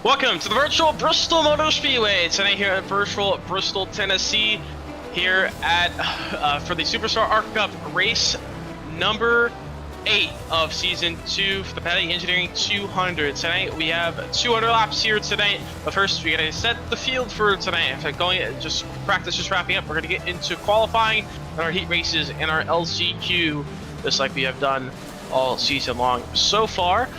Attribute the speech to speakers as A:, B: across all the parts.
A: Welcome to the virtual Bristol Motor Speedway. Tonight here at virtual Bristol, Tennessee, here at for the SuperStar ARCA Cup race number 8 of season 2 for the Patti Engineering 200. Tonight we have 200 laps here tonight. But first we gotta set the field for tonight. In fact, just wrapping up. We're gonna get into qualifying and our heat races and our LCQ, just like we have done all season long so far.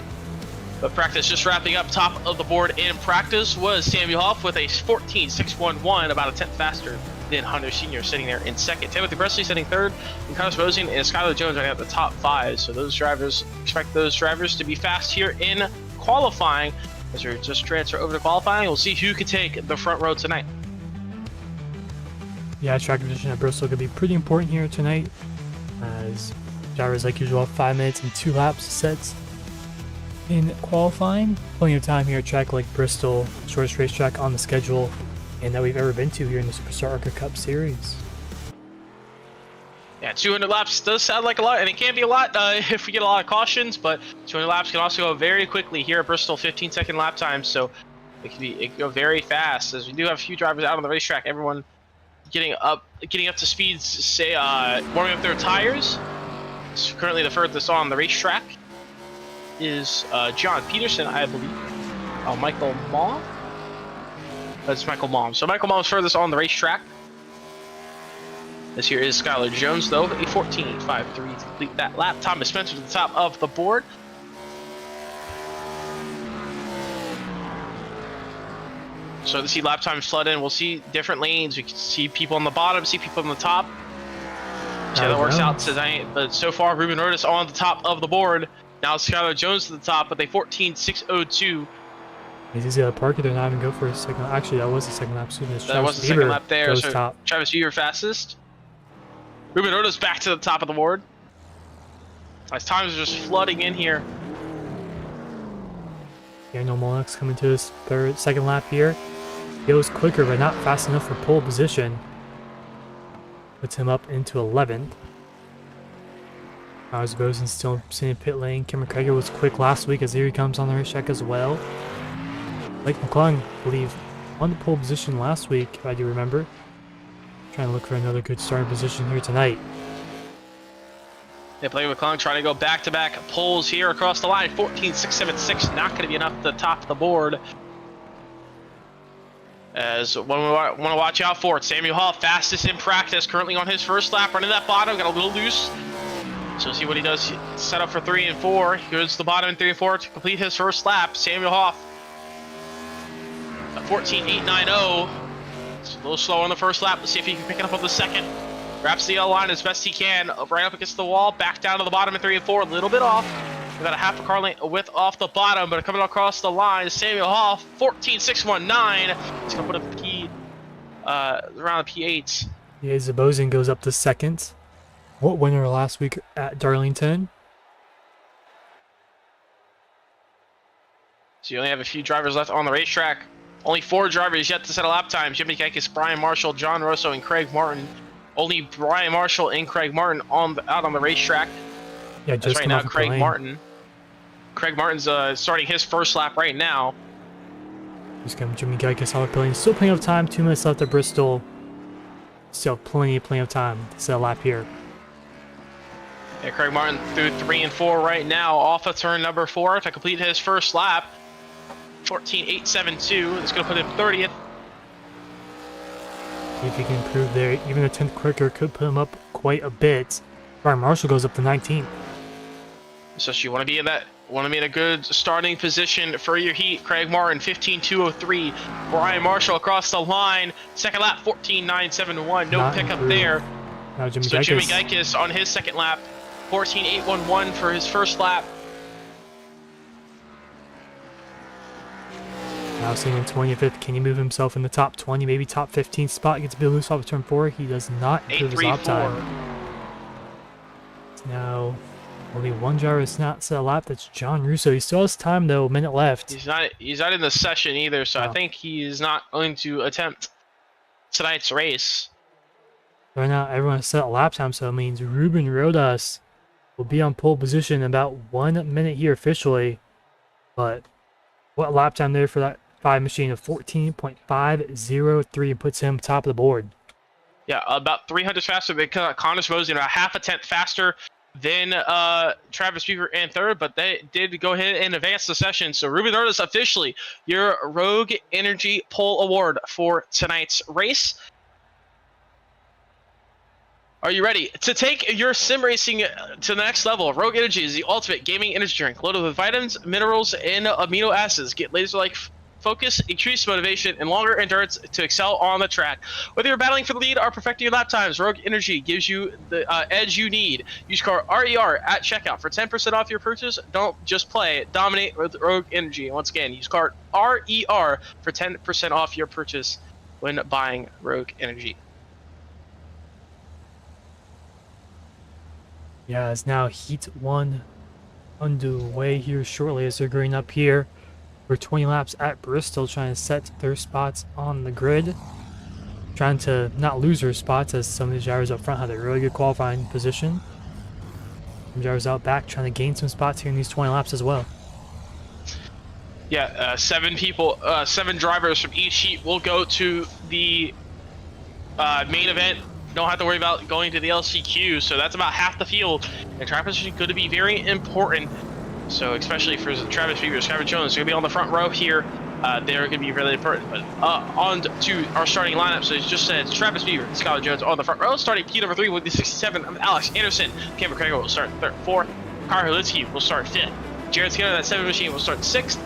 A: But practice just wrapping up. Top of the board in practice was Samuel Hoff with a 14.611, about a tenth faster than Hunter Sr. sitting there in second. Timothy Presley sitting third, and Connor Sposing and Skylar Jones running out the top 5. So those drivers, expect those drivers to be fast here in qualifying. As we just transfer over to qualifying, we'll see who can take the front row tonight.
B: Yeah, track condition at Bristol could be pretty important here tonight, as drivers like usual have 5 minutes and 2 laps sets in qualifying. Plenty of time here at track like Bristol, shortest racetrack on the schedule and that we've ever been to here in the SuperStar ARCA Cup series.
A: Yeah, 200 laps does sound like a lot, and it can be a lot if we get a lot of cautions, but 200 laps can also go very quickly here at Bristol, 15-second lap time, so it can go very fast, as we do have a few drivers out on the racetrack, everyone getting up to speeds, say, warming up their tires. So currently the furthest on the racetrack is John Peterson, I believe. Michael Mom? That's Michael Mom. So Michael Mom's furthest on the racetrack. This here is Skylar Jones, though, a 14.53 to complete that lap. Thomas Spencer to the top of the board. So to see lap times flood in, we'll see different lanes. We can see people on the bottom, see people on the top. See how that works out tonight. But so far, Ruben Rodas on the top of the board. Now Skylar Jones to the top with a 14.602.
B: He's got to park it or not even go for a second. Actually, that was the second lap.
A: That was the second lap there. So
B: top.
A: Travis Bieber fastest. Ruben Rodas back to the top of the board. As times are just flooding in here.
B: Daniel Molnox coming to his second lap here. He goes quicker, but not fast enough for pole position. Puts him up into 11th. Myers Bosen still sitting in pit lane. Kim McGregor was quick last week, as here he comes on the racetrack as well. Blake McClung, I believe, on the pole position last week, if I do remember. Trying to look for another good starting position here tonight.
A: Yeah, Blake McClung trying to go back-to-back poles here across the line. 14.676, not going to be enough to top the board. As one we want to watch out for, Samuel Hoff, fastest in practice, currently on his first lap, running that bottom, got a little loose. So see what he does. Set up for 3 and 4. He goes to the bottom in 3 and 4 to complete his first lap. Samuel Hoff, a 14.890. It's a little slow on the first lap. Let's see if he can pick it up on the second. Wraps the L line as best he can. Right up against the wall. Back down to the bottom in 3 and 4. A little bit off. About a half a car length width off the bottom, but coming across the line, Samuel Hoff, 14.619. He's gonna put a P around the P8s.
B: Yeah, Zabosin goes up to second. What winner last week at Darlington?
A: So you only have a few drivers left on the racetrack. Only 4 drivers yet to set a lap time. Jimmy Kekis, Brian Marshall, John Rosso, and Craig Martin. Only Brian Marshall and Craig Martin out on the racetrack.
B: Yeah, just
A: right now, Craig Martin. Craig Martin's starting his first lap right now.
B: Just coming Jimmy Kekis on the pit lane. Still plenty of time. 2 minutes left at Bristol. Still plenty of time to set a lap here.
A: Yeah, Craig Martin through 3 and 4 right now, off of turn number 4 to complete his first lap. 14.872. It's going to put him 30th.
B: See if he can improve there. Even a 10th quicker could put him up quite a bit. Brian Marshall goes up to 19th.
A: So you want to be in a good starting position for your heat. Craig Martin 15.203. Brian Marshall across the line. Second lap 14.971. No pickup there.
B: Now Jimmy
A: Geikis on his second lap. 14.811 for his first lap.
B: Now sitting in 25th. Can he move himself in the top 20, maybe top 15 spot? Gets a bit loose off of turn 4. He does not improve his lap time. Now only one driver has not set a lap. That's John Russo. He still has time though. A minute left.
A: He's not in the session either, so I think he's not going to attempt tonight's race.
B: Right now, everyone has set a lap time, so it means Ruben Rodas will be on pole position in about 1 minute here officially. But what lap time there for that 5 machine of 14.503 and puts him top of the board.
A: Yeah, about 300 faster than Connors Mosey, and a half a tenth faster than Travis Beaver in third, but they did go ahead and advance the session. So Ruben Ortiz officially your Rogue Energy Pole Award for tonight's race. Are you ready to take your sim racing to the next level? Rogue Energy is the ultimate gaming energy drink loaded with vitamins, minerals, and amino acids. Get laser-like focus, increased motivation, and longer endurance to excel on the track. Whether you're battling for the lead or perfecting your lap times, Rogue Energy gives you the edge you need. Use code RER at checkout for 10% off your purchase. Don't just play, dominate with Rogue Energy. Once again, use code RER for 10% off your purchase when buying Rogue Energy.
B: Yeah, it's now Heat 1 underway here shortly as they're green up here for 20 laps at Bristol, trying to set their spots on the grid. Trying to not lose their spots as some of these drivers up front had a really good qualifying position. Some drivers out back trying to gain some spots here in these 20 laps as well.
A: Yeah, 7 drivers from each heat will go to the main event. Don't have to worry about going to the LCQ, so that's about half the field. And track position is going to be very important. So especially for Travis Beaver, Skyler Jones, going to be on the front row here. They're going to be really important. But on to our starting lineup. So it just says Travis Beaver, Skyler Jones on the front row. Starting P number 3 with the 67 of Alex Anderson. Cameron Craig will start 4th. Kyle Hurlitsky will start 5th. Jared Skinner, that 7 machine, will start 6th.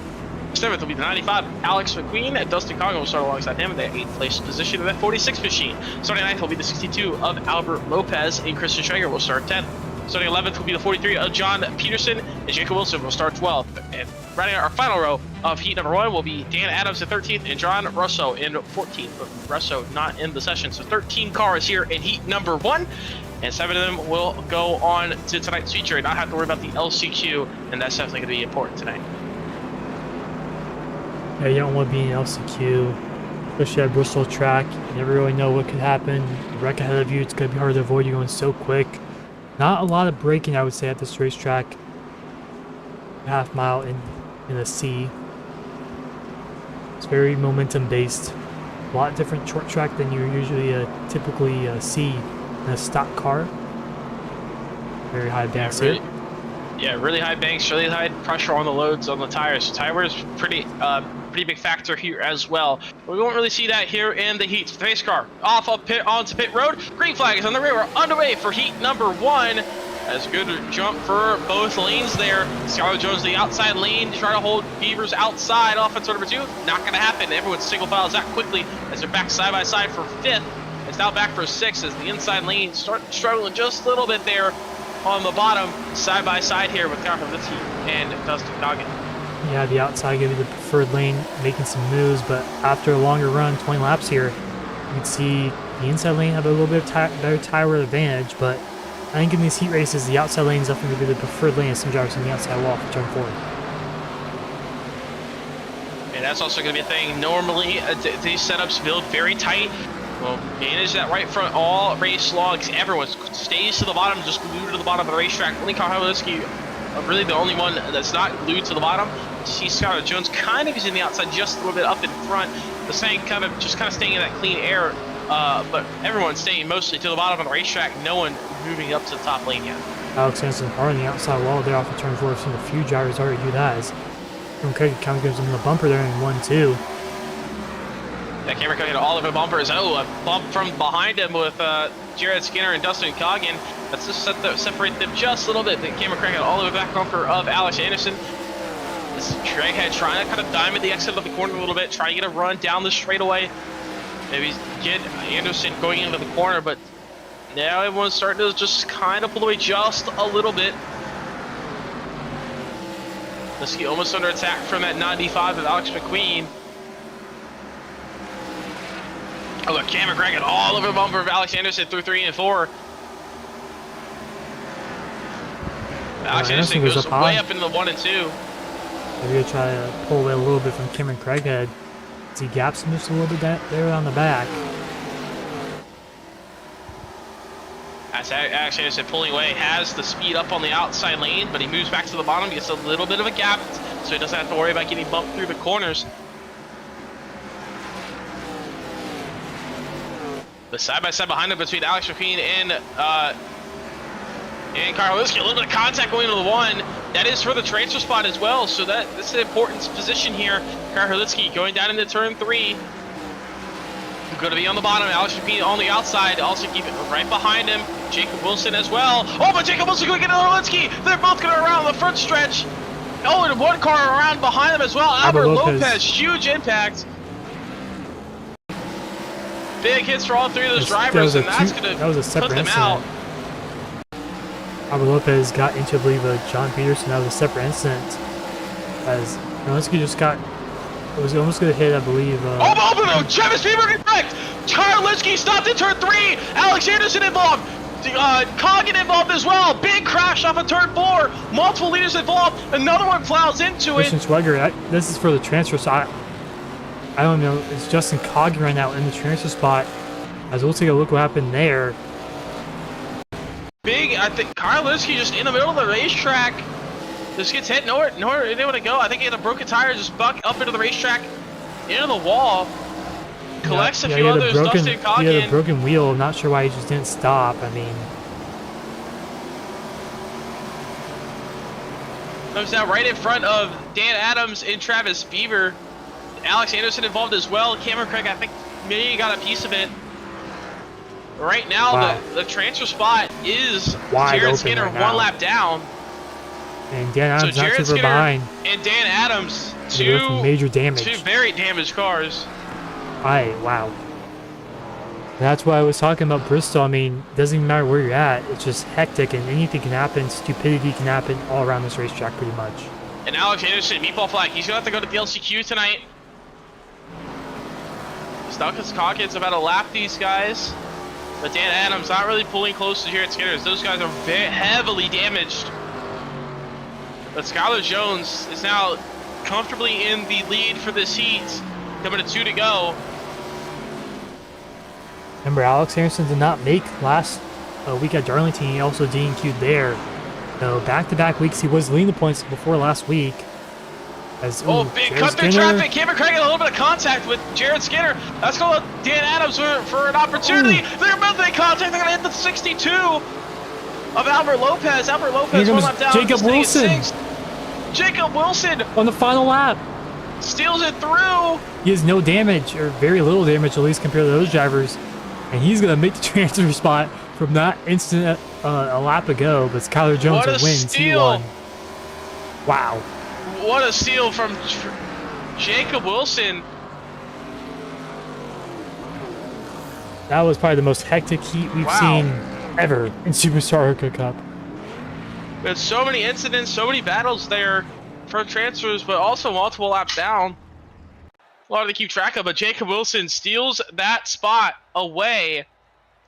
A: 7th will be the 95, Alex McQueen. And Dustin Congo will start alongside him in the 8th place position of that 46 machine. Starting 9th will be the 62 of Albert Lopez, and Christian Traeger will start 10th. Starting 11th will be the 43 of John Peterson, and Jacob Wilson will start 12th. And running our final row of heat number 1 will be Dan Adams at 13th and John Russo in 14th. But Russo not in the session, so 13 cars here in heat number 1. And 7 of them will go on to tonight's feature and not have to worry about the LCQ, and that's definitely going to be important tonight.
B: Yeah, you don't want to be in LCQ, especially at Bristol track. You never really know what could happen. Wreck ahead of you, it's going to be hard to avoid. You're going so quick. Not a lot of braking, I would say, at this racetrack. Half mile in the C. It's very momentum based. A lot different short track than you usually typically see in a stock car. Very high banks here.
A: Yeah, really high banks, really high pressure on the loads on the tires. So tire wear is pretty big factor here as well. But we won't really see that here in the heats. The race car off of pit onto pit road. Green flag is on the rear. We're underway for heat number 1. That's a good jump for both lanes there. Skylar Jones the outside lane to try to hold Beavers outside off into number 2. Not going to happen. Everyone single files that quickly as they're back side by side for 5th. It's now back for 6th as the inside lane start struggling just a little bit there on the bottom, side by side here with Kyle Hurlitsky and Dustin Goggin.
B: Yeah, the outside gave you the preferred lane, making some moves, but after a longer run, 20 laps here, you can see the inside lane have a little bit of better tire advantage, but I think in these heat races, the outside lane is definitely going to be the preferred lane as some drivers on the outside wall for turn 4.
A: And that's also going to be a thing. Normally, these setups build very tight. Well, manage that right front all race long. Everyone stays to the bottom, just glued to the bottom of the racetrack. Only Kyle Hurlitsky, really the only one that's not glued to the bottom. You see Skylar Jones kind of using the outside just a little bit up in front. The same kind of staying in that clean air. But everyone's staying mostly to the bottom of the racetrack. No one moving up to the top lane yet.
B: Alex Hansen are on the outside wall there off of turn 4. I've seen a few drivers already do that. As Craig kind of gives them the bumper there in 1-2.
A: Yeah, Cameron Cook hit all of the bumpers. Oh, a bump from behind him with Jared Skinner and Dustin Coggin. Let's just separate them just a little bit. Then Cameron Craig had all of the back bumper of Alex Anderson. This Craig had trying to kind of diamond the exit of the corner a little bit, trying to get a run down the straightaway. Maybe get Anderson going into the corner, but now everyone's starting to just kind of pull away just a little bit. Let's get almost under attack from that 95 of Alex McQueen. Oh, look, Cameron Craig got all over the bumper of Alex Anderson through 3 and 4. Alex Anderson goes way up into the 1 and 2.
B: Maybe he'll try to pull away a little bit from Cameron Craighead. He gaps him just a little bit there on the back.
A: That's Alex Anderson pulling away, has the speed up on the outside lane, but he moves back to the bottom, gets a little bit of a gap, so he doesn't have to worry about getting bumped through the corners. The side-by-side behind him between Alex McQueen and Karlitzky. A little bit of contact going to the one. That is for the transfer spot as well, so this is an important position here. Karlitzky going down into turn 3. Going to be on the bottom. Alex McQueen on the outside. Also keep it right behind him. Jacob Wilson as well. Oh, but Jacob Wilson going to get Karlitzky. They're both going to around the front stretch. Oh, and one car around behind them as well. Albert Lopez, huge impact. Big hits for all 3 of those drivers, and that's going to put them out.
B: Albert Lopez got into, I believe, John Peterson. That was a separate incident. As Karlitzky just got, it was almost going to hit, I believe.
A: Oh, no! Travis Bieber wrecked! Karlitzky stopped in turn 3. Alex Anderson involved. Coggin involved as well. Big crash off of turn 4. Multiple leaders involved. Another one plows into
B: Christian Schweger, this is for the transfer spot. I don't know. It's Justin Coggin right now in the transfer spot. As we'll take a look what happened there.
A: Big, I think Karlitzky just in the middle of the racetrack. Just gets hit. Nowhere to go. I think he had a broken tire. Just buck up into the racetrack, into the wall. Collects a few others. Dustin Coggin.
B: He had a broken wheel. I'm not sure why he just didn't stop. I mean,
A: comes now right in front of Dan Adams and Travis Bieber. Alex Anderson involved as well. Cameron Craig, I think, maybe got a piece of it. Right now, the transfer spot is Jared Skinner right 1 lap down.
B: And Dan Adams not super behind.
A: And Dan Adams,
B: major damage.
A: 2 very damaged cars.
B: Wow. That's why I was talking about Bristol. I mean, it doesn't even matter where you're at. It's just hectic, and anything can happen. Stupidity can happen all around this racetrack pretty much.
A: And Alex Anderson, meatball flag. He's going to have to go to the LCQ tonight. Stuckus Coggin's about to lap these guys. But Dan Adams not really pulling close to Jared Skinner, as those guys are very heavily damaged. But Skylar Jones is now comfortably in the lead for this heat. Coming to 2 to go.
B: Remember, Alex Anderson did not make last week at Darlington. He also DNQ'd there. So back-to-back weeks, he was leading the points before last week.
A: Big cut through traffic. Cameron Craig had a little bit of contact with Jared Skinner. That's going to Dan Adams for an opportunity. They're making contact. They're going to hit the 62 of Albert Lopez. Albert Lopez 1 lap down.
B: Jacob Wilson.
A: Jacob Wilson
B: on the final lap.
A: Steals it through.
B: He has no damage, or very little damage, at least compared to those drivers. And he's going to make the transfer spot from that instant a lap ago. But Skylar Jones wins. He won. Wow.
A: What a steal from Jacob Wilson.
B: That was probably the most hectic heat we've seen ever in SuperStar ARCA Cup.
A: There's so many incidents, so many battles there for transfers, but also multiple laps down. A lot to keep track of, but Jacob Wilson steals that spot away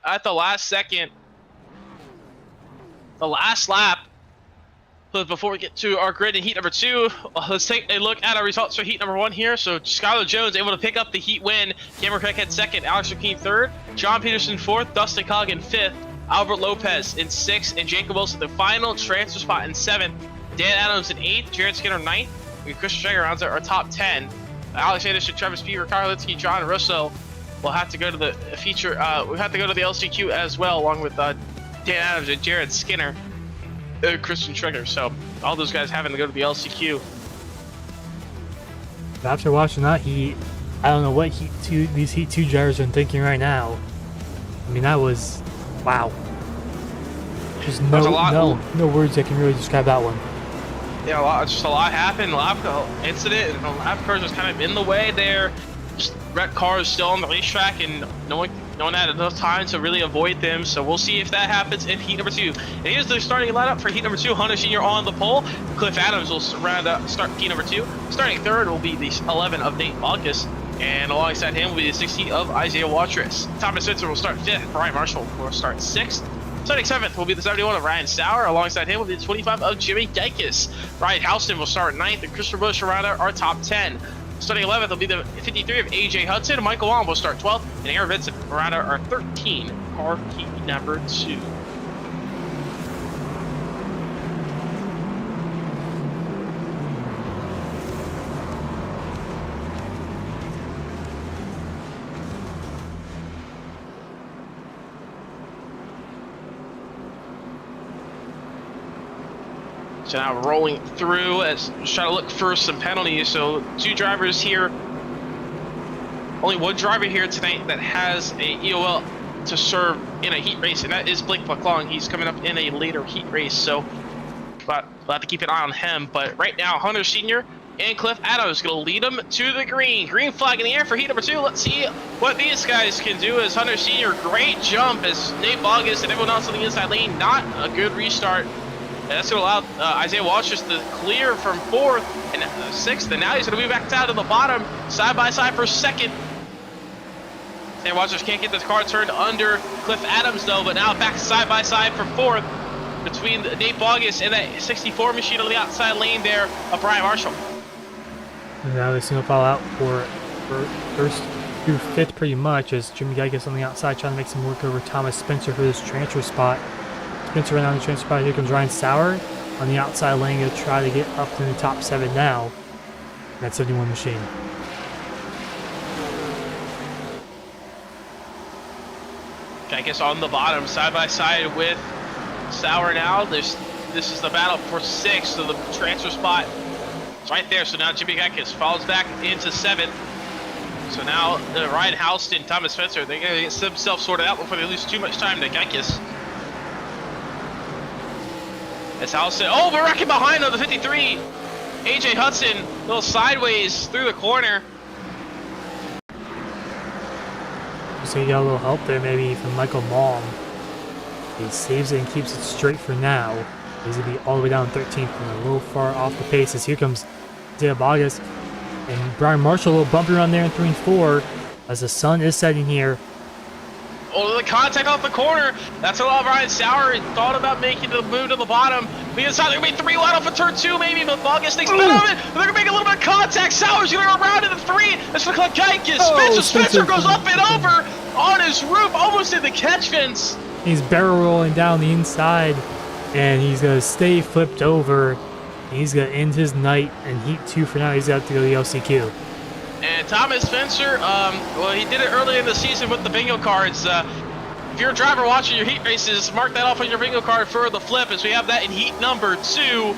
A: at the last second. The last lap. But before we get to our grid in heat number 2, let's take a look at our results for heat number 1 here. So Skylar Jones able to pick up the heat win. Cameron Craig had 2nd, Alex McQueen 3rd, John Peterson 4th, Dustin Coggin 5th, Albert Lopez in 6th, and Jacob Wilson the final transfer spot in 7th. Dan Adams in 8th, Jared Skinner 9th, and Christian Schweger rounds out our top 10. Alex Anderson, Travis Bieber, Karlitzky, John Russo will have to go to the feature. We have to go to the LCQ as well, along with Dan Adams and Jared Skinner. Christian Schweger, so all those guys having to go to the LCQ.
B: After watching that heat, I don't know what these Heat 2 drivers are thinking right now. I mean, that was, wow. Just no words that can really describe that one.
A: Yeah, a lot happened. A lap incident, and the lap cars was kind of in the way there. Just wrecked cars still on the racetrack, and no one had enough time to really avoid them. So we'll see if that happens in heat number 2. And here's the starting lineup for heat number 2. Hunter Sr. on the pole. Cliff Adams will start heat number 2. Starting 3rd will be the 11 of Nate Malkus. And alongside him will be the 16 of Isaiah Watras. Thomas Switzer will start 5th. Brian Marshall will start 6th. Starting 7th will be the 71 of Ryan Sauer. Alongside him will be the 25 of Jimmy Dykes. Ryan Houston will start 9th. And Christopher Busch will round out our top 10. Starting 11th will be the 53 of AJ Hudson. Michael Wong will start 12th. And Aaron Vincent will round out our 13 car heat number 2. So now rolling through as trying to look for some penalties. So 2 drivers here. Only 1 driver here tonight that has a EOL to serve in a heat race, and that is Blake McClung. He's coming up in a later heat race, so we'll have to keep an eye on him. But right now, Hunter Sr. and Cliff Adams going to lead them to the green. Green flag in the air for heat number 2. Let's see what these guys can do as Hunter Sr. Great jump as Nate Bogus and everyone else on the inside lane. Not a good restart. And that's going to allow Isaiah Walsh just to clear from 4th and 6th. And now he's going to move back down to the bottom, side by side for 2nd. Isaiah Walsh just can't get this car turned under Cliff Adams, though. But now back side by side for 4th between Nate Bogus and that 64 machine on the outside lane there of Brian Marshall.
B: Now they single file out for 1st through 5th pretty much as Jimmy Geiges on the outside trying to make some work over Thomas Spencer for this transfer spot. Spencer right now on the transfer spot. Here comes Ryan Sauer on the outside lane to try to get up to the top 7 now. That 71 machine.
A: Geiges on the bottom, side by side with Sauer now. This is the battle for 6th, so the transfer spot is right there. So now Jimmy Geiges falls back into 7th. So now Ryan Houston, Thomas Spencer, they're going to get themselves sorted out before they lose too much time to Geiges. As Houston, oh, we're wrecking behind on the 53. AJ Hudson, a little sideways through the corner.
B: So you got a little help there maybe from Michael Malm. He saves it and keeps it straight for now. He's going to be all the way down 13th and a little far off the pace as here comes Isaiah Bogus. And Brian Marshall, a little bumpy around there in 3 and 4 as the sun is setting here.
A: Oh, the contact off the corner. That's a lot of Ryan Sauer thought about making the move to the bottom. The inside, they're going to be 3 wide off of turn 2 maybe, but Bogus thinks better of it. They're going to make a little bit of contact. Sauer's going to go around to the 3. That's for Geiges. Spencer goes up and over on his roof, almost in the catch fence.
B: He's barrel rolling down the inside, and he's going to stay flipped over. He's going to end his night in Heat 2 for now. He's got to go to the LCQ.
A: And Thomas Spencer, well, he did it earlier in the season with the bingo cards. If you're a driver watching your heat races, mark that off on your bingo card for the flip, as we have that in heat number 2.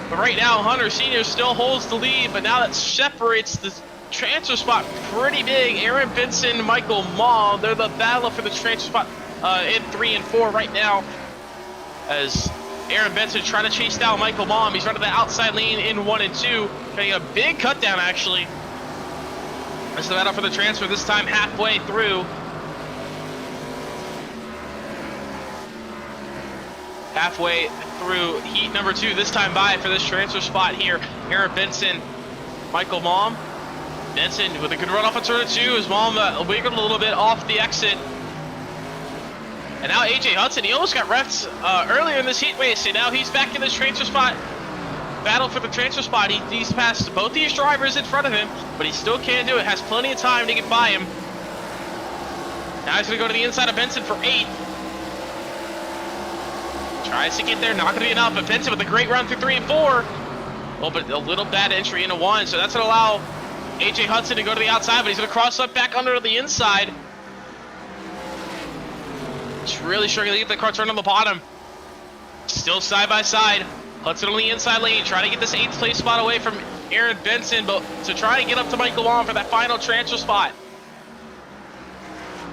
A: But right now, Hunter Sr. still holds the lead, but now that separates the transfer spot pretty big. Aaron Benson, Michael Maul, they're the battle for the transfer spot in 3 and 4 right now. As Aaron Benson trying to chase down Michael Maul. He's running the outside lane in 1 and 2. Trying to get a big cut down, actually. That's the battle for the transfer, this time halfway through. Halfway through heat number 2, this time by for this transfer spot here. Aaron Benson, Michael Malm. Benson with a good run off of turn 2. His Malm wiggled a little bit off the exit. And now AJ Hudson, he almost got wrecked earlier in this heat race, and now he's back in this transfer spot. Battle for the transfer spot. He's passed both these drivers in front of him, but he still can't do it. Has plenty of time to get by him. Now he's going to go to the inside of Benson for 8. Tries to get there, not going to be enough. But Benson with a great run through 3 and 4. Oh, but a little bad entry into 1, so that's going to allow AJ Hudson to go to the outside, but he's going to cross up back under the inside. Just really struggling to get the car turned on the bottom. Still side by side. Hudson on the inside lane, trying to get this 8th place spot away from Aaron Benson, but to try to get up to Michael Long for that final transfer spot.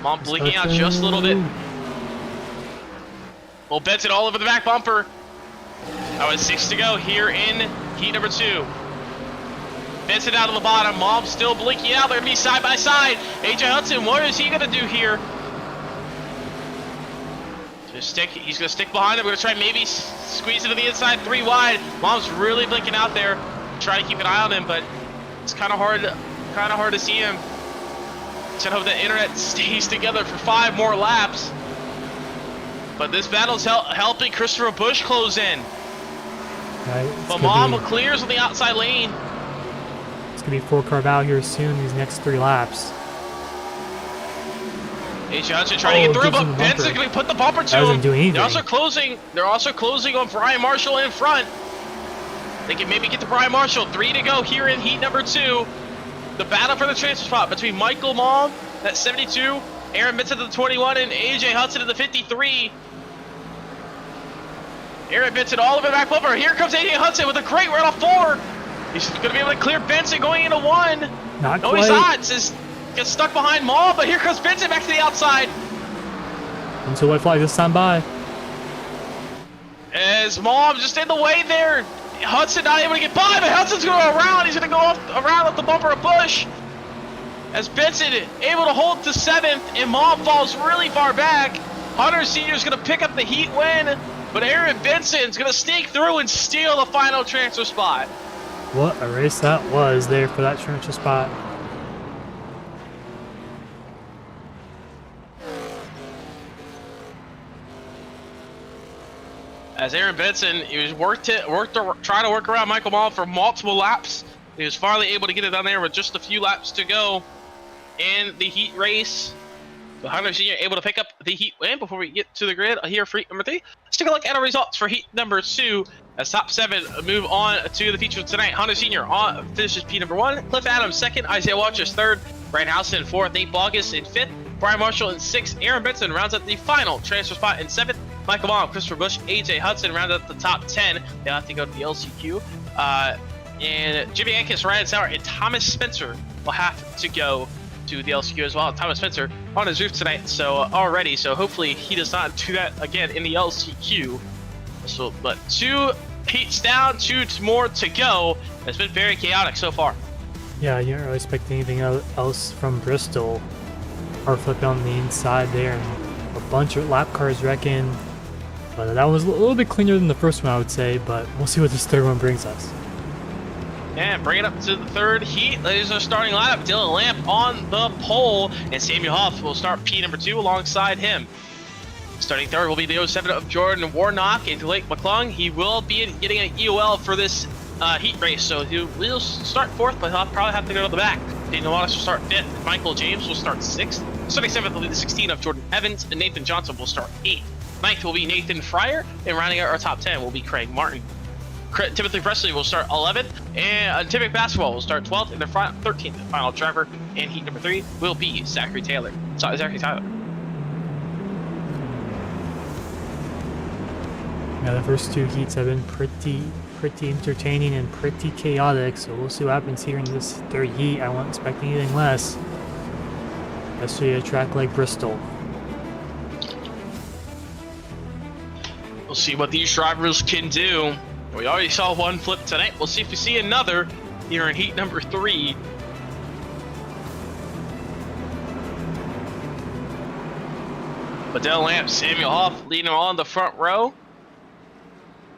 A: Mom blinking out just a little bit. Well, Benson all over the back bumper. That was 6 to go here in heat number 2. Benson out of the bottom. Mom still blinking out. They're going to be side by side. AJ Hudson, what is he going to do here? He's going to stick behind him. We're going to try maybe squeeze into the inside 3 wide. Mom's really blinking out there. Try to keep an eye on him, but it's kind of hard to see him. Just hope the internet stays together for 5 more laps. But this battle's helping Christopher Busch close in. But Mom clears on the outside lane.
B: It's going to be 4-car battle here soon, these next 3 laps.
A: AJ Hudson trying to get through, but Benson's going to put the bumper to him. They're also closing on Brian Marshall in front. They can maybe get to Brian Marshall. 3 to go here in heat number 2. The battle for the transfer spot between Michael Malm at 72, Aaron Benson at the 21, and AJ Hudson at the 53. Aaron Benson all the way back bumper. Here comes AJ Hudson with a great run off 4. He's going to be able to clear Benson going into 1.
B: Not
A: No,
B: quite.
A: he's not. Gets stuck behind Maul, but here comes Benson back to the outside.
B: Until white flag this time by.
A: As Maul just in the way there. Hudson not able to get by, but Hudson's going to go around. He's going to go around the bumper of Bush. As Benson able to hold to 7th, and Maul falls really far back. Hunter Sr. is going to pick up the heat win, but Aaron Benson's going to sneak through and steal the final transfer spot.
B: What a race that was there for that transfer spot.
A: As Aaron Benson, he was trying to work around Michael Maul for multiple laps. He was finally able to get it down there with just a few laps to go in the heat race. So Hunter Sr. able to pick up the heat win before we get to the grid here for heat number 3. Let's take a look at our results for heat number 2. As top 7 move on to the feature tonight. Hunter Sr. Finishes P number 1. Cliff Adams 2nd. Isaiah Walters 3rd. Brian Housen 4th. Nate Bogus in 5th. Brian Marshall in 6th. Aaron Benson rounds out the final transfer spot in 7th. Michael Maul, Christopher Bush, AJ Hudson round out the top 10. They'll have to go to the LCQ. And Jimmy Ankis, Ryan Sauer, and Thomas Spencer will have to go to the LCQ as well. Thomas Spencer on his roof tonight, so hopefully he does not do that again in the LCQ. So, but 2 heats down, 2 more to go. It's been very chaotic so far.
B: Yeah, you don't really expect anything else from Bristol. Or flipping on the inside there, and a bunch of lap cars wrecking. But that was a little bit cleaner than the first one, I would say, but we'll see what this third one brings us.
A: And bring it up to the 3rd heat. Ladies are starting lineup. Dylan Lamp on the pole, and Samuel Hoff will start P number 2 alongside him. Starting 3rd will be the 07 of Jordan Warnock and Blake McClung. He will be getting an EOL for this heat race, so he will start 4th, but he'll probably have to go to the back. Daniel Wattis will start 5th. Michael James will start 6th. Starting 7th will be the 16 of Jordan Evans, and Nathan Johnson will start 8th. 9th will be Nathan Fryer, and rounding out our top 10 will be Craig Martin. Timothy Presley will start 11th, and Timothy Basketball will start 12th, and the 13th final driver in heat number 3 will be Zachary Tyler.
B: Yeah, the first 2 heats have been pretty entertaining and pretty chaotic, so we'll see what happens here in this 3rd heat. I won't expect anything less, especially a track like Bristol.
A: We'll see what these drivers can do. We already saw one flip tonight. We'll see if we see another here in heat number 3. But Dylan Lamp, Samuel Hoff leading on the front row.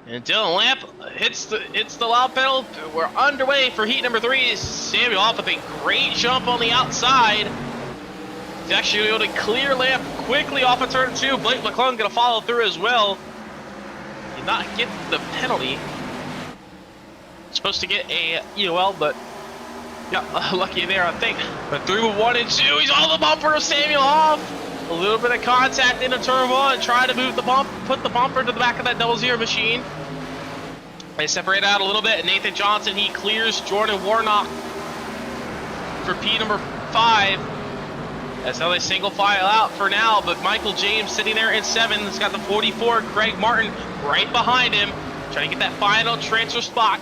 A: And Dylan Lamp hits the loud pedal. We're underway for heat number 3. Samuel Hoff with a great jump on the outside. He's actually able to clear Lamp quickly off of turn 2. Blake McClung going to follow through as well. Did not get the penalty. Supposed to get a EOL, but yeah, lucky there, I think. But through 1 and 2, he's on the bumper of Samuel Hoff. A little bit of contact into turn 1, trying to move the bump, put the bumper to the back of that 00 machine. They separate out a little bit. Nathan Johnson, he clears Jordan Warnock for P number 5. That's how they single file out for now, but Michael James sitting there in 7th. He's got the 44, Craig Martin right behind him, trying to get that final transfer spot.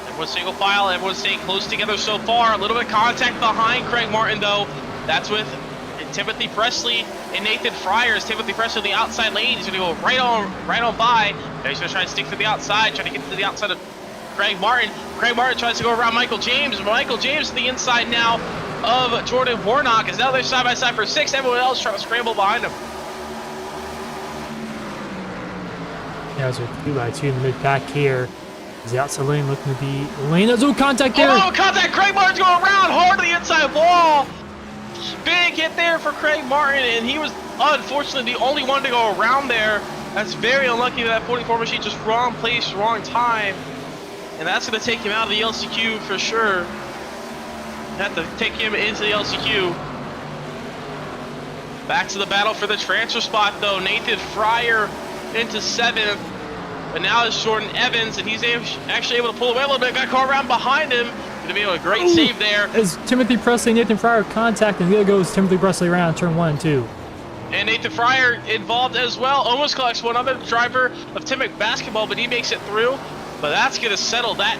A: Everyone's single file, everyone's staying close together so far. A little bit of contact behind Craig Martin though. That's with Timothy Presley and Nathan Fryer. As Timothy Presley on the outside lane, he's gonna go right on by. Now he's gonna try to stick to the outside, trying to get to the outside of Craig Martin. Craig Martin tries to go around Michael James. Michael James to the inside now of Jordan Warnock, is now they're side by side for 6th. Everyone else trying to scramble behind him.
B: Yeah, it's a 2x2 in the mid pack here. Is the outside lane looking to be lane? There's no contact there.
A: Oh, contact! Craig Martin's going around hard to the inside wall. Big hit there for Craig Martin, and he was unfortunately the only one to go around there. That's very unlucky that 44 machine, just wrong place, wrong time. And that's going to take him out of the LCQ for sure. Have to take him into the LCQ. Back to the battle for the transfer spot though. Nathan Fryer into 7th. But now it's Jordan Evans, and he's actually able to pull away a little bit. Got a car around behind him. Going to be able to great save there.
B: As Timothy Presley and Nathan Fryer contact, and the other goes Timothy Presley around turn 1 and 2.
A: And Nathan Fryer involved as well. Almost collects one other driver of Timmick basketball, but he makes it through. But that's going to settle that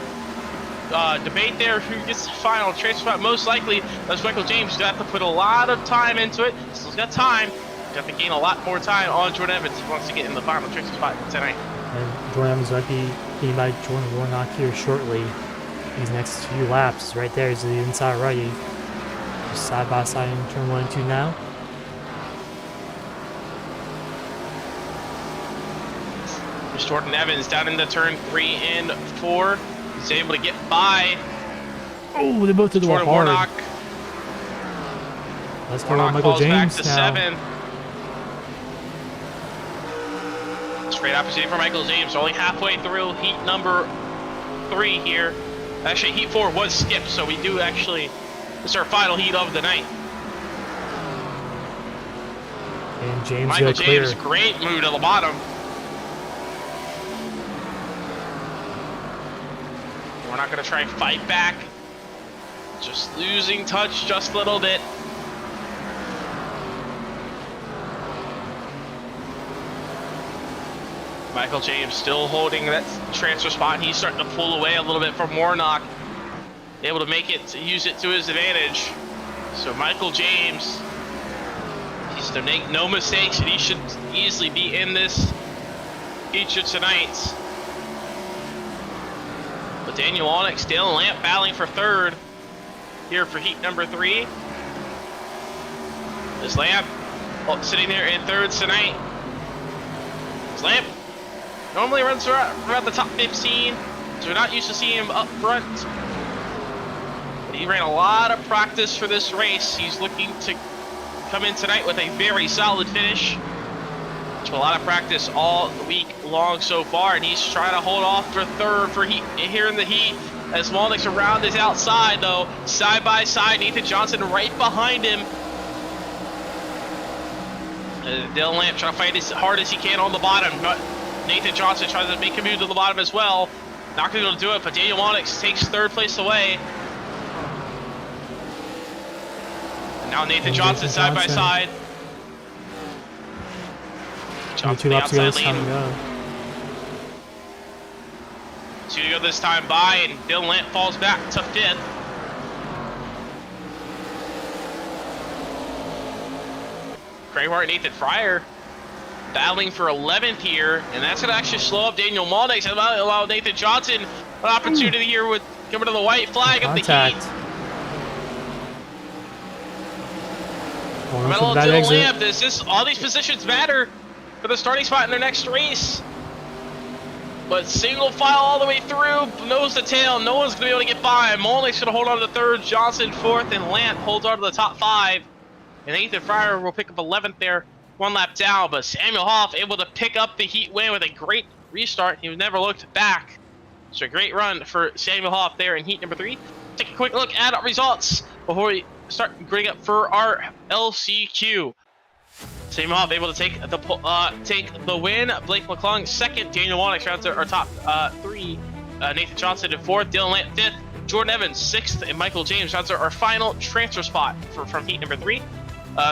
A: debate there. Who gets the final transfer spot? Most likely, that's Michael James. He's got to put a lot of time into it. Still got time. He's got to gain a lot more time on Jordan Evans if he wants to get in the final transfer spot tonight.
B: And Jordan Evans might be beaten by Jordan Warnock here shortly. These next few laps, right there is the inside right. Just side by side in turn 1 and 2 now.
A: There's Jordan Evans down into turn 3 and 4. He's able to get by.
B: Oh, they both did the hard.
A: Warnock.
B: Let's go on Michael James
A: back to
B: now.
A: 7. Straight opportunity for Michael James. Only halfway through heat number 3 here. Actually, heat 4 was skipped, so we do actually. This is our final heat of the night.
B: And James
A: Michael
B: got clear.
A: James, great move to the bottom. We're not going to try and fight back. Just losing touch just a little bit. Michael James still holding that transfer spot. He's starting to pull away a little bit from Warnock. Able to make it, to use it to his advantage. So Michael James, he's to make no mistakes, and he should easily be in this feature tonight. But Daniel Onyx, Dale Lamp battling for 3rd here for heat number 3. This Lamp sitting there in 3rd tonight. This Lamp normally runs around the top 15, so we're not used to seeing him up front. But he ran a lot of practice for this race. He's looking to come in tonight with a very solid finish. A lot of practice all week long so far, and he's trying to hold off for 3rd for heat here in the heat. As Walnick's around his outside though, side by side, Nathan Johnson right behind him. Dylan Lamp trying to fight as hard as he can on the bottom, but Nathan Johnson tries to make a move to the bottom as well. Not going to be able to do it, but Daniel Onyx takes 3rd place away. And now Nathan Johnson side by side.
B: Johnson the outside lane.
A: 2 to go this time by, and Dylan Lamp falls back to 5th. Craig Martin, Nathan Fryer battling for 11th here, and that's going to actually slow up Daniel Maldex and allow Nathan Johnson an opportunity here with coming to the white flag of the heat. Dylan Lamp, all these positions matter for the starting spot in their next race. But single file all the way through, nose to tail, no one's going to be able to get by. Molnick's going to hold on to 3rd, Johnson 4th, and Lamp holds on to the top 5. And Nathan Fryer will pick up 11th there, 1 lap down. But Samuel Hoff able to pick up the heat win with a great restart. He never looked back. So a great run for Samuel Hoff there in heat number 3. Take a quick look at our results before we start grading up for our LCQ. Samuel Hoff able to take the win. Blake McClung 2nd. Daniel Warnock rounds our top 3. Nathan Johnson in 4th. Dylan Lamp 5th. Jordan Evans 6th. And Michael James rounds our final transfer spot from heat number 3.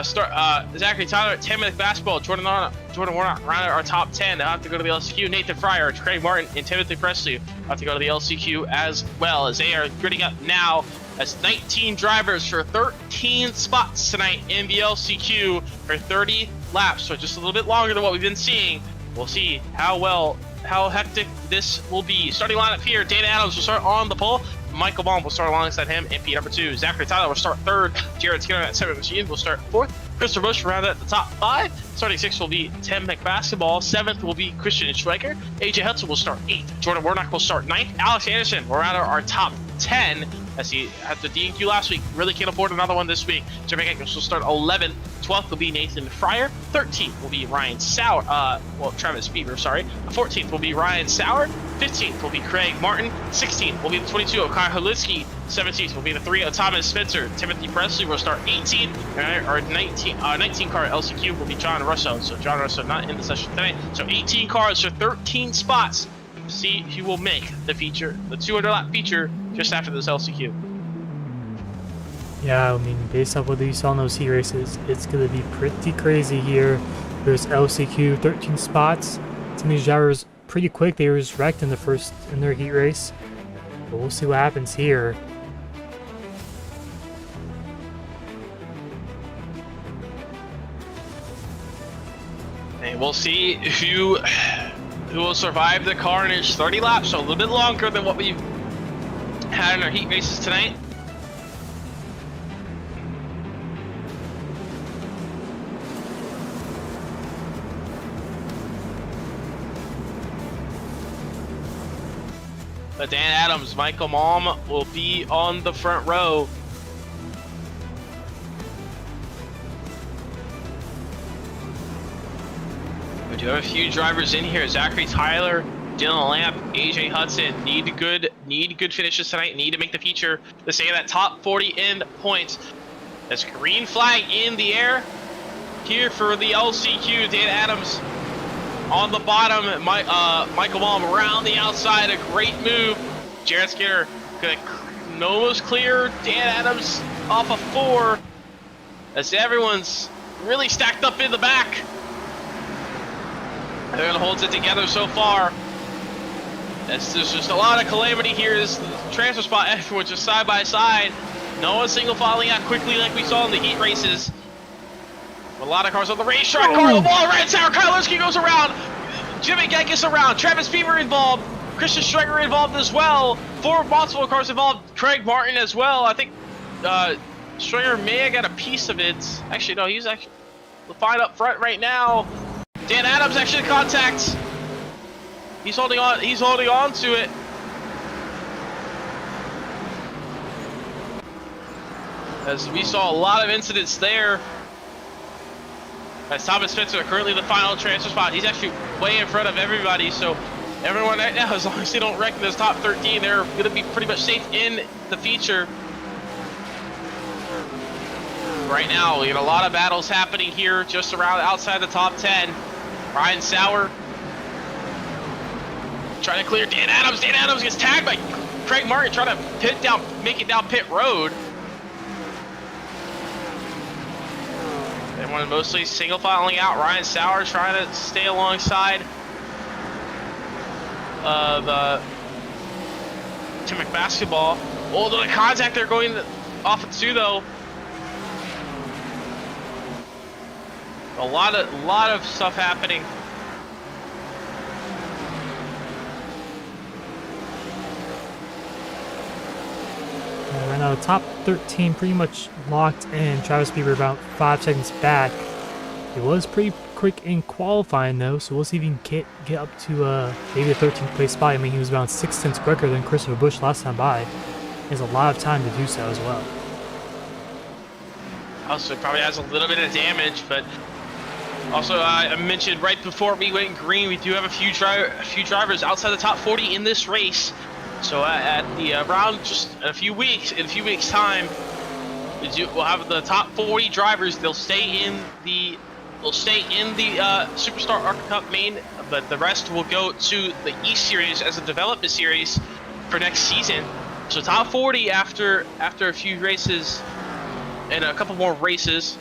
A: Zachary Tyler at 10-minute basketball. Jordan Warnock rounded our top 10. They'll have to go to the LCQ. Nathan Fryer, Craig Martin, and Timothy Presley have to go to the LCQ as well, as they are gritting up now as 19 drivers for 13 spots tonight in the LCQ for 30 laps. So just a little bit longer than what we've been seeing. We'll see how hectic this will be. Starting lineup here, Dana Adams will start on the pole. Michael Baum will start alongside him in P number 2. Zachary Tyler will start 3rd. Jared Skinner at 7 Machine will start 4th. Christopher Bush rounded at the top 5. Starting 6th will be Tim McBasketball. 7th will be Christian Schweiker. AJ Hudson will start 8th. Jordan Warnock will start 9th. Alex Anderson will round out our top 10 as he had the DNQ last week. Really can't afford another one this week. Jeremy Hankins will start 11th. 12th will be Nathan Fryer. 13th will be Ryan Sauer. Travis Bieber, sorry. 14th will be Ryan Sauer. 15th will be Craig Martin. 16th will be the 22 of Kai Holitsky. 17th will be the 3 of Thomas Spencer. Timothy Presley will start 18th. And our 19 car LCQ will be John Russo. So John Russo not in the session tonight. So 18 cars for 13 spots to see who will make the feature, the 200 lap feature just after this LCQ.
B: Yeah, I mean, based off what you saw in those heat races, it's going to be pretty crazy here. There's LCQ, 13 spots. Some of these drivers pretty quick. They were just wrecked in their heat race. But we'll see what happens here.
A: And we'll see who will survive the carnage. 30 laps, so a little bit longer than what we've had in our heat races tonight. But Dan Adams, Michael Malm will be on the front row. We do have a few drivers in here. Zachary Tyler, Dylan Lamp, AJ Hudson need good finishes tonight. Need to make the feature to stay in that top 40 in points. There's green flag in the air here for the LCQ. Dan Adams on the bottom. Michael Malm around the outside. A great move. Jared Skinner gonna almost clear. Dan Adams off of 4 as everyone's really stacked up in the back. Everyone holds it together so far. There's just a lot of calamity here. This transfer spot, everyone's just side by side. No one single filing out quickly like we saw in the heat races. A lot of cars on the racetrack. Carl Wall, Red Sour, Kyle Lurski goes around. Jimmy Genkis around. Travis Beaver involved. Christian Streger involved as well. 4 multiple cars involved. Craig Martin as well. I think Streger may have got a piece of it. Actually, no, he's actually fine up front right now. Dan Adams actually in contact. He's holding on. He's holding on to it. As we saw a lot of incidents there. As Thomas Spencer currently the final transfer spot. He's actually way in front of everybody. So everyone right now, as long as they don't wreck in those top 13, they're going to be pretty much safe in the feature. Right now, we got a lot of battles happening here just around outside the top 10. Ryan Sauer trying to clear Dan Adams. Dan Adams gets tagged by Craig Martin trying to make it down pit road. Everyone mostly single filing out. Ryan Sauer trying to stay alongside of Tim McBasketball. Oh, the contact they're going off of 2 though. A lot of stuff happening.
B: Right now, the top 13 pretty much locked in. Travis Beaver about 5 seconds back. He was pretty quick in qualifying though, so we'll see if he can get up to maybe the 13th place spot. I mean, he was around 6 tenths quicker than Christopher Busch last time by. He has a lot of time to do so as well.
A: Also, probably has a little bit of damage, but also I mentioned right before we went green, we do have a few drivers outside the top 40 in this race. So at the around just in a few weeks time, we'll have the top 40 drivers. They'll stay in the SuperStar ARCA Cup main, but the rest will go to the East Series as a development series for next season. So top 40 after a few races and a couple more races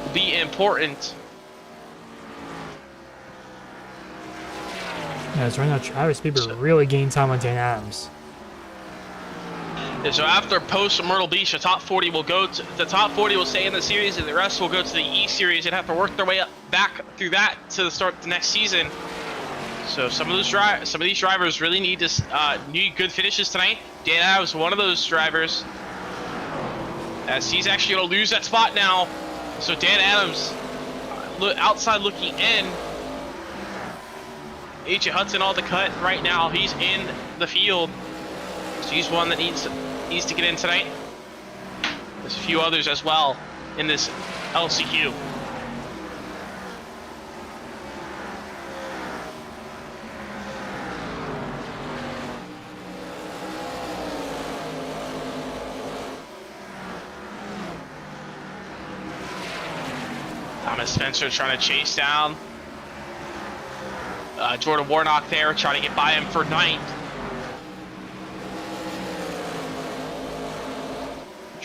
A: will be important.
B: Yeah, so right now Travis Beaver really gained time on Dan Adams.
A: And so after post Myrtle Beach, the top 40 will stay in the series, and the rest will go to the E Series and have to work their way up back through that to start the next season. So some of these drivers really need good finishes tonight. Dan Adams, one of those drivers, as he's actually going to lose that spot now. So Dan Adams, outside looking in. AJ Hudson on the cut right now. He's in the field. So he's one that needs to get in tonight. There's a few others as well in this LCQ. Thomas Spencer trying to chase down Jordan Warnock there, trying to get by him for 9th.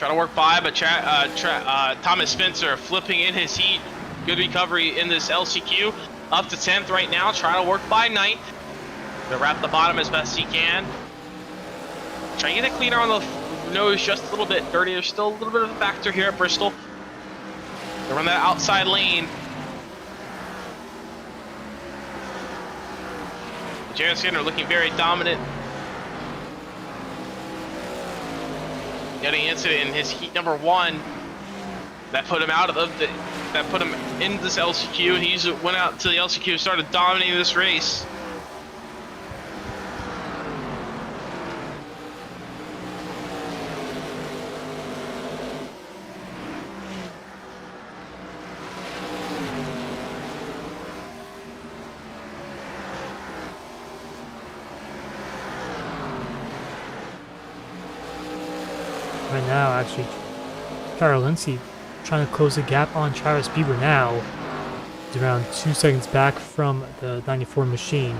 A: Trying to work by, but Thomas Spencer flipping in his heat. Good recovery in this LCQ. Up to 10th right now, trying to work by 9th. Gonna wrap the bottom as best he can. Trying to get it cleaner on the nose, just a little bit dirty. There's still a little bit of a factor here at Bristol. They run that outside lane. Jared Skinner looking very dominant. Getting into it in his heat number 1. That put him out of that put him in this LCQ, and he went out to the LCQ and started dominating this race.
B: Right now, actually, Karolinski trying to close the gap on Travis Bieber now. He's around 2 seconds back from the 94 machine.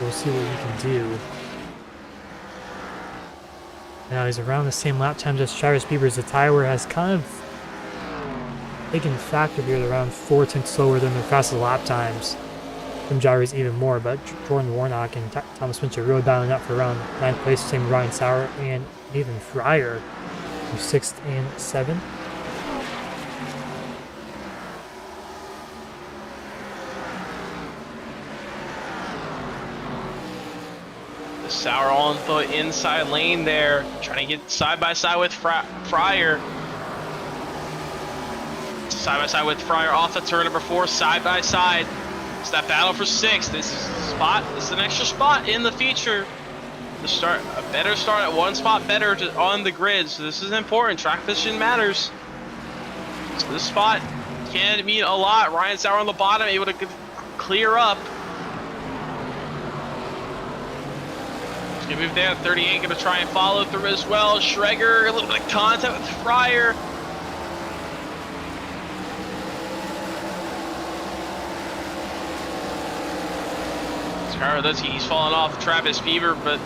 B: We'll see what he can do. Now he's around the same lap times as Travis Bieber's. The tire wear has kind of taken factor here at around 4 tenths slower than their fastest lap times. From Gyries even more, but Jordan Warnock and Thomas Spencer really battling up for around 9th place. Same with Ryan Sauer and Nathan Fryer, 6th and 7th.
A: Sauer on the inside lane there, trying to get side by side with Fryer. Side by side with Fryer off the turn number 4, side by side. It's that battle for 6th. This is the spot. This is an extra spot in the feature. To start a better start at 1 spot better on the grid. So this is important. Track position matters. So this spot can mean a lot. Ryan Sauer on the bottom, able to clear up. He's gonna move down to 38. Gonna try and follow through as well. Schreger, a little bit of contact with Fryer. He's falling off Travis Bieber, but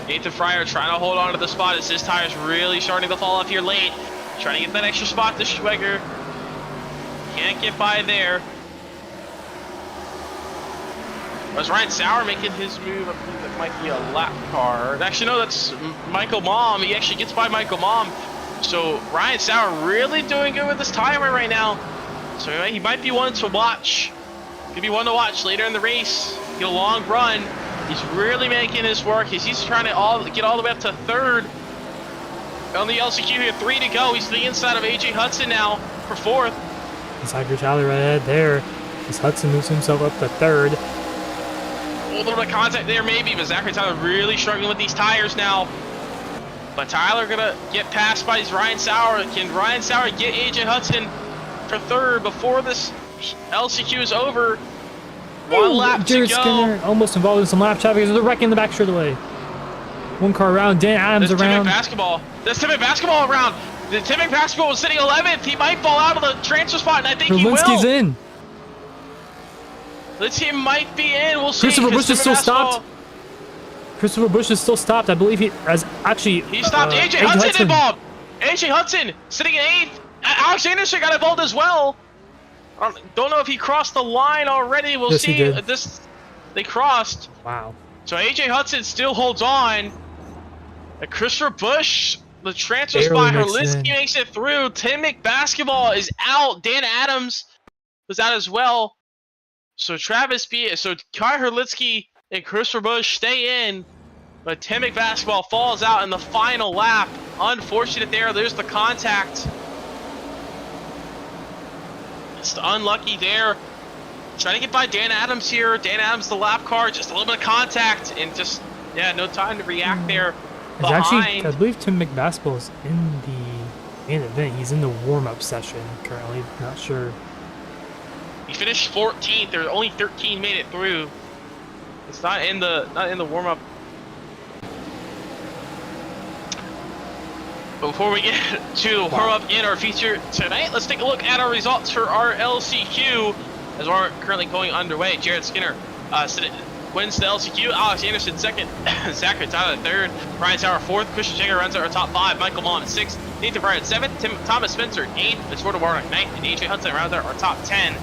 A: Nathan Fryer trying to hold on to the spot as his tire's really starting to fall off here late. Trying to get that extra spot to Schweger. Can't get by there. Was Ryan Sauer making his move? I believe that might be a lap car. Actually, no, that's Michael Mom. He actually gets by Michael Mom. So Ryan Sauer really doing good with his timer right now. So he might be one to watch. Could be one to watch later in the race. Get a long run. He's really making this work. He's trying to get all the way up to 3rd on the LCQ here. 3 to go. He's to the inside of AJ Hudson now for 4th.
B: Zachary Tyler right ahead there as Hudson moves himself up to 3rd.
A: A little bit of contact there maybe, but Zachary Tyler really struggling with these tires now. But Tyler gonna get passed by Ryan Sauer. Can Ryan Sauer get AJ Hudson for 3rd before this LCQ is over? One lap
B: Jared
A: to go.
B: Skinner almost involved in some lap traffic. There's a wreck in the back straightaway. 1 car around. Dan Adams
A: There's
B: around.
A: There's Tim McBasketball around. The Tim McBasketball was sitting 11th. He might fall out of the transfer spot, and I think he
B: Berlinski's
A: will.
B: in.
A: Let's see, it might be in. We'll see.
B: Christopher Busch is still stopped. Christopher Busch is still stopped. I believe he has actually.
A: He stopped. AJ Hudson involved. AJ Hudson sitting in 8th. Alex Anderson got involved as well. Don't know if he crossed the line already. We'll see. They crossed.
B: Wow.
A: So AJ Hudson still holds on. And Christopher Busch, the transfer spot, Herlinsky makes it through. Tim McBasketball is out. Dan Adams was out as well. So Kai Herlinsky and Christopher Busch stay in, but Tim McBasketball falls out in the final lap. Unfortunate there. There's the contact. Just unlucky there. Trying to get by Dan Adams here. Dan Adams, the lap car, just a little bit of contact and just, no time to react there.
B: Actually, I believe Tim McBasketball is in the main event. He's in the warm-up session currently. Not sure.
A: He finished 14th. There only 13 made it through. It's not in the warm-up. Before we get to the warm-up in our feature tonight, let's take a look at our results for our LCQ as we're currently going underway. Jared Skinner wins the LCQ. Alex Anderson second. Zachary Tyler third. Brian Sauer fourth. Christian Jager runs out our top 5. Michael Mullen sixth. Nathan Bryant seventh. Thomas Spencer eighth. Jordan Warnock ninth. And AJ Hudson rounds out our top 10.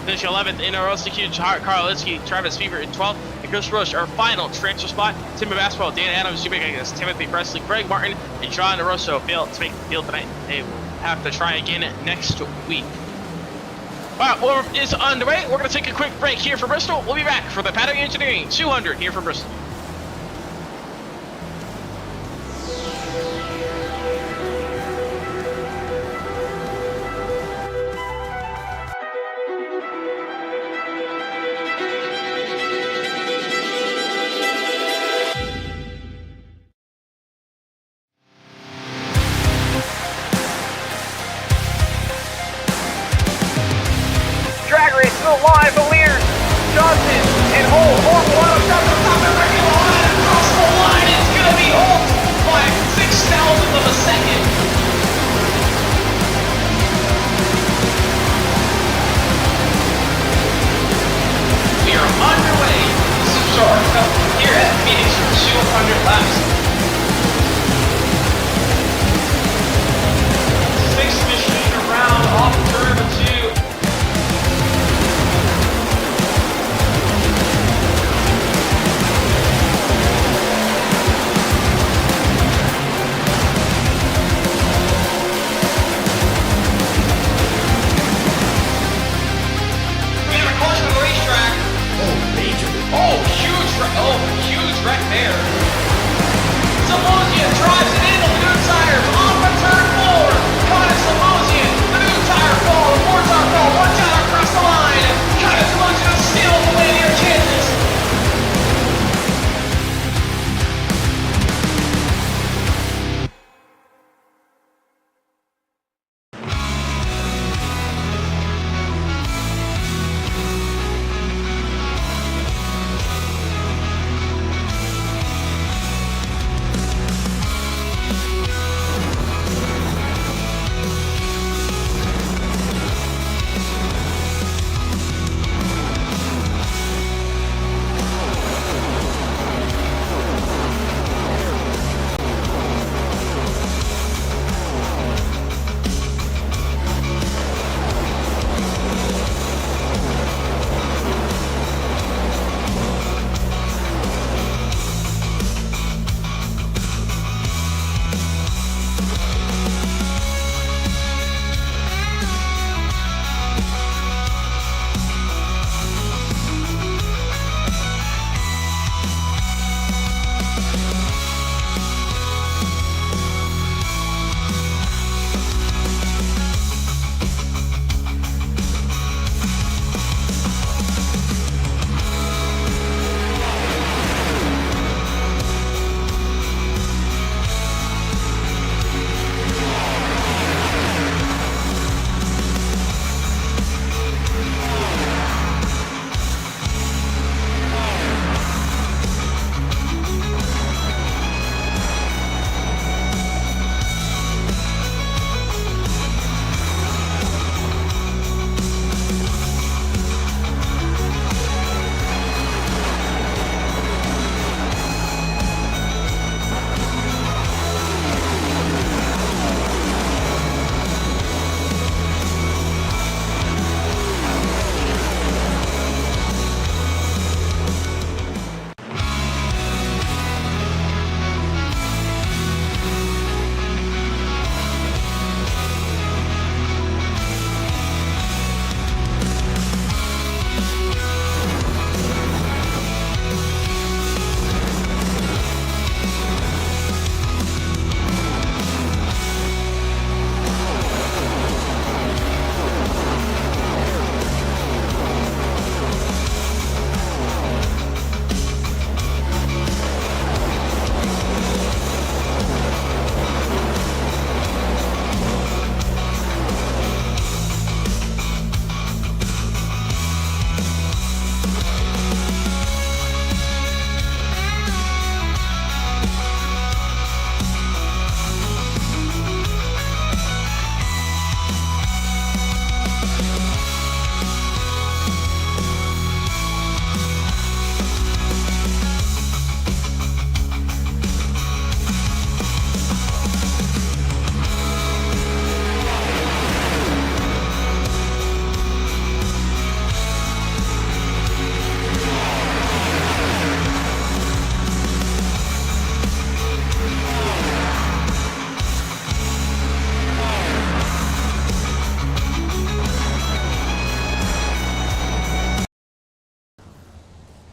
A: Finishing 11th in our LCQ. Carl Linsky, Travis Fever in 12th. And Chris Rush, our final transfer spot. Timber Basketball, Dan Adams, Jimmy Gagas, Timothy Presley, Greg Martin, and John DeRosso failed to make the field tonight. They will have to try again next week. Alright, well, is underway. We're going to take a quick break here for Bristol. We'll be back for the Patti Engineering 200 here from Bristol.
C: Drag race still live, the leaders, Johnson and Hole, Horrible, top,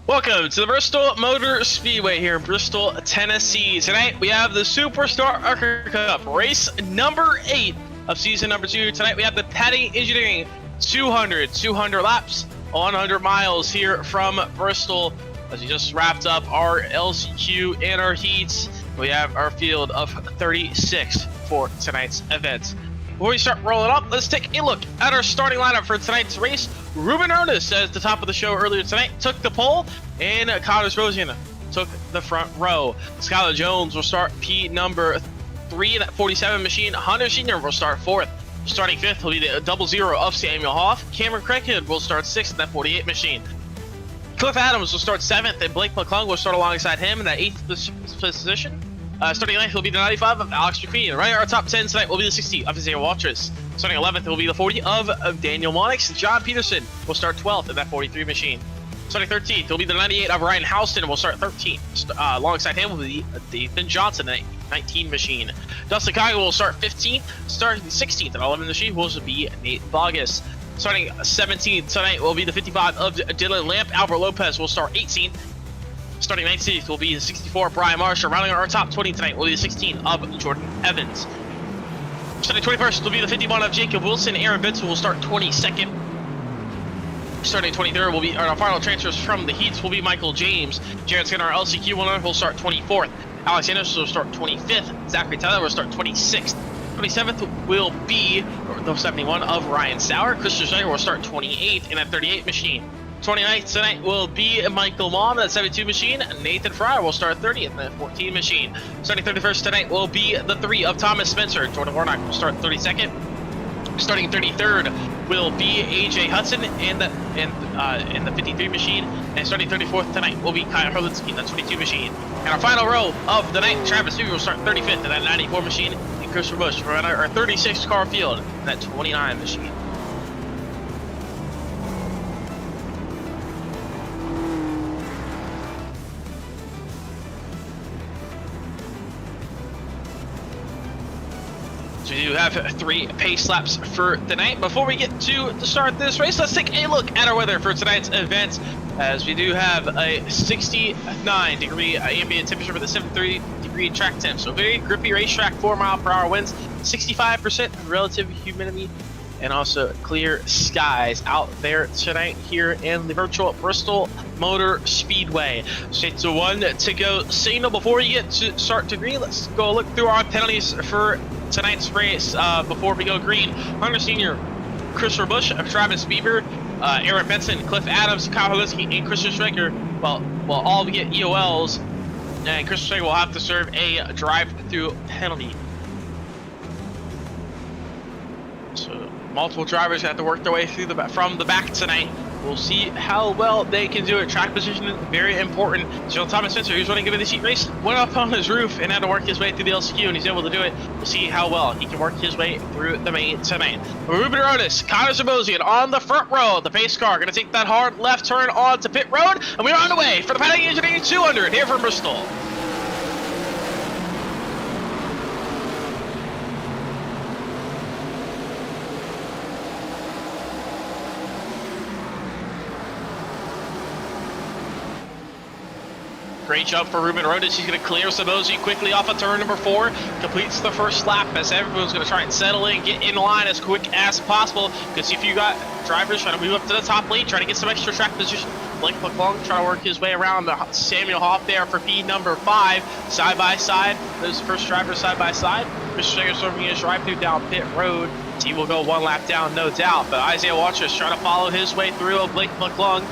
A: Welcome to the Bristol Motor Speedway here in Bristol, Tennessee. Tonight we have the SuperStar ARCA Cup race number 8 of season number 2. Tonight we have the Patti Engineering 200 laps, 100 miles here from Bristol. As we just wrapped up our LCQ and our heats, we have our field of 36 for tonight's event. Before we start rolling up, let's take a look at our starting lineup for tonight's race. Ruben Ernest, at the top of the show earlier tonight, took the pole, and Connors Rosian took the front row. Skylar Jones will start P number 3 in that 47 machine. Hunter Sr. will start 4th. Starting 5th will be the 00 of Samuel Hoff. Cameron Craighead will start 6th in that 48 machine. Cliff Adams will start 7th, and Blake McClung will start alongside him in that 8th position. Starting 9th will be the 95 of Alex McQueen. Right at our top 10 tonight will be the 60 of Isaiah Waltress. Starting 11th will be the 40 of Daniel Monix. John Peterson will start 12th in that 43 machine. Starting 13th will be the 98 of Ryan Houston will start 13th. Alongside him will be Ethan Johnson in the 19 machine. Dustin Kaiga will start 15th. Starting 16th in 11 machine will be Nate Bogus. Starting 17th tonight will be the 55 of Dylan Lamp. Albert Lopez will start 18th. Starting 19th will be the 64 Brian Marshall. Rounding our top 20 tonight will be the 16 of Jordan Evans. Starting 21st will be the 51 of Jacob Wilson. Aaron Benson will start 22nd. Starting 23rd will be our final transfers from the heats will be Michael James. Jared Skinner, our LCQ winner, will start 24th. Alex Anderson will start 25th. Zachary Tyler will start 26th. 27th will be the 71 of Ryan Sauer. Christian Schneider will start 28th in that 38 machine. 29th tonight will be Michael Mom, that 72 machine. Nathan Fryer will start 30th in that 14 machine. Starting 31st tonight will be the 3 of Thomas Spencer. Jordan Warnock will start 32nd. Starting 33rd will be AJ Hudson in the 53 machine. And starting 34th tonight will be Kyle Herlinski in that 22 machine. And our final row of the night, Travis Newby will start 35th in that 94 machine. And Christopher Bush will run our 36 car field in that 29 machine. So we do have 3 pace laps for tonight. Before we get to start this race, let's take a look at our weather for tonight's event, as we do have a 69 degree ambient temperature with a 73 degree track temp. So very grippy racetrack, 4-mile-per-hour winds, 65% relative humidity, and also clear skies out there tonight here in the virtual Bristol Motor Speedway. Straight to 1 to go signal. Before we get to start to green, let's go look through our penalties for tonight's race. Before we go green, Hunter Sr., Christopher Bush, Travis Bieber, Aaron Benson, Cliff Adams, Kyle Holinsky, and Christian Schrager will all get EOLs, and Christian Schrager will have to serve a drive-through penalty. So multiple drivers have to work their way through from the back tonight. We'll see how well they can do it. Track position, very important. So Thomas Spencer, who's running good in the heat race, went up on his roof and had to work his way through the LCQ, and he's able to do it. We'll see how well he can work his way through the main tonight. Ruben Ernest, Connor Zabosian on the front row. The pace car going to take that hard left turn onto pit road, and we're on the way for the Patti Engineering 200 here from Bristol. Great jump for Ruben Rodas. He's going to clear Sabosi quickly off of turn number 4. Completes the first lap as everyone's going to try and settle in, get in line as quick as possible. Because if you got drivers trying to move up to the top lane, trying to get some extra track position, Blake McClung trying to work his way around the Samuel Hoff there for P number 5. Side by side, those first drivers side by side. Chris Schrager serving his drive through down pit road. He will go 1 lap down, no doubt. But Isaiah Waltress trying to follow his way through Blake McClung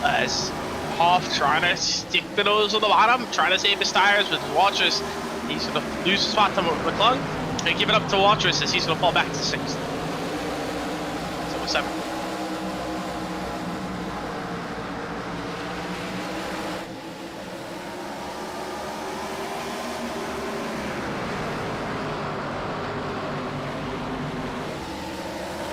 A: as Hoff trying to stick the nose on the bottom, trying to save his tires with Waltress. He's going to lose the spot to McClung and give it up to Waltress as he's going to fall back to 6th. So 7.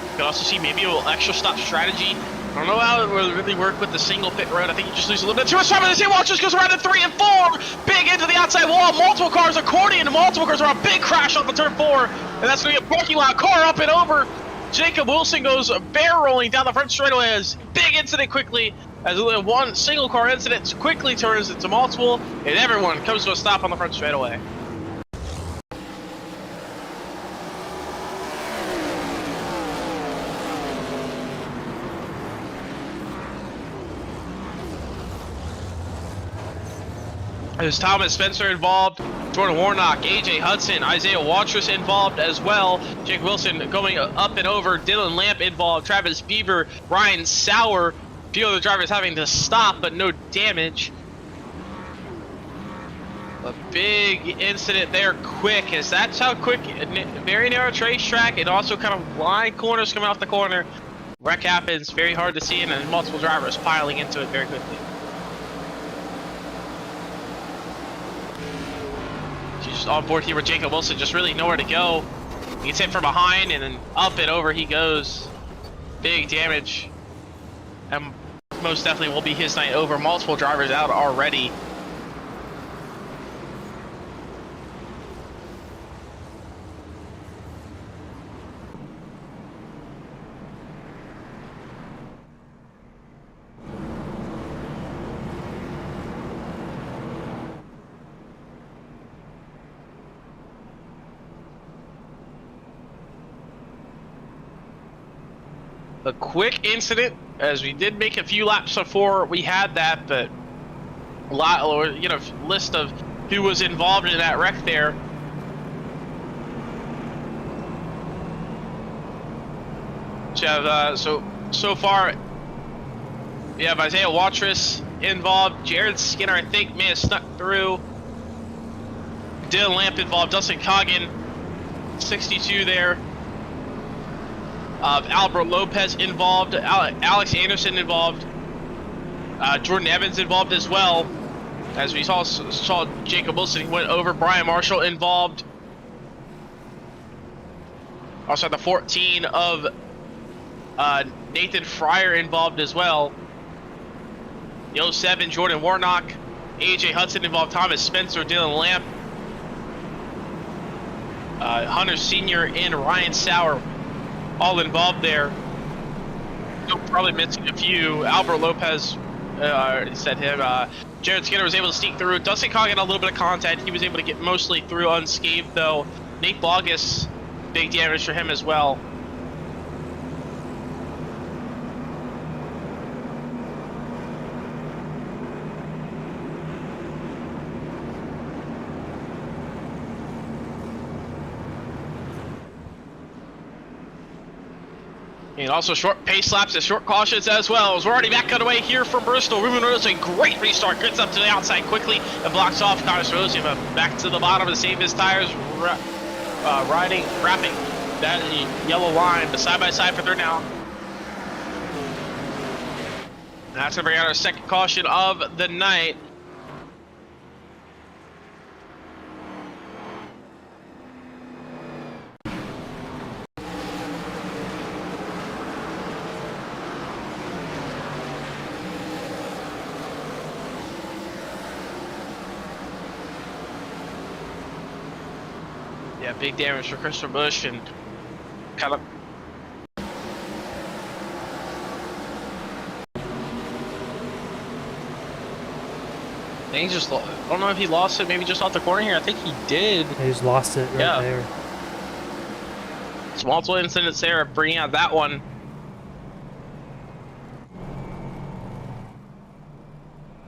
A: You can also see maybe a little extra stop strategy. I don't know how it will really work with the single pit road. I think you just lose a little bit too much time. And the Waltress goes around in 3 and 4. Big into the outside wall. Multiple cars accordion. Multiple cars are a big crash off of turn 4. And that's going to be a parking lot car up and over. Jacob Wilson goes bear rolling down the front straightaway as big incident quickly. as one single car incident quickly turns into multiple, and everyone comes to a stop on the front straightaway. There's Thomas Spencer involved, Jordan Warnock, AJ Hudson, Isaiah Watrous involved as well. Jake Wilson going up and over, Dylan Lamp involved, Travis Bieber, Ryan Sauer. A few other drivers having to stop, but no damage. A big incident there, quick, as that's how quick, very narrow racetrack, and also kind of wide corners coming off the corner. Wreck happens, very hard to see, and then multiple drivers piling into it very quickly. She's on board here with Jacob Wilson, just really nowhere to go. He gets hit from behind, and then up and over he goes. Big damage. And most definitely will be his night over. Multiple drivers out already. A quick incident, as we did make a few laps before we had that, but a lot, or list of who was involved in that wreck there. So, you have, so far, we have Isaiah Watrous involved. Jared Skinner, I think, may have snuck through. Dylan Lamp involved. Dustin Coggin, 62 there. Albert Lopez involved, Alex Anderson involved, Jordan Evans involved as well. As we saw Jacob Wilson, he went over. Brian Marshall involved. Also had the 14 of Nathan Fryer involved as well. The 07, Jordan Warnock, AJ Hudson involved, Thomas Spencer, Dylan Lamp, Hunter Sr. and Ryan Sauer. All involved there. Still probably missing a few. Albert Lopez, I already said him. Jared Skinner was able to sneak through. Dustin Coggin had a little bit of contact. He was able to get mostly through unscathed, though. Nate Blogus, big damage for him as well. And also short pace laps and short cautions as well. As we're already back underway here from Bristol. Ruben Rhodes, a great restart. Gets up to the outside quickly and blocks off Connor Rosium. Back to the bottom to save his tires. Wrapping that yellow line, the side-by-side for third down. That's going to bring out our second caution of the night. Yeah, big damage for Christopher Busch, and kind of I think he just, I don't know if he lost it, maybe just off the corner here. I think he did.
B: He just lost it right there.
A: It's multiple incidents there, bringing out that one.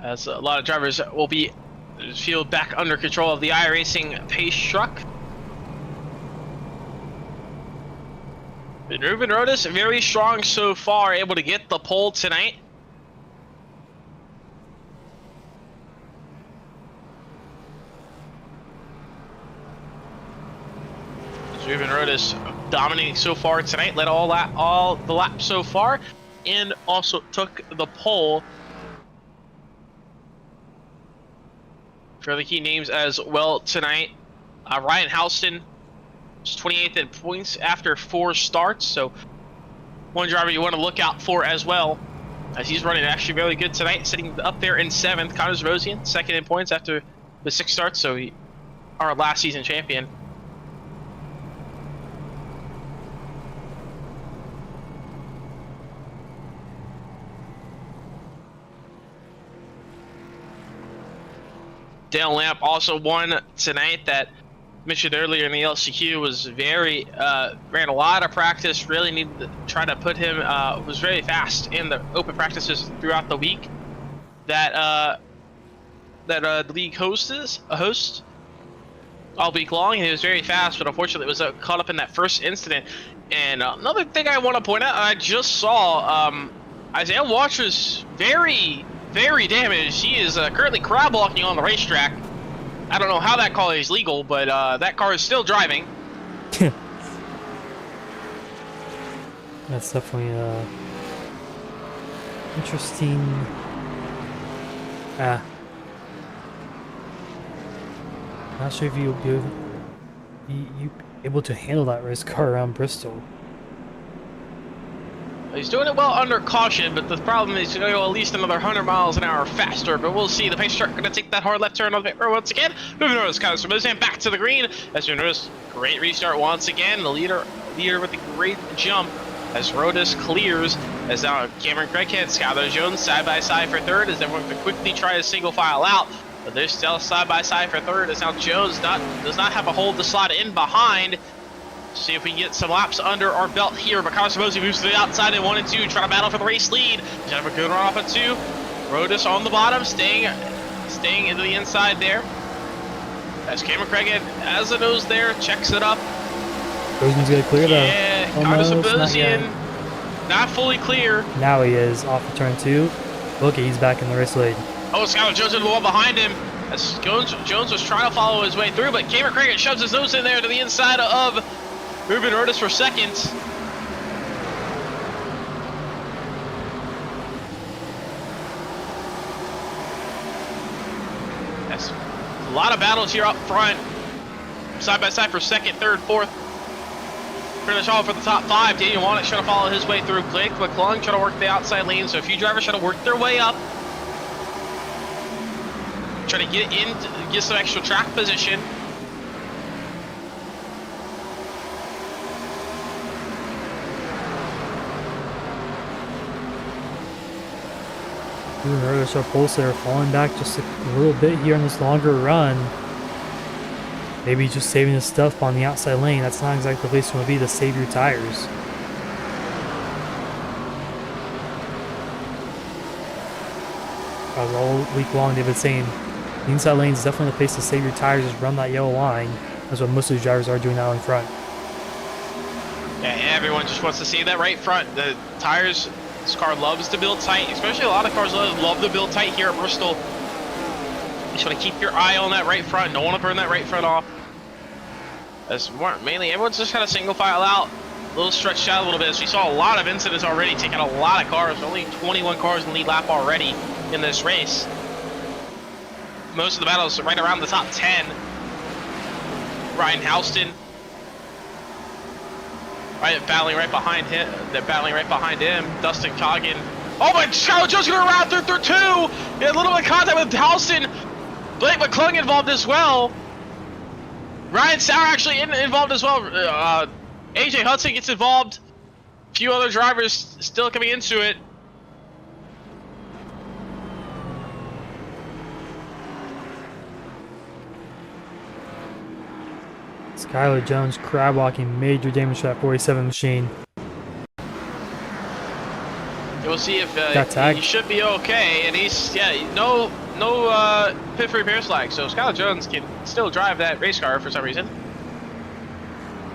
A: As a lot of drivers will be feel back under control of the iRacing pace truck. Ruben Rhodes, very strong so far, able to get the pole tonight. Ruben Rhodes dominating so far tonight, led all the laps so far, and also took the pole. For the key names as well tonight, Ryan Houston, 28th in points after 4 starts, so one driver you want to look out for as well, as he's running actually really good tonight, sitting up there in 7th. Connor Rosian, 2nd in points after the 6 starts, so our last season champion. Dale Lamp also won tonight. That mentioned earlier in the LCQ was very ran a lot of practice. Really needed to try to put him was very fast in the open practices throughout the week that the league hosts all week long, and he was very fast. But unfortunately, it was caught up in that first incident. And another thing I want to point out, I just saw Isaiah Walsh very, very damaged. He is currently crab walking on the racetrack. I don't know how that car is legal, but that car is still driving.
B: That's definitely interesting. Not sure if you'll be able to handle that race car around Bristol.
A: He's doing it well under caution, but the problem is he's going to go at least another 100 miles an hour faster. But we'll see. The pace truck going to take that hard left turn on the pit road once again. Moving over, kind of smooth and back to the green. As you notice, great restart once again. The leader with a great jump as Rodis clears. As now Cameron Craighead, Skylar Jones side by side for third. As everyone can quickly try to single file out. But they're still side by side for third. As now Jones does not have a hold to slot in behind. See if we can get some laps under our belt here. But Carlos Mosley moves to the outside in 1 and 2, trying to battle for the race lead. He's gonna have a good run off at 2. Rodis on the bottom, staying into the inside there. As Cameron Craighead has a nose there, checks it up.
B: Bozian's gonna clear though.
A: Yeah, Carlos Bozian, not fully clear.
B: Now he is off of turn 2. Look, he's back in the race lead.
A: Oh, Skylar Jones in the wall behind him. As Jones was trying to follow his way through, but Cameron Craighead shoves his nose in there to the inside of Ruben Rodis for second. That's a lot of battles here up front. Side by side for second, third, fourth. Finish off for the top 5. Daniel Wannick trying to follow his way through. Blake McClung trying to work the outside lane. So a few drivers trying to work their way up. Trying to get some extra track position.
B: Rodis, our pulse there, falling back just a little bit here on this longer run. Maybe just saving his stuff on the outside lane. That's not exactly the place you want to be to save your tires. All week long they've been saying the inside lane is definitely the place to save your tires, just run that yellow line. That's what most of these drivers are doing now in front.
A: Yeah, everyone just wants to see that right front. The tires, this car loves to build tight, especially a lot of cars love to build tight here at Bristol. You just want to keep your eye on that right front. Don't want to burn that right front off. As mainly everyone's just kind of single file out, a little stretched out a little bit. As we saw a lot of incidents already, taking a lot of cars. Only 21 cars in the lead lap already in this race. Most of the battles right around the top 10. Ryan Houston, battling right behind him. They're battling right behind him. Dustin Coggin. Oh my God! Joe's gonna round through 2. Yeah, a little bit of contact with Houston. Blake McClung involved as well. Ryan Sauer actually involved as well. AJ Hudson gets involved. A few other drivers still coming into it.
B: Skylar Jones crab walking, major damage to that 47 machine.
A: We'll see if he should be okay, and he's no pit for repair flag, so Skylar Jones can still drive that race car for some reason.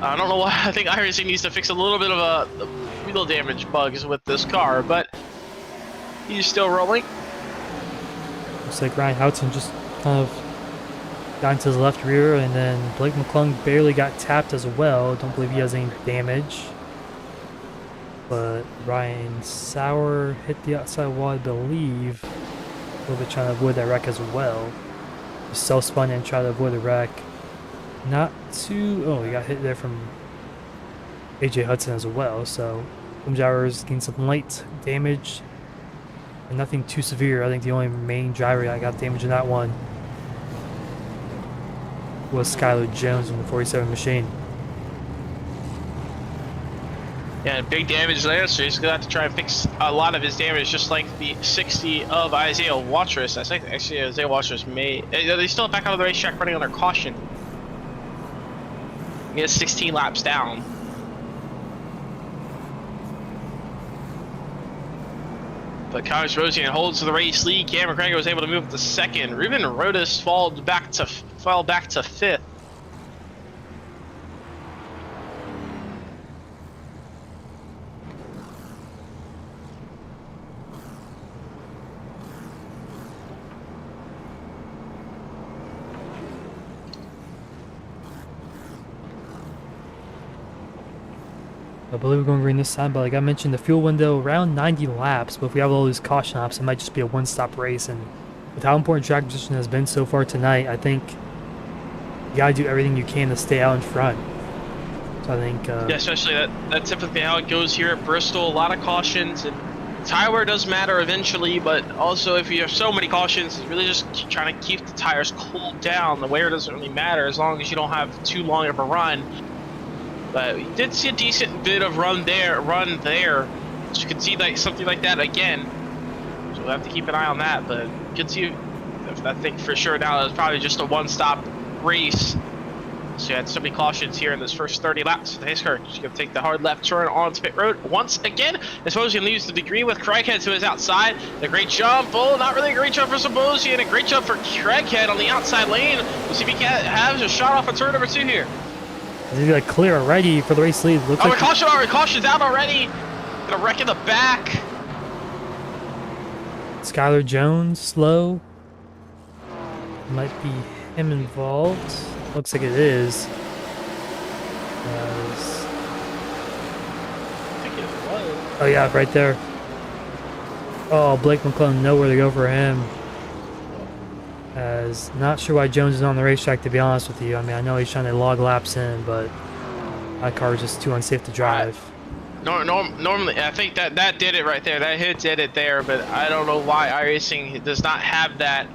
A: I don't know why. I think iRacing needs to fix a little bit of a wheel damage bugs with this car, but he's still rolling.
B: Looks like Ryan Houghton just kind of got into his left rear, and then Blake McClung barely got tapped as well. Don't believe he has any damage. But Ryan Sauer hit the outside wall, I believe. A little bit trying to avoid that wreck as well. Just self-spun and tried to avoid the wreck. Not too... Oh, he got hit there from AJ Hudson as well. So, some drivers getting some light damage. And nothing too severe. I think the only main driver that got damage in that one was Skylar Jones in the 47 machine.
A: Yeah, big damage there, so he's gonna have to try and fix a lot of his damage, just like the 60 of Isaiah Watrous. I think actually Isaiah Watrous may. They still back out of the racetrack running under caution. He is 16 laps down. But Connors Rosian holds the race lead. Cameron Craig was able to move up to second. Ruben Rodas fell back to fifth.
B: I believe we're going green this time, but like I mentioned, the fuel window around 90 laps, but if we have all these caution laps, it might just be a one-stop race, and with how important track position has been so far tonight, I think you gotta do everything you can to stay out in front. So I think
A: yeah, especially that's typically how it goes here at Bristol. A lot of cautions, and tire wear does matter eventually, but also if you have so many cautions, it's really just trying to keep the tires cooled down. The wear doesn't really matter as long as you don't have too long of a run. But we did see a decent bit of run there. So you can see like something like that again. So we'll have to keep an eye on that. But you can see, I think for sure now, it's probably just a one-stop race. So you had so many cautions here in this first 30 laps. The pace car just going to take the hard left turn onto pit road once again. Sabosian leaves the degree with Craighead to his outside. A great jump. Oh, not really a great jump for Sabosian. A great jump for Craighead on the outside lane. We'll see if he can have a shot off of turn number 2 here.
B: he's gonna clear already for the race lead. Looks like
A: caution's out already. Gonna wreck in the back.
B: Skylar Jones slow. Might be him involved. Looks like it is.
A: I think it was.
B: Oh yeah, right there. Oh, Blake McClellan, nowhere to go for him. As not sure why Jones is on the racetrack, to be honest with you. I mean, I know he's trying to log laps in, but my car is just too unsafe to drive.
A: Normally, I think that did it right there. That hit did it there, but I don't know why iRacing does not have that.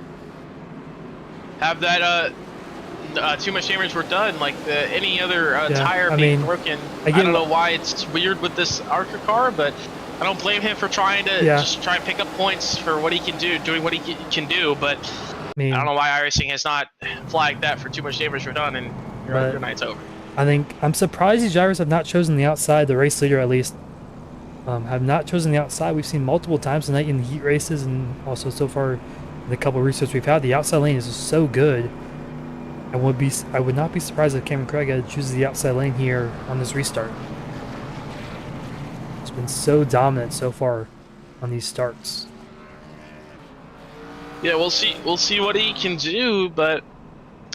A: Too much damage were done, like any other tire being broken. I don't know why it's weird with this ARCA car, but I don't blame him for trying to just try and pick up points for what he can do, doing what he can do, but I don't know why iRacing has not flagged that for too much damage were done, and your night's over.
B: I think I'm surprised these drivers have not chosen the outside. The race leader, at least, have not chosen the outside. We've seen multiple times tonight in the heat races, and also so far in the couple of restarts we've had. The outside lane is just so good. I would not be surprised if Cameron Craig chooses the outside lane here on this restart. It's been so dominant so far on these starts.
A: Yeah, we'll see what he can do, but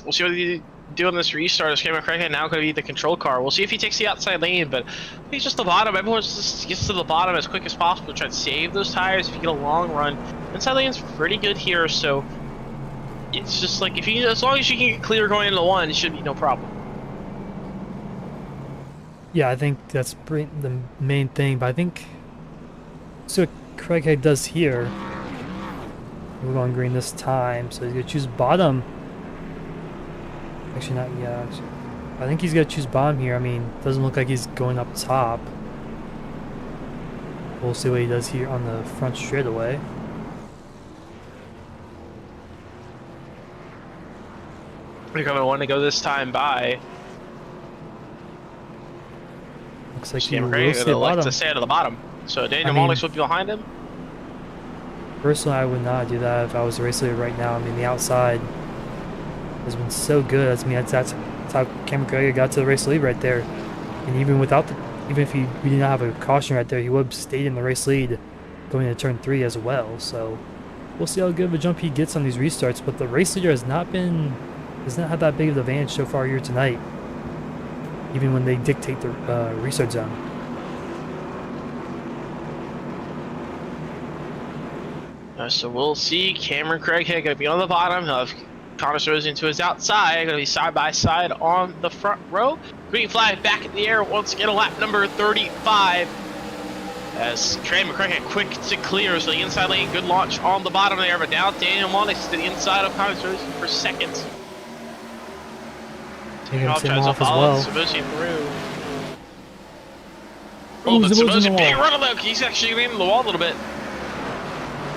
A: we'll see what he do on this restart. Is Cameron Craig now going to be the control car? We'll see if he takes the outside lane, but he's just the bottom. Everyone just gets to the bottom as quick as possible to try to save those tires if you get a long run. Inside lane's pretty good here, so it's just like as long as you can get clear going into one, it should be no problem.
B: Yeah, I think that's the main thing, but I think so what Craighead does here. We're going green this time, so he's gonna choose bottom. Actually, not yet. I think he's gonna choose bottom here. I mean, doesn't look like he's going up top. We'll see what he does here on the front straightaway.
A: We're gonna want to go this time by.
B: Looks like he will
A: like to stay out of the bottom. So Daniel Mollis will be behind him.
B: Personally, I would not do that if I was a race leader right now. I mean, the outside has been so good. That's how Cameron Craig got to the race lead right there. And even if we did not have a caution right there, he would have stayed in the race lead going into turn 3 as well. So we'll see how good of a jump he gets on these restarts. But the race leader has not had that big of an advantage so far here tonight, even when they dictate the restart zone.
A: So we'll see Cameron Craighead going to be on the bottom. He'll have Connor Rosen to his outside. Going to be side by side on the front row. Green flag back in the air once again. Lap number 35. As Cameron Craighead quick to clear. So the inside lane, good launch on the bottom there. But now Daniel Monix to the inside of Connor Rosen for second.
B: Taking him off as well.
A: Sabosian through. Oh, but
B: Zabo's in the
A: big
B: wall.
A: run on the, he's actually getting into the wall a little bit.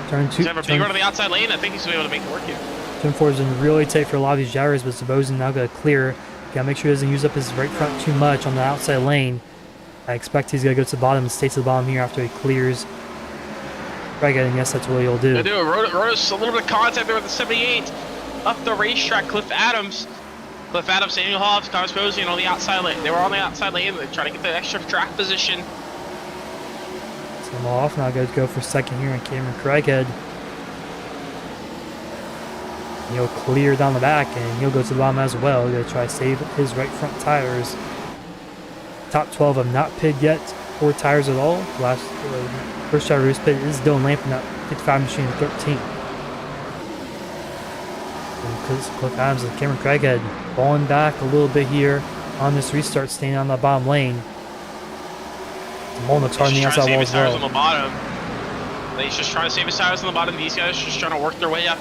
B: Turn
A: He's
B: two.
A: having a big run on the outside lane. I think he's gonna be able to make it work here.
B: Turn 4 has been really tight for a lot of these gyros, but Zabo's now got to clear. Gotta make sure he doesn't use up his right front too much on the outside lane. I expect he's gonna go to the bottom and stay to the bottom here after he clears. Right, and yes, that's what he'll do.
A: They do a Rotos, a little bit of contact there with the 78. Up the racetrack, Cliff Adams, Daniel Hobbs, Connors Posey, on the outside lane. They were on the outside lane. They're trying to get the extra track position.
B: So I'm off now. Goes go for second here, and Cameron Craighead. He'll clear down the back, and he'll go to the bottom as well. He'll try to save his right front tires. Top 12 have not pitted yet, 4 tires at all. Last first driver who's pitted is Dylan Lampin at 55 machine 13. And Cliff Adams and Cameron Craighead falling back a little bit here on this restart, staying on the bottom lane. Molnick's hard on the outside wall as well.
A: On the bottom. He's just trying to save his tires on the bottom. These guys are just trying to work their way up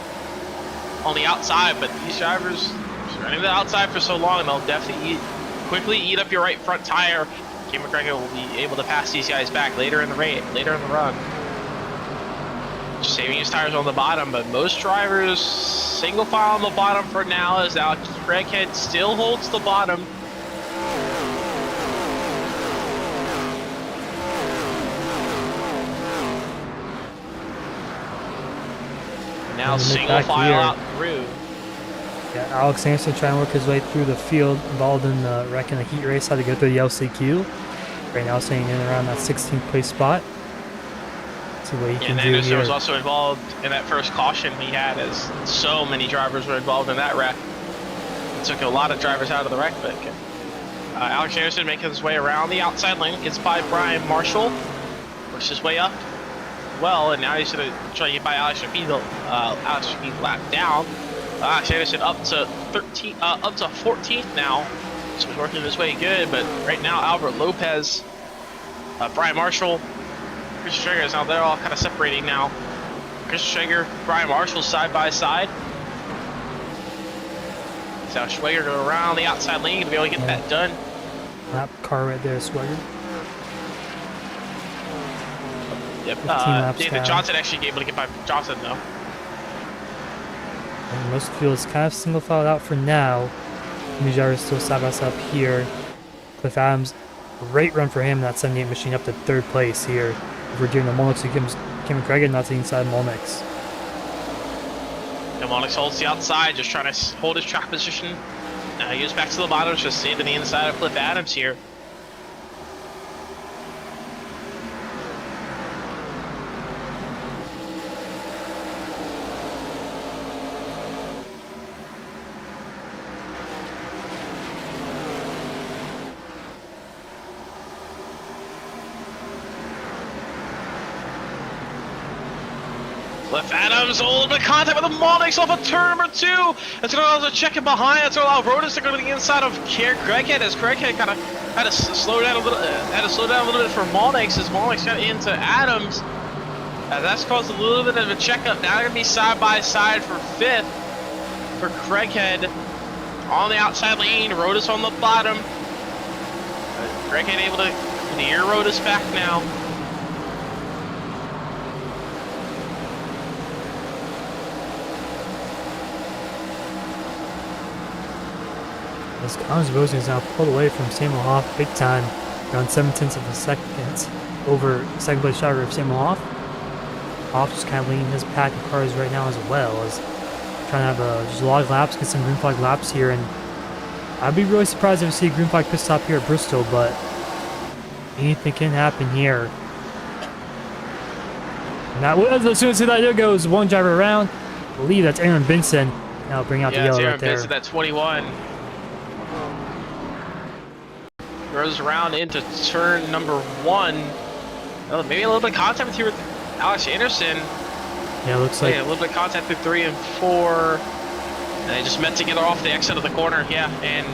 A: on the outside, but these drivers running the outside for so long, they'll definitely quickly eat up your right front tire. Cameron Craighead will be able to pass these guys back later in the run. Just saving his tires on the bottom, but most drivers single file on the bottom for now, as Alex Craighead still holds the bottom. Now single file out through.
B: Yeah, Alex Anderson trying to work his way through the field, involved in the wreck in the heat race, had to go through the LCQ. Right now staying in around that 16th place spot. See what he can do
A: Anderson
B: here.
A: was also involved in that first caution we had, as so many drivers were involved in that wreck. It took a lot of drivers out of the wreck, but Alex Anderson making his way around the outside lane, gets by Brian Marshall, works his way up well, and now he's going to try to get by Alex Rapide lap down. Alex Anderson up to 14th now, so he's working his way good. But right now, Albert Lopez, Brian Marshall, Christian Schrager, now they're all kind of separating now. Christian Schrager, Brian Marshall side by side. So Schwager go around the outside lane to be able to get that done.
B: Lap car right there, Schwager.
A: Yep.
B: 15 laps
A: David
B: down.
A: Johnson actually able to get by Johnson though.
B: And most field is kind of single filed out for now. Mujar is still side by side up here. Cliff Adams, great run for him in that 78 machine up to 3rd place here. If we're doing the Molnick's, he gives Cameron Craighead not to the inside Molnick's.
A: And Molnick's holds the outside, just trying to hold his track position. Now he goes back to the bottom, just saving the inside of Cliff Adams here. Cliff Adams, a little bit of contact with the Molnick's off of turn number 2. That's going to allow us to check it behind. That's going to allow Rotus to go to the inside of Craighead, as Craighead kind of had to slow down a little. Bit for Molnick's, as Molnick's got into Adams. That's caused a little bit of a checkup. Now they're going to be side by side for 5th for Craighead on the outside lane. Rotus on the bottom. Craighead able to near Rotus back now.
B: As Connors Bosing is now pulled away from Samuel Hoff big time, around 7/10 of a second over second place driver of Samuel Hoff. Hoff just kind of leading his pack of cars right now as well, as trying to have just a lot of laps, get some green flag laps here, and I'd be really surprised if we see a green flag pit stop here at Bristol, but anything can happen here. And that was, as soon as that goes, one driver around. I believe that's Aaron Benson. Now bring out the yellow right there.
A: Benson, that 21. Goes around into turn number 1. Oh, maybe a little bit of contact here with Alex Anderson.
B: Yeah, it looks like
A: a little bit of contact through 3 and 4. And they just met together off the exit of the corner. Yeah, and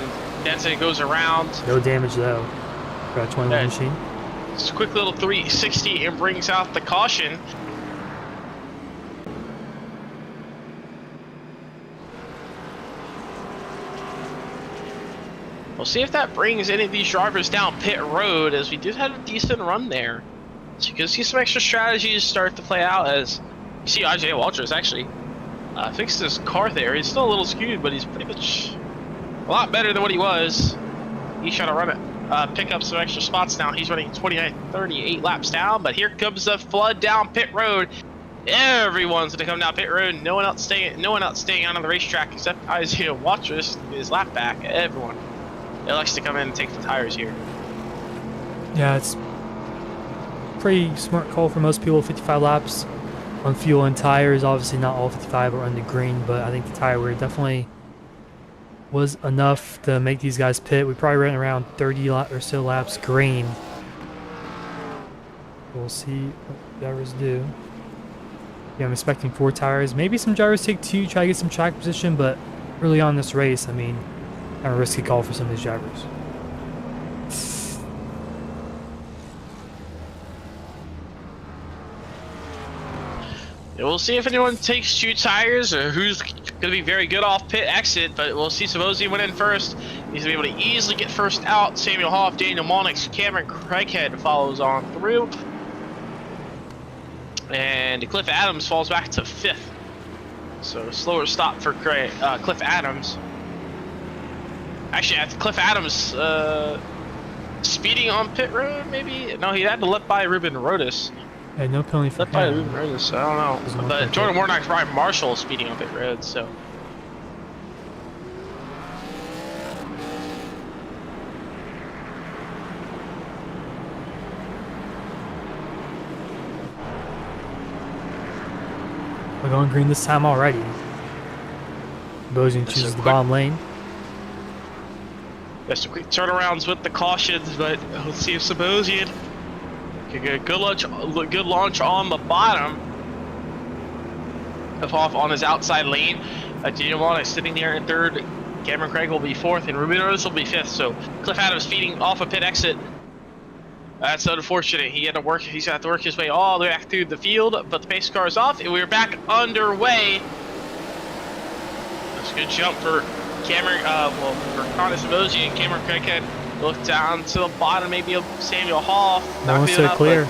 A: Benson goes around.
B: No damage though for a 21 machine.
A: Just a quick little 360 and brings out the caution. We'll see if that brings any of these drivers down pit road, as we did have a decent run there. So you can see some extra strategies start to play out as you see IJ Walters actually fixed his car there. He's still a little skewed, but he's pretty much a lot better than what he was. He's trying to run it, pick up some extra spots now. He's running 38 laps down, but here comes the flood down pit road. Everyone's gonna come down pit road. No one else staying out on the racetrack except Isaiah Watchers, his lap back. Everyone likes to come in and take the tires here.
B: Yeah, it's pretty smart call for most people. 55 laps on fuel and tires. Obviously, not all 55 are on the green, but I think the tire wear definitely was enough to make these guys pit. We probably ran around 30 or so laps green. We'll see what drivers do. Yeah, I'm expecting 4 tires. Maybe some drivers take 2, try to get some track position, but early on this race, I mean, kind of a risky call for some of these drivers.
A: Yeah, we'll see if anyone takes 2 tires or who's going to be very good off pit exit, but we'll see Sabosi went in first. He's going to be able to easily get first out. Samuel Hoff, Daniel Monix, Cameron Craighead follows on through. And Cliff Adams falls back to 5th. So slower stop for Cliff Adams. Actually, Cliff Adams speeding on pit road, maybe? No, he had to let by Ruben Rodas.
B: Yeah, no penalty for
A: Let by Ruben Rodas, I don't know. But Jordan Warnock's Ryan Marshall speeding on pit road, so.
B: We're going green this time already. Bosian chooses the bottom lane.
A: Got some quick turnarounds with the cautions, but let's see if Sabosian can get a good launch on the bottom of Hoff on his outside lane. Daniel Vaughn is sitting there in 3rd. Cameron Craig will be 4th, and Ruben Rose will be 5th. So Cliff Adams feeding off a pit exit. That's unfortunate. He's gonna have to work his way all the way back through the field, but the pace car is off, and we're back underway. That's a good jump for Cameron, for Connor Sabosi and Cameron Craighead. Look down to the bottom, maybe of Samuel Hoff.
B: Not so clear.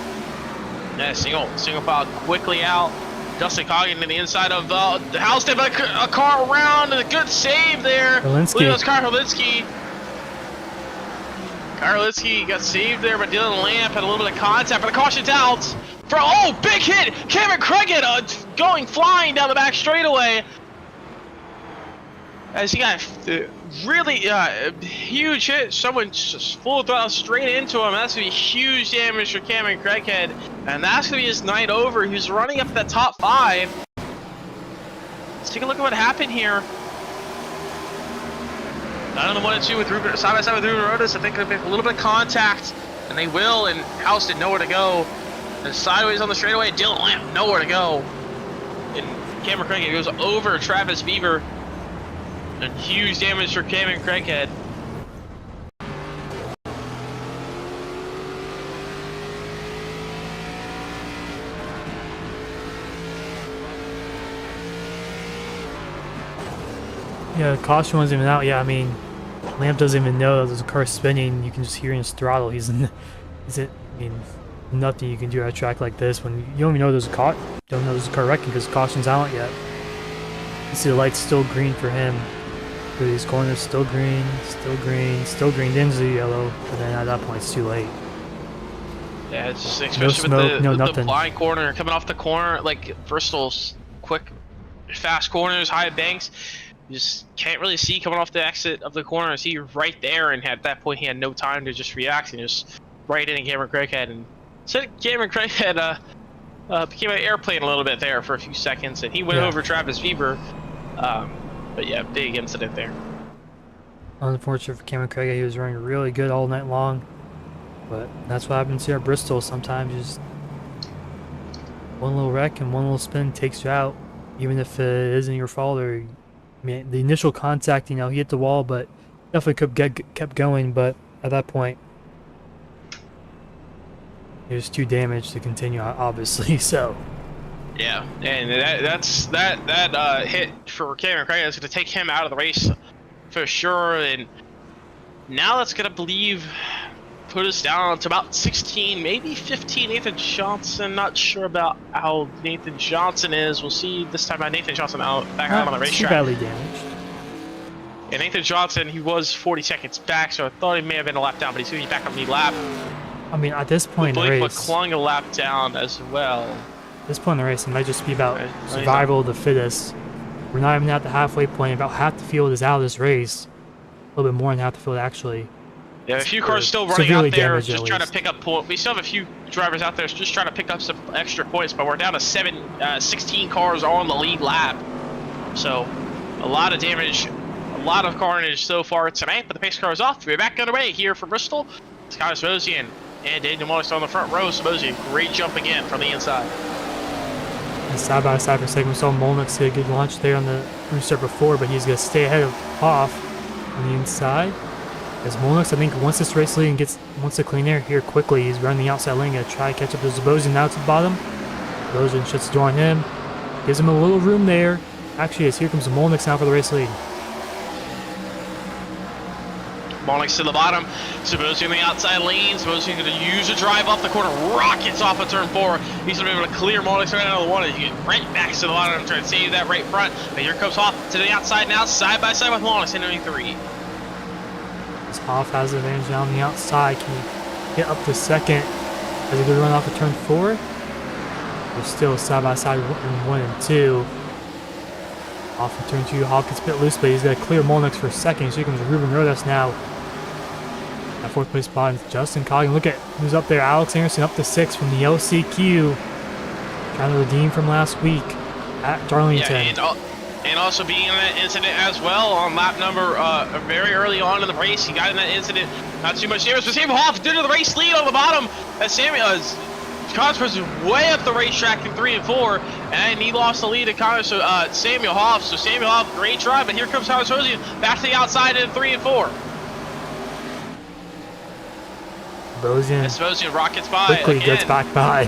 A: Yeah, single file quickly out. Justin Coggin to the inside of the house. They put a car around, and a good save there. Leo's Karlinski. Karlinski got saved there, but Dylan Lamp had a little bit of contact, but the caution's out. Big hit! Cameron Craighead going flying down the back straightaway. As he got really huge hit. Someone just full throttle straight into him. That's going to be huge damage for Cameron Craighead. And that's going to be his night over. He's running up the top 5. Let's take a look at what happened here. I don't know what to do with Ruben, side by side with Ruben Rodas. I think they'll make a little bit of contact, and they will. And Houston nowhere to go. And sideways on the straightaway, Dylan Lamp nowhere to go. And Cameron Craighead goes over Travis Beaver. And huge damage for Cameron Craighead.
B: Yeah, the caution wasn't even out. Yeah, I mean, Lamp doesn't even know that there's a car spinning. You can just hear his throttle. I mean, nothing you can do at a track like this when you don't even know there's a car. Don't know there's a car wrecking because the caution's out yet. You see the light's still green for him. Through these corners, still green, still green, still green. Then to the yellow, but then at that point it's too late.
A: Yeah, it's just especially no smoke, with the blind corner coming off the corner, like Bristol's quick, fast corners, high banks. You just can't really see coming off the exit of the corner. See right there, and at that point he had no time to just react and just right into Cameron Craighead. And so Cameron Craighead became an airplane a little bit there for a few seconds, and he went over Travis Beaver. But yeah, big incident there.
B: Unfortunate for Cameron Craig, he was running really good all night long. But that's what happens here at Bristol. Sometimes just one little wreck and one little spin takes you out, even if it isn't your fault. Or I mean, the initial contact, he hit the wall, but definitely kept going. But at that point, he was too damaged to continue, obviously. So.
A: Yeah, and that hit for Cameron Craig is going to take him out of the race for sure. And Now that's gonna put us down to about 16, maybe 15. Nathan Johnson, not sure about how Nathan Johnson is. We'll see this time how Nathan Johnson back out on the
B: Not too
A: racetrack.
B: badly damaged.
A: And Nathan Johnson, he was 40 seconds back, so I thought he may have been a lap down, but he's gonna be back on the lap.
B: I mean, at this point in the
A: Blake
B: race,
A: McClung a lap down as well.
B: at this point in the race, it might just be about survival of the fittest. We're not even at the halfway point. About half the field is out of this race. A little bit more than half the field, actually.
A: Yeah, a few cars still running
B: severely
A: out there,
B: damaged,
A: just
B: at
A: trying to
B: least.
A: pick up points. We still have a few drivers out there just trying to pick up some extra points, but we're down to 16 cars on the lead lap. So, a lot of damage, a lot of carnage so far tonight, but the pace car is off. We're back underway here for Bristol. Scott Smosian and Daniel Morris on the front row. Smosian, great jump again from the inside.
B: And side by side for a second, we saw Molnick get a good launch there on the restart before, but he's going to stay ahead of Hoff on the inside. As Molnick, I think, wants this race lead and wants to clean air here quickly. He's running the outside lane, going to try to catch up to Zabosian now to the bottom. Zabosian shuts the door on him, gives him a little room there. Actually, as here comes Molnick now for the race lead.
A: Molnick's to the bottom. Zabosian on the outside lane. Zabosian going to use a drive off the corner. Rockets off of turn 4. He's going to be able to clear Molnick right out of the one. He get right back to the bottom and try to save that right front. But here comes Hoff to the outside now, side by side with Molnick, entering 3.
B: As Hoff has the advantage now on the outside. Can he get up to second as a good run off of turn 4? They're still side by side in 1 and 2. Off of turn 2, Hoff gets a bit loose, but he's going to clear Molnick for second. So here comes Ruben Rodas now. At 4th place spot is Justin Coggin. Look at who's up there. Alex Anderson up to 6 from the LCQ. Trying to redeem from last week at Darlington.
A: Yeah, and also being in that incident as well on lap number very early on in the race. He got in that incident, not too much damage, but Samuel Hoff did the race lead on the bottom. As Cosmos is way up the racetrack in 3 and 4, and he lost the lead to Samuel Hoff. So Samuel Hoff, great drive, but here comes Howard Sosian back to the outside in 3 and 4. Sosian rockets by
B: quickly
A: again.
B: gets back by.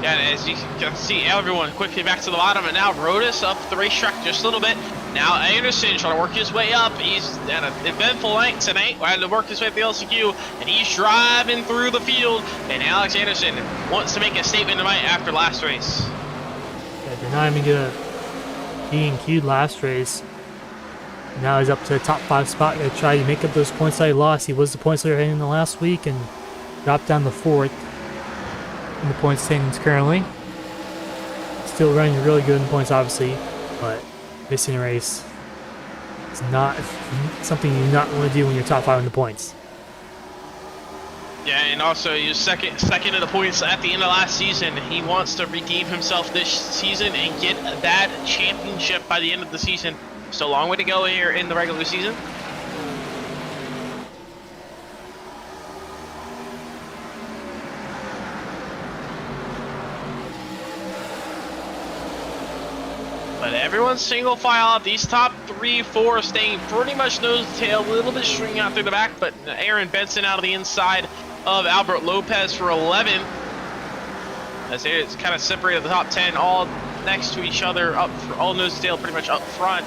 A: Yeah, and as you can see, everyone quickly back to the bottom, and now Rodas up the racetrack just a little bit. Now Anderson trying to work his way up. He's at an eventful night tonight. We had to work his way up the LCQ, and he's driving through the field. And Alex Anderson wants to make a statement tonight after last race.
B: Yeah, did not even get a DNQ'd last race. Now he's up to the top 5 spot. Gonna try to make up those points that he lost. He was the points leader heading in the last week and dropped down to 4th in the points standings currently. Still running really good in points, obviously, but missing a race is not something you not want to do when you're top 5 in the points.
A: Yeah, and also he was second in the points at the end of last season. He wants to redeem himself this season and get that championship by the end of the season. Still a long way to go here in the regular season. But everyone's single file out. These top 3, 4 staying pretty much nose to tail, a little bit stringing out through the back, but Aaron Benson out of the inside of Albert Lopez for 11. As it's kind of separated the top 10 all next to each other, all nose to tail pretty much up front.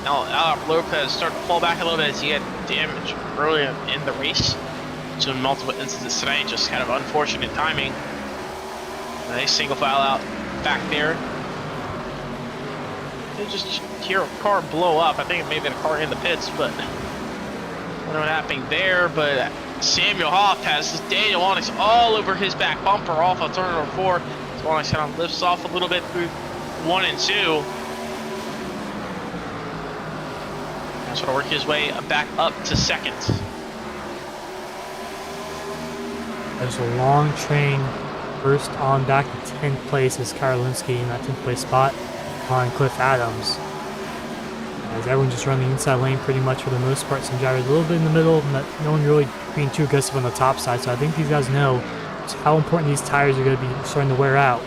A: Now Albert Lopez starting to fall back a little bit as he had damage earlier in the race. So multiple incidents tonight, just kind of unfortunate timing. Nice single file out back there. They just hear a car blow up. I think it may have been a car in the pits, but I don't know what happened there. But Samuel Hoff has Daniel Onyx all over his back bumper off of turn number 4. So Onyx kind of lifts off a little bit through 1 and 2. He's going to work his way back up to 2nd.
B: There's a long train first on back to 10th place is Karolinski in that 10th place spot on Cliff Adams. As everyone just running the inside lane pretty much for the most part. Some drivers a little bit in the middle, but no one really being too aggressive on the top side. So I think these guys know just how important these tires are going to be starting to wear out,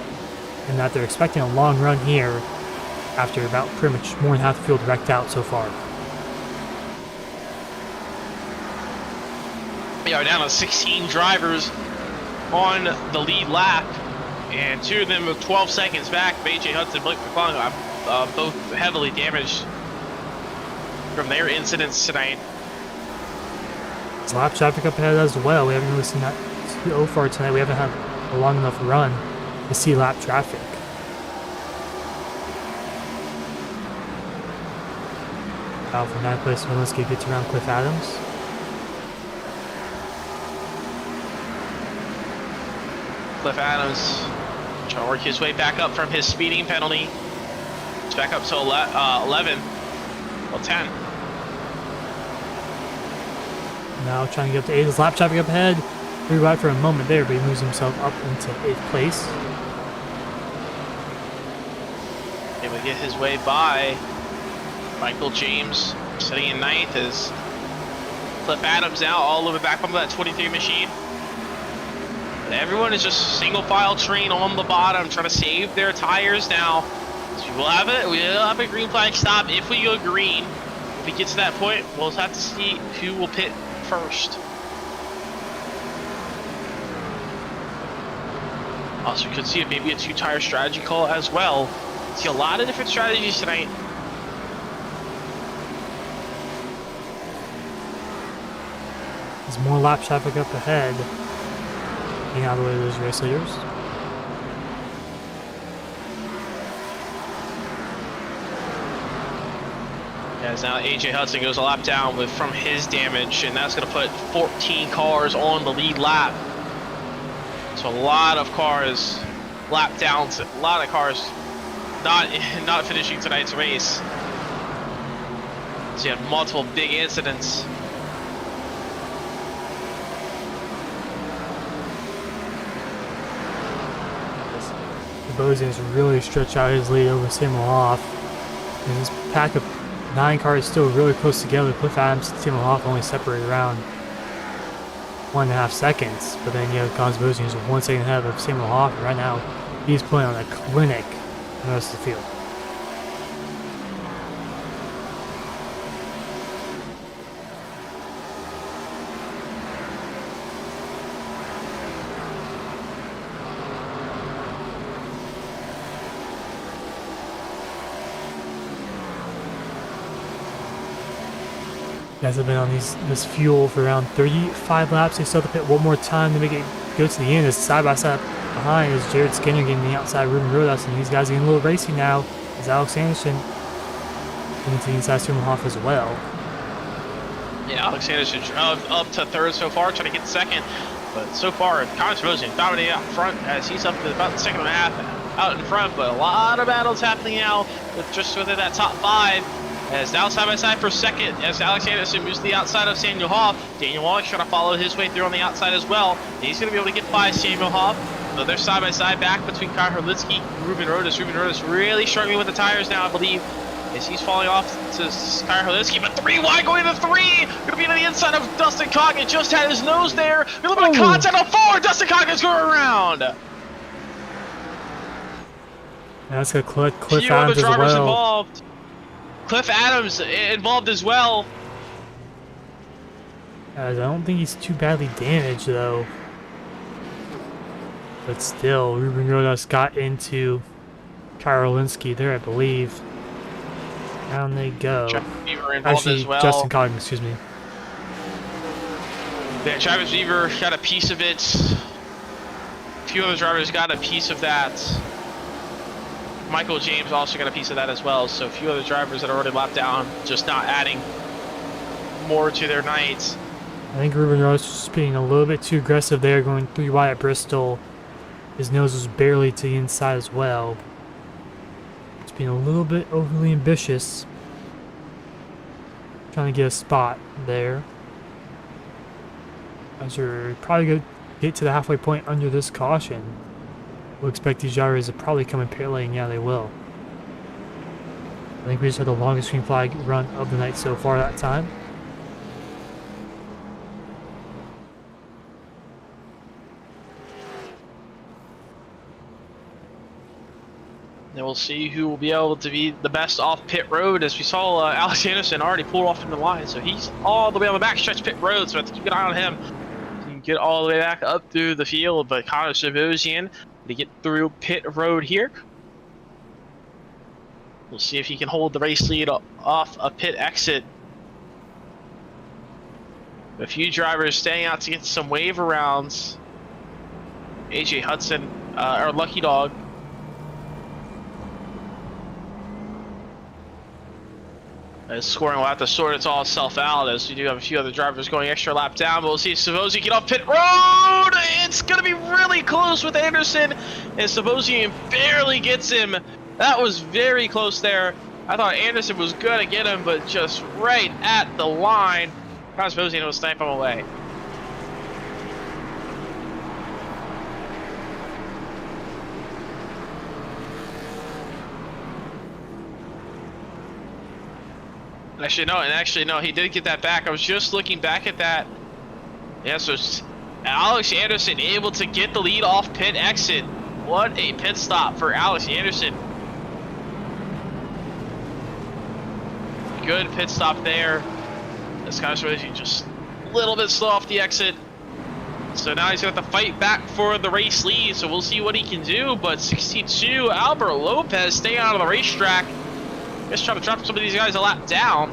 B: and that they're expecting a long run here after about pretty much more than half the field wrecked out so far.
A: We are down to 16 drivers on the lead lap, and 2 of them with 12 seconds back. AJ Hudson, Blake McClung, both heavily damaged from their incidents tonight.
B: There's lap traffic up ahead as well. We haven't really seen that so far tonight. We haven't had a long enough run to see lap traffic. Out for 9th place, let's get around Cliff Adams.
A: Cliff Adams trying to work his way back up from his speeding penalty. It's back up to 11. Well, 10.
B: Now trying to get up to 8th. His lap traffic up ahead. Pretty wide for a moment there, but he moves himself up into 8th place.
A: Able to get his way by Michael James, sitting in 9th as Cliff Adams now all the way back onto that 23 machine. But everyone is just single file train on the bottom, trying to save their tires now. So we'll have a green flag stop if we go green. If we get to that point, we'll have to see who will pit first. Also, we could see maybe a 2-tire strategy call as well. See a lot of different strategies tonight.
B: There's more lap traffic up ahead. Getting out of the way of those race leaders.
A: As now AJ Hudson goes a lap down from his damage, and that's going to put 14 cars on the lead lap. So a lot of cars lap downs, a lot of cars not finishing tonight's race. So you had multiple big incidents.
B: Bozien has really stretched out his lead over Samuel Hoff. And this pack of 9 cars is still really close together. Cliff Adams and Samuel Hoff only separated around 1.5 seconds. But then you have Connors Bozien who's 1 second ahead of Samuel Hoff. And right now, he's playing on a clinic in the rest of the field. Guys have been on this fuel for around 35 laps. They still have to pit one more time to make it go to the end. As side by side behind is Jared Skinner getting the outside Ruben Rodas, and these guys are getting a little racy now. As Alex Anderson getting to the inside Sumerhoff as well.
A: Yeah, Alex Anderson up to 3rd so far, trying to get 2nd. But so far, Connors Bozien dominating out front as he's up to about the 2nd and a half out in front. But a lot of battles happening now with just within that top 5. As now side by side for 2nd, as Alex Anderson moves to the outside of Samuel Hoff. Daniel Wallach trying to follow his way through on the outside as well. He's going to be able to get by Samuel Hoff. So they're side by side back between Kyle Herlitzky and Ruben Rodas. Ruben Rodas really struggling with the tires now, I believe, as he's falling off to Kyle Herlitzky. But 3 wide going to 3. Going to be to the inside of Dustin Coggin. Just had his nose there. A little bit of contact on 4. Dustin Coggin's going around.
B: That's got Cliff
A: Adams
B: Adams
A: other drivers
B: as well.
A: involved. Cliff Adams involved as well.
B: I don't think he's too badly damaged though. But still, Ruben Rodas got into Karolinski there, I believe. Down they go. Actually,
A: as well.
B: Justin Coggin, excuse me.
A: Yeah, Travis Weaver got a piece of it. A few other drivers got a piece of that. Michael James also got a piece of that as well. So a few other drivers that are already lapped down, just not adding more to their nights.
B: I think Ruben Rodas was being a little bit too aggressive there, going 3 wide at Bristol. His nose was barely to the inside as well. It's being a little bit overly ambitious. Trying to get a spot there. As we're probably going to get to the halfway point under this caution. We'll expect these drivers to probably come in pit lane. Yeah, they will. I think we just had the longest green flag run of the night so far that time.
A: And we'll see who will be able to be the best off pit road. As we saw, Alex Anderson already pulled off in the line, so he's all the way on the backstretch pit road. So I have to keep an eye on him. He can get all the way back up through the field, but Connors Bozien to get through pit road here. We'll see if he can hold the race lead off a pit exit. A few drivers staying out to get some wave arounds. AJ Hudson, our lucky dog. Scoring will have to sort its all itself out, as we do have a few other drivers going extra lap down. But we'll see Savosi get off pit road. It's going to be really close with Anderson, and Savosi barely gets him. That was very close there. I thought Anderson was going to get him, but just right at the line. Savosi will snipe him away. Actually, no, he did get that back. I was just looking back at that. Yeah, so Alex Anderson able to get the lead off pit exit. What a pit stop for Alex Anderson. Good pit stop there. This guy's really just a little bit slow off the exit. So now he's going to have to fight back for the race lead. So we'll see what he can do. But 62, Albert Lopez staying out of the racetrack. Just trying to drop some of these guys a lap down.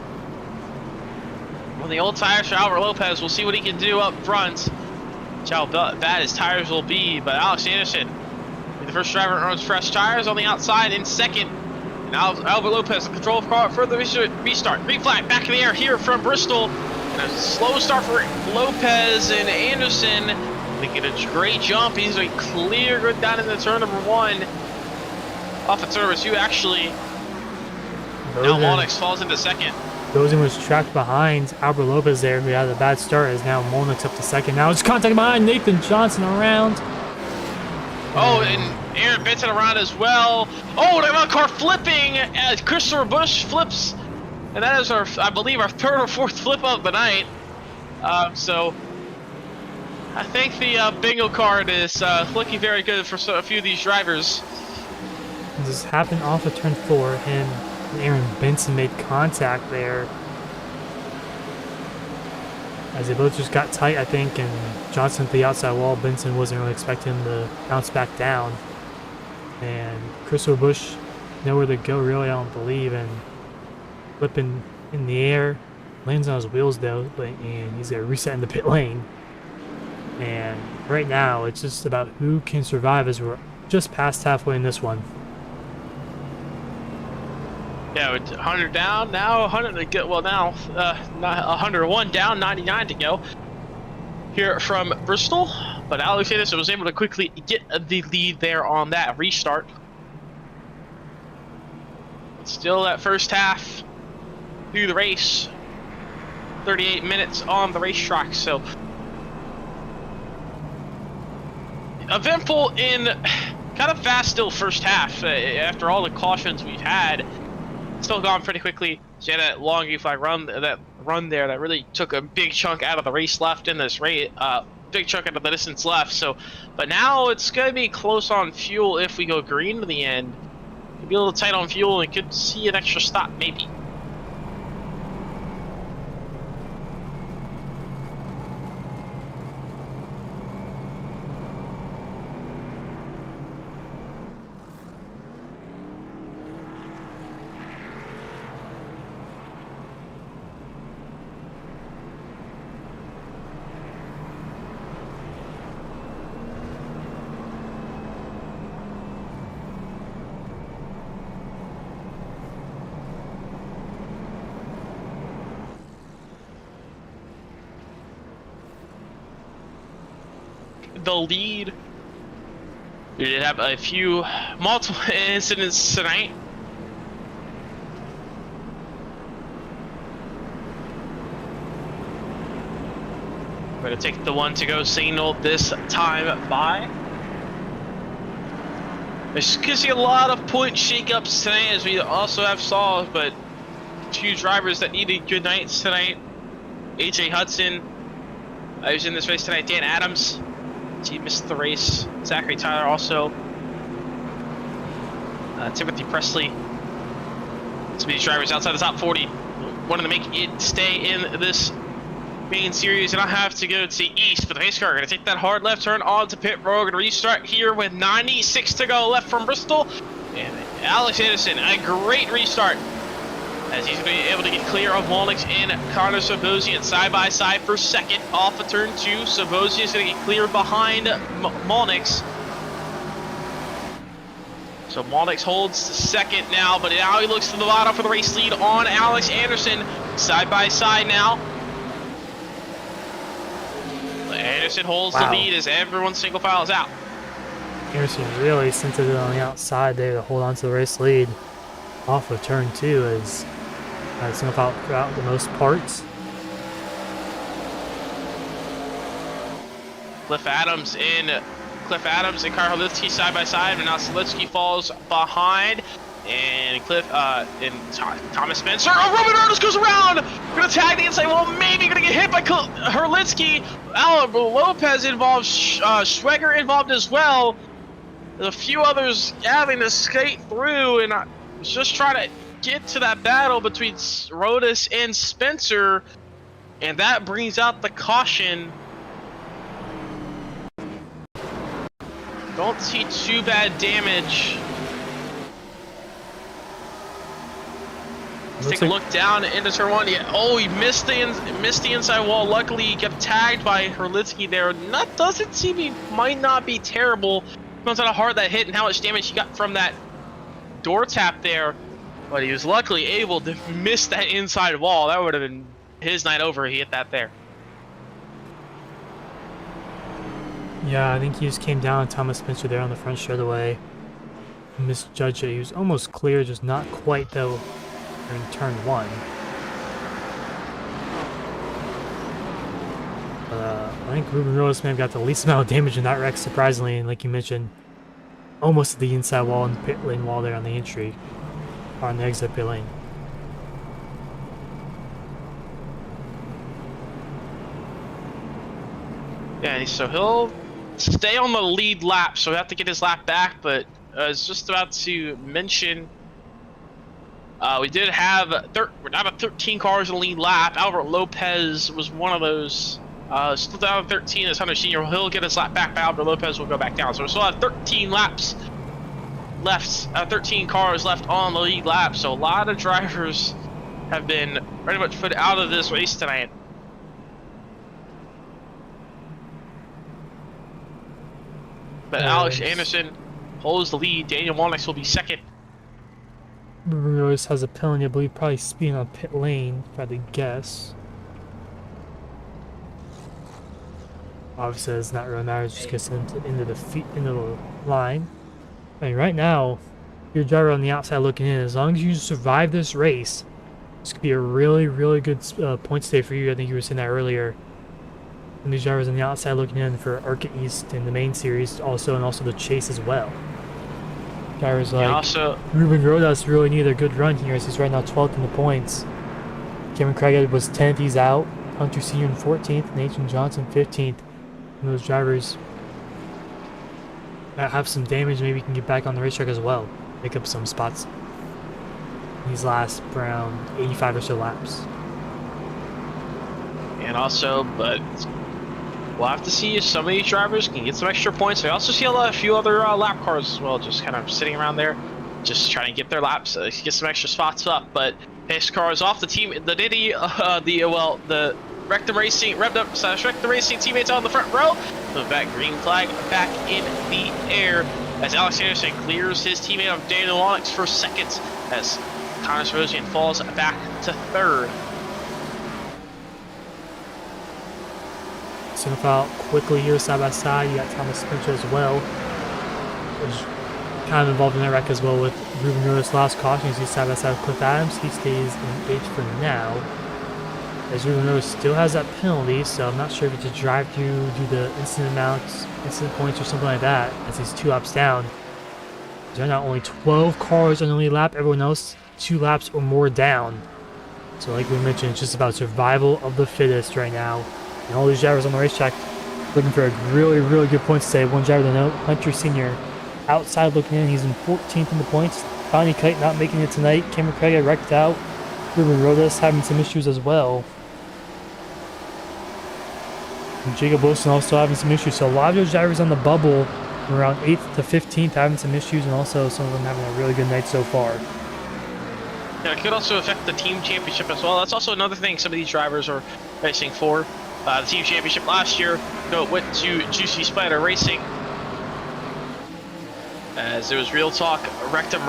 A: On the old tires for Albert Lopez, we'll see what he can do up front. How bad his tires will be, but Alex Anderson, the first driver that runs fresh tires on the outside in second. And Albert Lopez, the control of car for the restart. Green flag back in the air here from Bristol. And a slow start for Lopez and Anderson. They get a great jump. He's a clear good down into turn number 1. Off of turn number 2, actually. Now Molnix falls into second.
B: Rosen was trapped behind Albert Lopez there, who had a bad start, as now Molnix up to second. Now it's contact behind Nathan Johnson around.
A: Oh, and Aaron Benson around as well. Oh, the car flipping as Christopher Busch flips. And that is our, I believe, our third or fourth flip of the night. So I think the bingo card is looking very good for a few of these drivers.
B: This happened off of turn 4, and Aaron Benson made contact there, as they both just got tight, I think, and Johnson to the outside wall. Benson wasn't really expecting him to bounce back down, and Christopher Busch nowhere to go really, I don't believe, and flipping in the air, lands on his wheels though, and he's gonna reset in the pit lane. And right now it's just about who can survive, as we're just past halfway in this one.
A: Yeah, with 100 down, now 100 to go. Well, now 101 down, 99 to go here from Bristol. But Alex Anderson was able to quickly get the lead there on that restart. Still that first half through the race, 38 minutes on the racetrack. So eventful in kind of fast still first half after all the cautions we've had. Still gone pretty quickly. She had that long green flag run, that really took a big chunk out of the race left in this race, big chunk out of the distance left. So, but now it's gonna be close on fuel if we go green to the end. Could be a little tight on fuel and could see an extra stop maybe. The lead. We did have a few multiple incidents tonight. We're gonna take the one to go signal this time by. There's gonna see a lot of point shakeups tonight, as we also have saw, but a few drivers that needed good nights tonight. AJ Hudson, who's in this race tonight. Dan Adams, he missed the race. Zachary Tyler also. Timothy Presley. Some of these drivers outside the top 40 wanted to make it stay in this main series, and I have to go to east for the pace car. Gonna take that hard left turn onto pit road. Gonna restart here with 96 to go left from Bristol. And Alex Anderson, a great restart. as he's going to be able to get clear of Molnix and Connor Sabosian side by side for second off of turn 2. Sabosian is going to get clear behind Molnix. So Molnix holds the second now, but now he looks to the bottom for the race lead on Alex Anderson side by side now. Anderson holds the lead as everyone single files out.
B: Anderson really sent it on the outside there to hold on to the race lead off of turn 2 as single file throughout the most parts.
A: Cliff Adams and Kyle Halitsky side by side, but now Salitsky falls behind. And Thomas Spencer. Oh, Roman Artis goes around. Gonna tag the inside wall. Maybe gonna get hit by Herlitsky. Lopez involved. Schweger involved as well. There's a few others having to skate through, and I was just trying to get to that battle between Rodas and Spencer, and that brings out the caution. Don't see too bad damage. Let's take a look down into turn 1. Yeah, oh, he missed the inside wall. Luckily, he got tagged by Herlitsky there. That doesn't seem he might not be terrible. Depends on how hard that hit and how much damage he got from that door tap there. But he was luckily able to miss that inside wall. That would have been his night over. He hit that there.
B: Yeah, I think he just came down on Thomas Spencer there on the front straightaway. Misjudged it. He was almost clear, just not quite though. In turn 1. I think Ruben Rodas may have got the least amount of damage in that wreck, surprisingly, and like you mentioned, almost at the inside wall and pit lane wall there on the entry, or on the exit pit lane.
A: Yeah, so he'll stay on the lead lap, so he'll have to get his lap back, but I was just about to mention we did have we're now about 13 cars in the lead lap. Albert Lopez was one of those. Still down 13 as Hunter Senior. He'll get his lap back, but Albert Lopez will go back down. So we still have 13 laps left, 13 cars left on the lead lap. So a lot of drivers have been pretty much put out of this race tonight. But Alex Anderson holds the lead. Daniel Molnix will be second.
B: Ruben Rodas has a penalty, I believe, probably speeding on pit lane, if I had to guess. Obviously, it's not really matters, just gets into the line. I mean, right now, your driver on the outside looking in, as long as you survive this race, this could be a really, really good point stay for you. I think you were saying that earlier. And these drivers on the outside looking in for ARCA East in the main series, and also the chase as well. Drivers like Ruben Rodas really need a good run here, as he's right now 12th in the points. Cameron Craig was 10th, he's out. Hunter Senior in 14th, Nathan Johnson 15th. And those drivers that have some damage, maybe can get back on the racetrack as well, pick up some spots. These last around 85 or so laps.
A: And also, but we'll have to see if some of these drivers can get some extra points. I also see a few other lap cars as well, just kind of sitting around there, just trying to get their laps, get some extra spots up. But pace cars off the team, the Diddy, the Rectum Racing, revved up / Rectum Racing teammates on the front row. Move back, green flag back in the air as Alex Anderson clears his teammate of Daniel Molnix for second as Connor Rosian falls back to third.
B: Single file quickly here side by side. You got Thomas Spencer as well, which kind of involved in that wreck as well with Ruben Rodas' last caution. You see side by side with Cliff Adams. He stays in 8th for now, as Ruben Rodas still has that penalty, so I'm not sure if it's a drive through, do the instant points or something like that, as he's 2 laps down. There are now only 12 cars on the lead lap, everyone else 2 laps or more down. So like we mentioned, it's just about survival of the fittest right now. And all these drivers on the racetrack looking for a really, really good point to save. One driver to note, Hunter Senior, outside looking in, he's in 14th in the points. Bonnie Kite not making it tonight. Cameron Craig wrecked out. Ruben Rodas having some issues as well. And Jacob Wilson also having some issues. So a lot of those drivers on the bubble from around 8th to 15th having some issues, and also some of them having a really good night so far.
A: Yeah, it could also affect the team championship as well. That's also another thing some of these drivers are racing for. The team championship last year went to Juicy Spider Racing, as it was Real Talk, Rectum,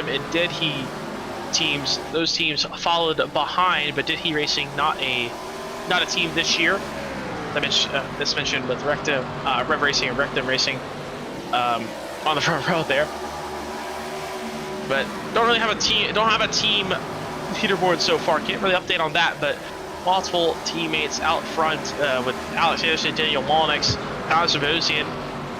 A: and Did He teams. Those teams followed behind, but Did He Racing not a team this year. This mentioned with Rectum, Rev Racing and Rectum Racing on the front row there. But don't really have a team. Don't have a team leaderboard so far. Can't really update on that. But multiple teammates out front with Alex Anderson, Daniel Molnix, Kyle Zabosian.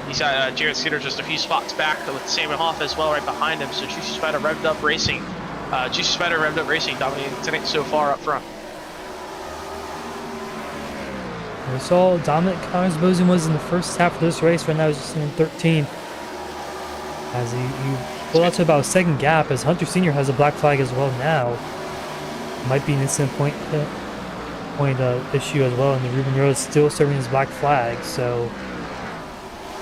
A: He's got Jared Skinner just a few spots back with Samuel Hoff as well right behind him. So Juicy Spider Revved Up Racing. Dominating tonight so far up front.
B: We saw dominant Kyle Zabosian was in the first half of this race. Right now he's just in 13. As he pulled out to about a second gap, as Hunter Sr. has a black flag as well now. Might be an instant point issue as well, and the Ruben Road is still serving his black flag, so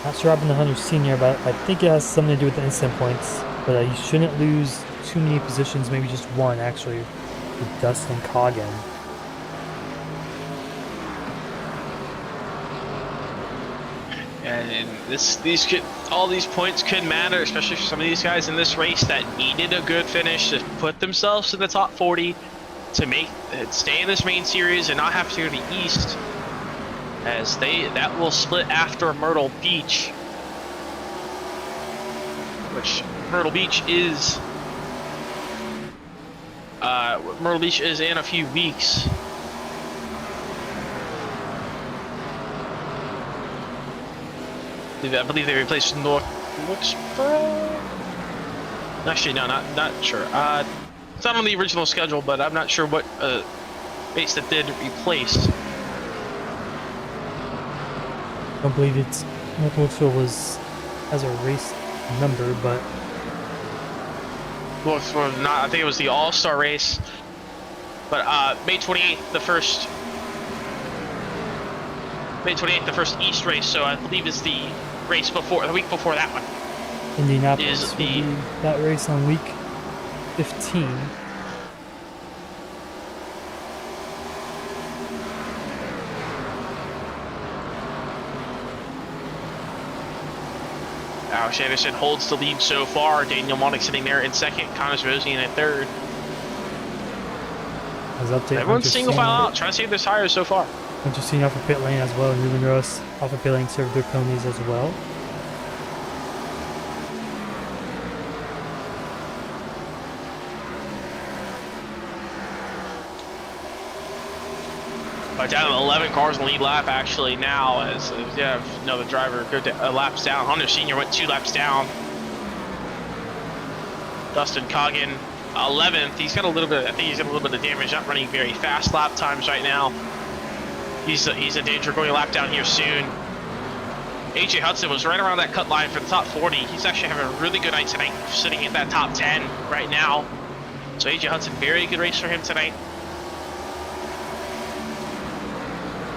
B: not sure what happened to Hunter Sr., but I think it has something to do with the instant points. But he shouldn't lose too many positions, maybe just one actually, with Dustin Coggin.
A: And all these points could matter, especially for some of these guys in this race that needed a good finish to put themselves in the top 40 to stay in this main series and not have to go to the East, as that will split after Myrtle Beach, which Myrtle Beach is in a few weeks. I believe they replaced Wilkesboro. Actually, no, not sure. It's not on the original schedule, but I'm not sure what base that did replace.
B: I don't believe it's Wilkesboro has a race number, but
A: Wilkesboro not. I think it was the All-Star race. But May 28th, the first East race. So I believe it's the race before, the week before that one.
B: Indianapolis
A: is
B: will be that race on week 15.
A: Alex Anderson holds the lead so far. Daniel Molnix sitting there in second. Connors Rosian in third. Everyone's single file out, trying to save their tires so far.
B: Hunter Sr. off of pit lane as well, and Ruben Ross off of pit lane served their ponies as well.
A: Down to 11 cars in the lead lap actually now, as another driver go laps down. Hunter Sr. went 2 laps down. Dustin Coggin 11th. He's got a little bit. I think he's got a little bit of damage. Not running very fast lap times right now. He's a danger going a lap down here soon. AJ Hudson was right around that cut line for the top 40. He's actually having a really good night tonight, sitting at that top 10 right now. So AJ Hudson, very good race for him tonight.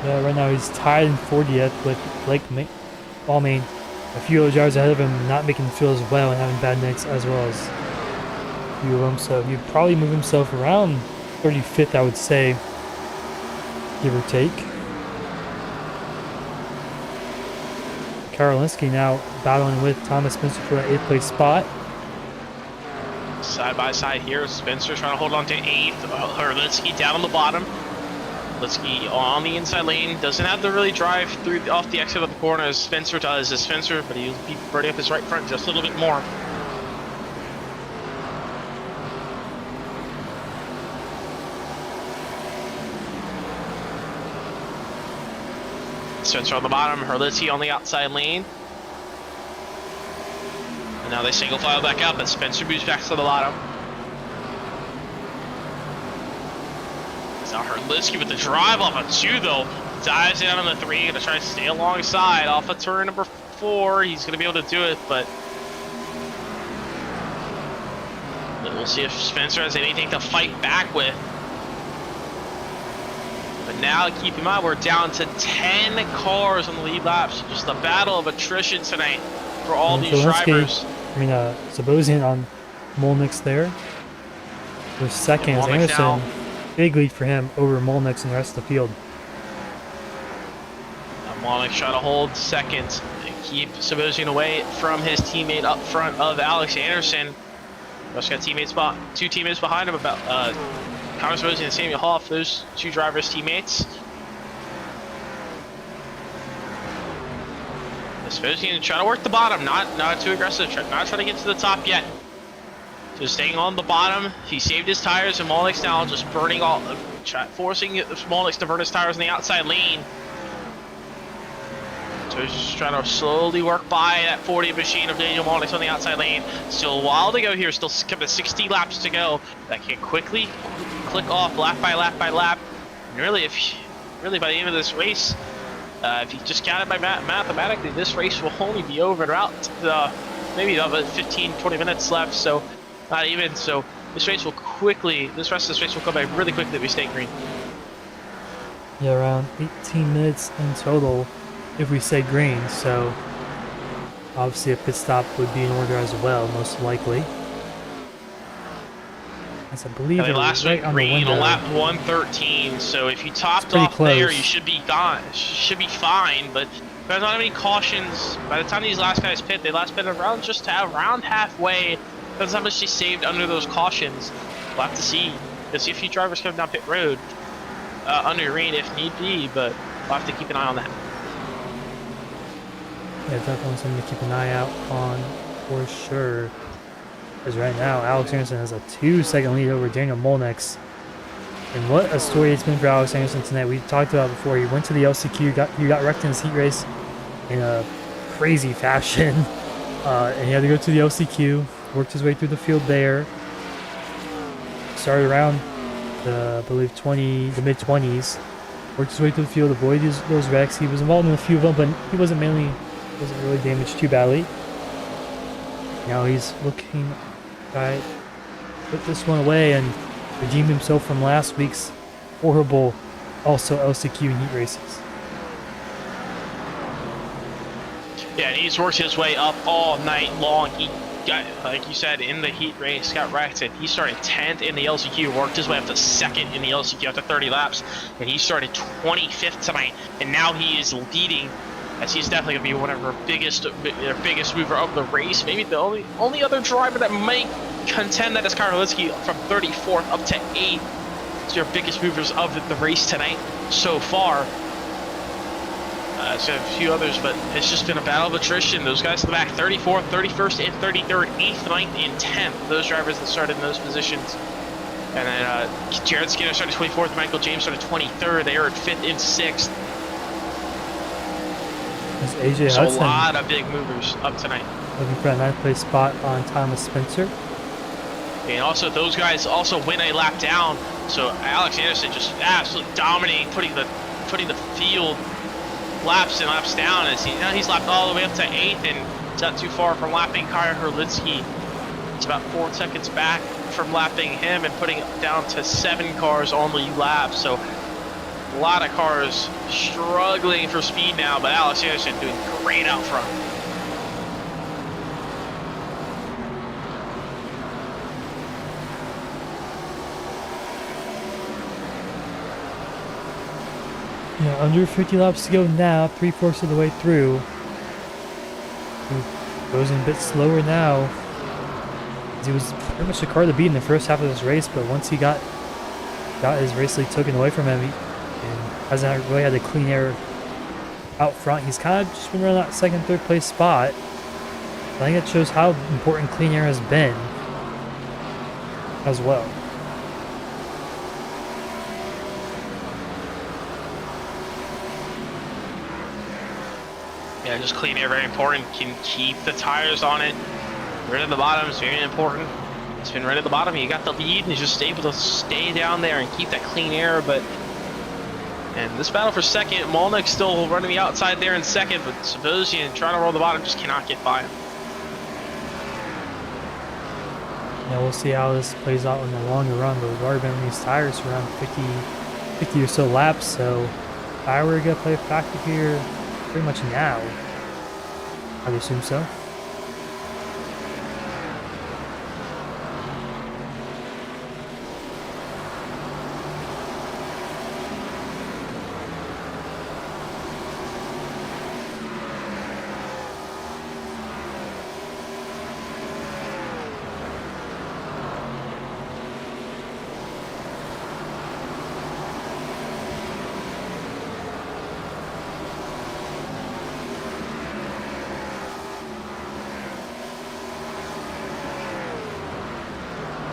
B: Yeah, right now he's tied in 40th with Blake Almain. A few other drivers ahead of him not making the field as well and having bad nights as well as a few of them. So he'd probably move himself around 35th, I would say, give or take. Karolinski now battling with Thomas Spencer for that 8th place spot.
A: Side by side here, Spencer trying to hold on to 8th. Herlinsky down on the bottom. Herlinsky on the inside lane, doesn't have to really drive through off the exit of the corner as Spencer does, but he'll be burning up his right front just a little bit more. Spencer on the bottom, Herlinsky on the outside lane. And now they single file back up, but Spencer moves back to the bottom. Now Herlinsky with the drive off of 2 though. Dives in on the 3, gonna try to stay alongside off of turn number 4. He's gonna be able to do it, but we'll see if Spencer has anything to fight back with. But now, keep in mind, we're down to 10 cars on the lead laps. Just a battle of attrition tonight for all these drivers.
B: Zabosian on Molnick's there. For seconds,
A: Molnick now.
B: Anderson, big lead for him over Molnick's and the rest of the field.
A: Molnick trying to hold second and keep Sebastian away from his teammate up front of Alex Anderson. Also got two teammates behind him, about Connor Sebastian and Samuel Hoff, those two drivers' teammates. Sebastian trying to work the bottom, not too aggressive, not trying to get to the top yet. Just staying on the bottom. He saved his tires, and Molnick's now just burning all, forcing Molnick to burn his tires in the outside lane. So he's just trying to slowly work by that 40 machine of Daniel Molnick on the outside lane. Still a while to go here, still 60 laps to go. That can quickly click off lap by lap by lap. And really, by the end of this race, if you just count it by mathematically, this race will only be over in about maybe about 15-20 minutes left. So not even. So this race will this rest of this race will come by really quickly if we stay green.
B: Yeah, around 18 minutes in total if we stay green. So obviously a pit stop would be in order as well, most likely. As I believe
A: they last
B: right
A: went green on lap 113, so if you topped off
B: close
A: there, you should be fine. But there's not any cautions. By the time these last guys pit, they last pit around halfway. Depends how much they saved under those cautions. We'll have to see. You'll see a few drivers coming down pit road under green if need be, but we'll have to keep an eye on that.
B: Yeah, definitely something to keep an eye out on for sure. Because right now, Alex Anderson has a 2-second lead over Daniel Molnick. And what a story it's been for Alex Anderson tonight. We talked about it before. He went to the LCQ, he got wrecked in his heat race in a crazy fashion. And he had to go to the LCQ, worked his way through the field there. Started around the, I believe, the mid-20s. Worked his way through the field, avoided those wrecks. He was involved in a few of them, but he wasn't really damaged too badly. Now he's looking to put this one away and redeem himself from last week's horrible, also LCQ heat races.
A: Yeah, and he's worked his way up all night long. He got, like you said, in the heat race, got wrecked, and he started 10th in the LCQ, worked his way up to 2nd in the LCQ after 30 laps, and he started 25th tonight, and now he is leading, as he's definitely going to be one of our biggest mover of the race. Maybe the only other driver that might contend that is Karolitsky from 34th up to 8th. It's your biggest movers of the race tonight so far. So a few others, but it's just been a battle of attrition. Those guys in the back, 34th, 31st, and 33rd, 8th, 9th, and 10th. Those drivers that started in those positions. And then Jared Skinner started 24th, Michael James started 23rd. They are at 5th and 6th.
B: AJ
A: So
B: Hudson,
A: a lot of big movers up tonight.
B: looking for a 9th place spot on Thomas Spencer.
A: And also, those guys also win a lap down. So Alex Anderson just absolutely dominating, putting the field laps and laps down. As he's lapped all the way up to 8th, and it's not too far from lapping Kyle Herlitsky. It's about 4 seconds back from lapping him and putting it down to 7 cars on the lap. So a lot of cars struggling for speed now, but Alex Anderson doing great out front.
B: Yeah, under 50 laps to go now, 3/4 of the way through. He goes in a bit slower now. He was pretty much the car to beat in the first half of this race, but once he got his race lead taken away from him, and hasn't really had the clean air out front. He's kind of just been running that 2nd, 3rd place spot. I think it shows how important clean air has been as well.
A: Yeah, just clean air, very important. Can keep the tires on it. Rid of the bottom is very important. It's been rid of the bottom. You got the lead, and he's just able to stay down there and keep that clean air. And this battle for 2nd, Molnick still running the outside there in 2nd, but Sebastian trying to roll the bottom just cannot get by him.
B: Yeah, we'll see how this plays out in the longer run, but we've already been on these tires for around 50 or so laps, so if I were going to play a factor here pretty much now, I'd assume so.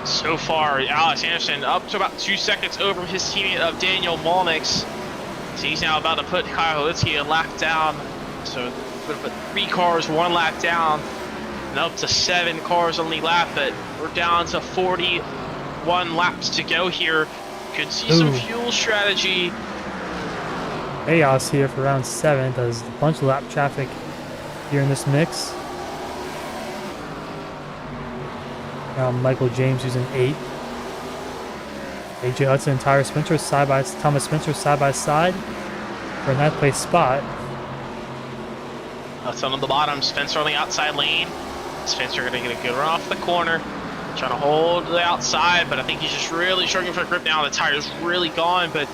A: So far, Alex Anderson up to about 2 seconds over his teammate of Daniel Malnix. So he's now about to put Kyle Holitsky a lap down. So we're gonna put 3 cars 1 lap down, and up to 7 cars on the lap. But we're down to 41 laps to go here. Could see some fuel strategy.
B: Chaos here for round 7. There's a bunch of lap traffic here in this mix. Now Michael James using 8. AJ Hudson and Thomas Spencer side by side for a 9th place spot.
A: Hudson on the bottom, Spencer on the outside lane. Spencer gonna get a good run off the corner, trying to hold the outside, but I think he's just really struggling for the grip now. The tire's really gone, but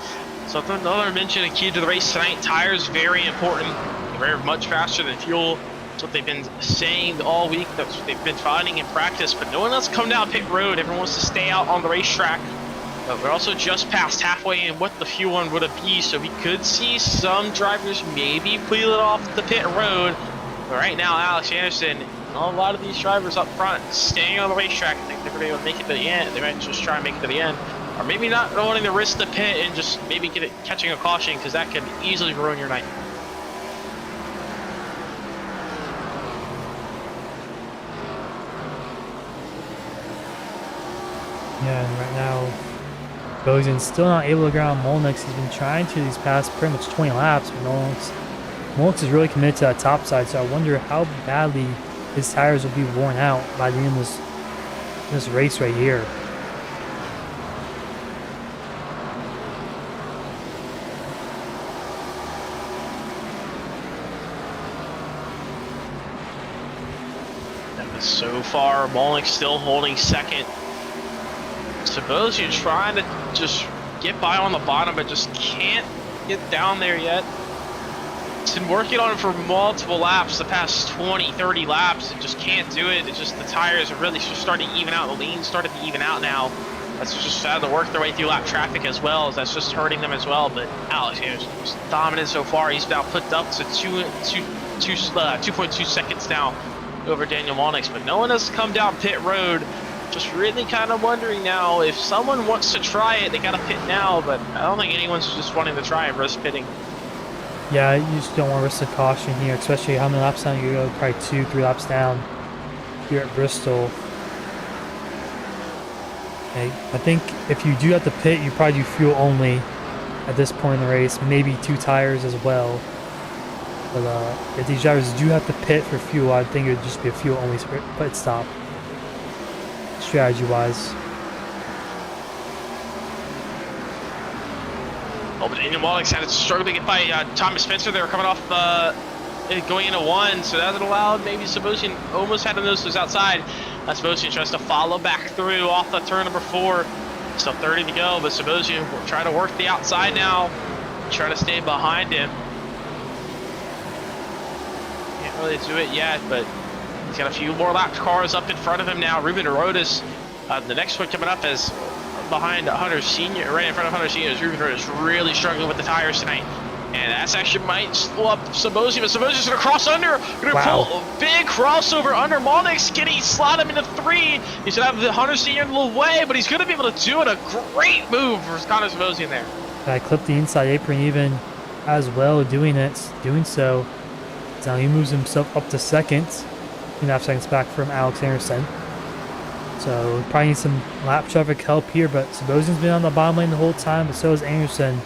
A: something another mention, a key to the race tonight, tires very important. They're much faster than fuel. That's what they've been saying all week. That's what they've been finding in practice, but no one else come down pit road. Everyone wants to stay out on the racetrack. But we're also just past halfway in what the fuel one would be, so we could see some drivers maybe wheel it off the pit road. But right now, Alex Anderson and a lot of these drivers up front staying on the racetrack. I think they're going to make it to the end. They might just try and make it to the end, or maybe not wanting to risk the pit and just maybe catching a caution, because that could easily ruin your night.
B: Yeah, and right now, Bojan's still not able to get on Molnix. He's been trying to these past pretty much 20 laps, but Molnix is really committed to that top side, so I wonder how badly his tires will be worn out by the end of this race right here.
A: So far, Molnix still holding second. Suppose you're trying to just get by on the bottom, but just can't get down there yet. It's been working on it for multiple laps, the past 20, 30 laps, and just can't do it. It's just the tires are really just starting to even out. The lean started to even out now. That's just had to work their way through lap traffic as well, as that's just hurting them as well. But Alex is dominant so far. He's now put up to 2.2 seconds now over Daniel Malnix, but no one has come down pit road. Just really kind of wondering now, if someone wants to try it, they got to pit now, but I don't think anyone's just wanting to try and risk pitting.
B: Yeah, you just don't want to risk the caution here, especially how many laps down you go, probably 2-3 laps down here at Bristol. Okay, I think if you do have to pit, you probably do fuel only at this point in the race, maybe 2 tires as well. But if these drivers do have to pit for fuel, I think it would just be a fuel only pit stop, strategy wise.
A: Oh, but Daniel Malnix had to struggle to get by Thomas Spencer. They were coming off going into 1, so that allowed maybe Sebastian almost had to nose those outside. Sebastian tries to follow back through off the turn number 4. Still 30 to go, but Sebastian will try to work the outside now, try to stay behind him. Can't really do it yet, but he's got a few more lapped cars up in front of him now. Ruben Herodes, the next one coming up is behind Hunter Senior, right in front of Hunter Senior. Ruben Herodes really struggling with the tires tonight. And that's actually might slow up Sabosi, but Sabosi's gonna cross under, gonna pull a big crossover under Malnix, can he slot him into 3? He's gonna have the Hunter Senior in a little way, but he's gonna be able to do it. A great move for Connor Sabosi in there.
B: I clipped the inside apron even as well, doing so. Now he moves himself up to 2nd, 2.5 seconds back from Alex Anderson. So probably need some lap traffic help here, but Sabosian's been on the bottom lane the whole time, but so is Anderson.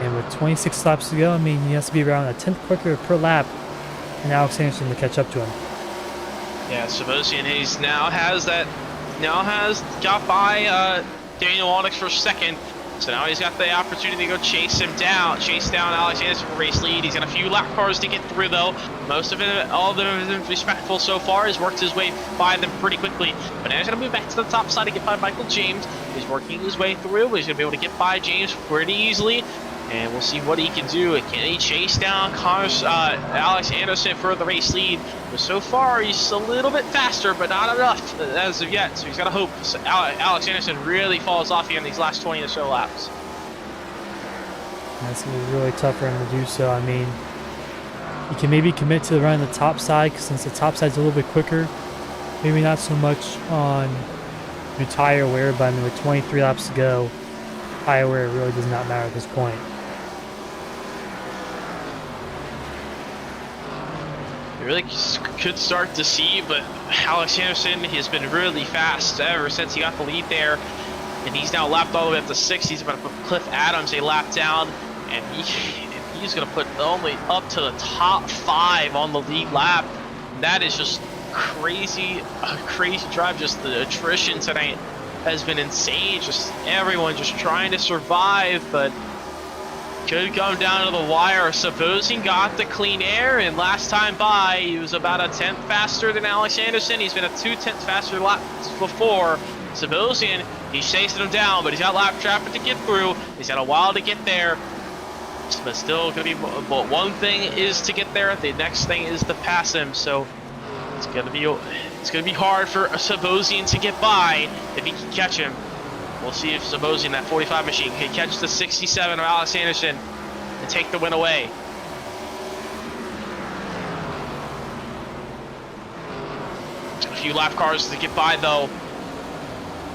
B: And with 26 laps to go, I mean, he has to be around a 10th quicker per lap, and Alex Anderson to catch up to him.
A: Yeah, Sabosian has got by Daniel Malnix for 2nd. So now he's got the opportunity to go chase down Alex Anderson for race lead. He's got a few lap cars to get through though. Most of it, all of them have been respectful so far. He's worked his way by them pretty quickly. But now he's gonna move back to the top side to get by Michael James. He's working his way through, but he's gonna be able to get by James pretty easily. And we'll see what he can do. Can he chase down Alex Anderson for the race lead? But so far, he's a little bit faster, but not enough as of yet. So he's got to hope Alex Anderson really falls off here in these last 20 or so laps.
B: That's going to be really tough for him to do so. I mean, he can maybe commit to running the top side, since the top side's a little bit quicker. Maybe not so much on through tire wear, but I mean, with 23 laps to go, tire wear really does not matter at this point.
A: You really could start to see, but Alex Anderson has been really fast ever since he got the lead there. And he's now lapped all the way up to 6. He's about to put Cliff Adams a lap down, and he's going to put only up to the top 5 on the lead lap. That is just crazy, a crazy drive. Just the attrition tonight has been insane. Just everyone just trying to survive, but could come down to the wire. Supposing got the clean air, and last time by, he was about a 10th faster than Alex Anderson. He's been a 2/10 faster laps before. Supposing he's chasing him down, but he's got lap traffic to get through. He's got a while to get there, but still gonna be. But one thing is to get there. The next thing is to pass him. So it's gonna be hard for Sabosian to get by if he can catch him. We'll see if Sabosian, that 45 machine, can catch the 67 of Alex Anderson and take the win away. A few lap cars to get by though.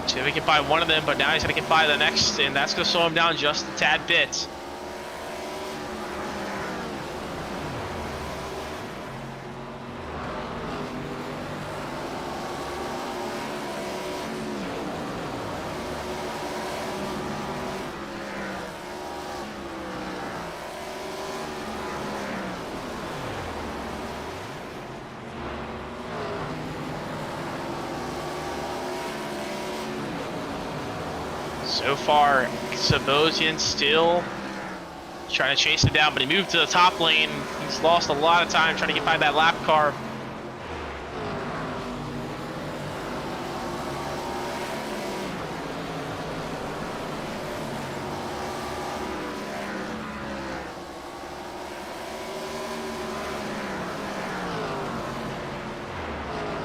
A: See if we can buy one of them, but now he's going to get by the next, and that's going to slow him down just a tad bit. So far, Sabosian still trying to chase him down, but he moved to the top lane. He's lost a lot of time trying to get by that lap car.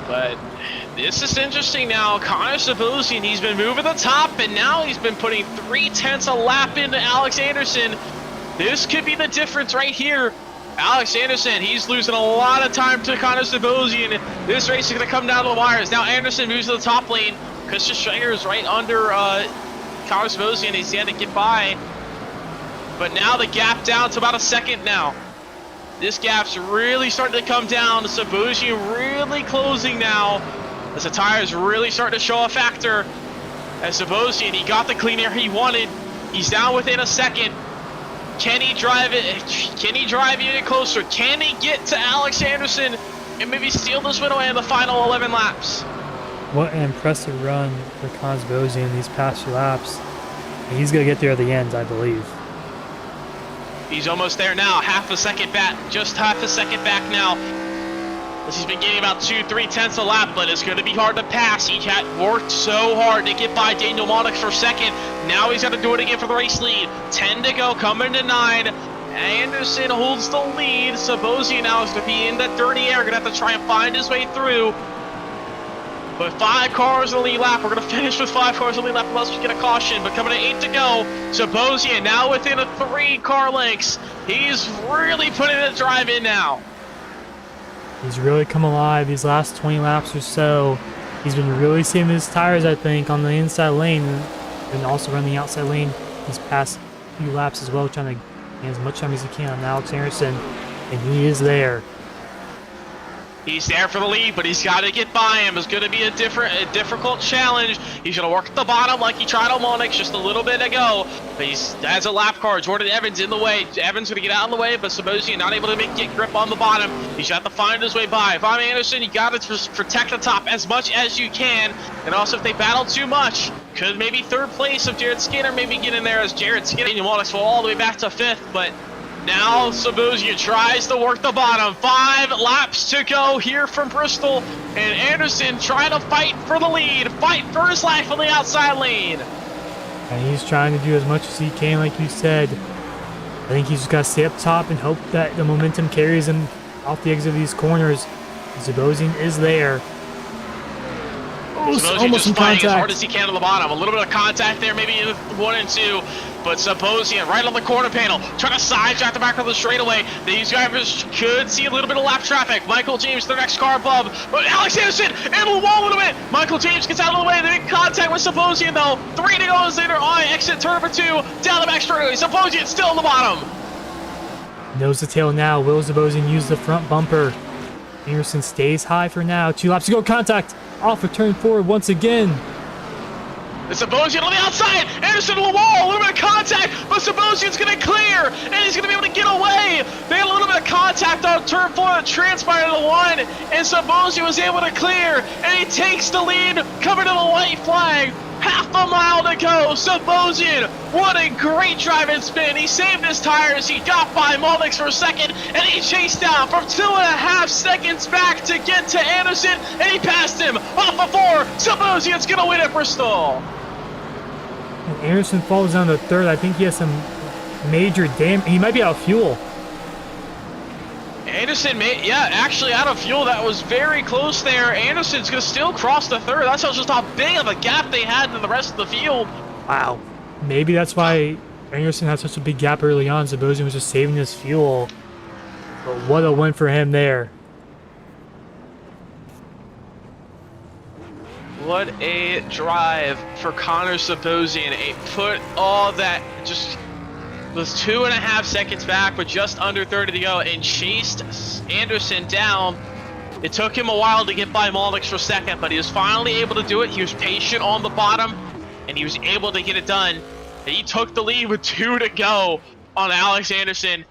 A: But this is interesting now. Connor Sabosian, he's been moving the top, and now he's been putting 3/10 a lap into Alex Anderson. This could be the difference right here. Alex Anderson, he's losing a lot of time to Connor Sabosian. This race is going to come down to the wires. Now Anderson moves to the top lane. Christian Schrager is right under Connor Sabosian. He's had to get by. But now the gap down to about a second now. This gap's really starting to come down. Sabosian really closing now, as the tires really starting to show a factor. As Sabosian, he got the clean air he wanted. He's down within a second. Can he drive it? Can he drive even closer? Can he get to Alex Anderson and maybe steal this win away in the final 11 laps?
B: What an impressive run for Connor Sabosian these past few laps. He's going to get there at the end, I believe.
A: He's almost there now, half a second back, just half a second back now. He's been getting about 2-3 a lap, but it's going to be hard to pass. He had worked so hard to get by Daniel Monix for second. Now he's got to do it again for the race lead. 10 to go, coming to 9. Anderson holds the lead. Sabosian now is going to be in that dirty air, going to have to try and find his way through. But 5 cars in the lead lap. We're going to finish with 5 cars in the lead lap unless we get a caution. But coming to 8 to go, Sabosian now within a 3 car lengths. He's really putting the drive in now.
B: He's really come alive these last 20 laps or so. He's been really saving his tires, I think, on the inside lane, and also running the outside lane these past few laps as well, trying to gain as much time as he can on Alex Anderson, and he is there.
A: He's there for the lead, but he's got to get by him. It's going to be a difficult challenge. He's going to work at the bottom like he tried on Monix just a little bit ago. But he's has a lap car. Jordan Evans in the way. Evans going to get out of the way, but Sabosian not able to get grip on the bottom. He's got to find his way by. If I'm Anderson, you got to protect the top as much as you can. And also, if they battle too much, could maybe 3rd place if Jared Skinner maybe get in there as Jared Skinner. And Monix fall all the way back to 5th, but now Sabosian tries to work the bottom. 5 laps to go here from Bristol. And Anderson trying to fight for the lead. Fight for his life on the outside lane.
B: And he's trying to do as much as he can, like you said. I think he's just got to stay up top and hope that the momentum carries him off the exit of these corners. Sabosian is there.
A: Sabosian
B: Almost
A: just
B: in
A: fighting
B: contact.
A: as hard as he can on the bottom. A little bit of contact there, maybe in 1 and 2. But Saposian right on the corner panel, trying to sidetrack the back of the straightaway. These drivers could see a little bit of lap traffic. Michael James, the next car above. But Alex Anderson into the wall a little bit. Michael James gets out of the way. They make contact with Saposian though. 3 to go as later on exit turn number 2. Down the back straightaway. Saposian still on the bottom.
B: Nose to tail now. Will Saposian use the front bumper? Anderson stays high for now. 2 laps to go. Contact off of turn 4 once again.
A: It's Saposian on the outside. Anderson to the wall. A little bit of contact, but Sabosian's going to clear, and he's going to be able to get away. They had a little bit of contact on turn 4 that transpired to the 1, and Sabosian was able to clear, and he takes the lead, coming to the white flag. Half a mile to go. Sabosian, what a great drive and spin. He saved his tires. He got by Mullenix for a second, and he chased down from 2.5 seconds back to get to Anderson, and he passed him off of 4. Sabosian's going to win at Bristol.
B: And Anderson falls down to 3rd. I think he has some major damage. He might be out of fuel.
A: Anderson, actually out of fuel. That was very close there. Anderson's going to still cross the 3rd. That shows just how big of a gap they had to the rest of the field.
B: Wow. Maybe that's why Anderson had such a big gap early on. Sabosian was just saving his fuel. But what a win for him there.
A: What a drive for Connor Sabosian. It put all that, just was 2.5 seconds back with just under 30 to go and chased Anderson down. It took him a while to get by Mullenix for second, but he was finally able to do it. He was patient on the bottom, and he was able to get it done. And he took the lead with 2 to go on Alex Anderson.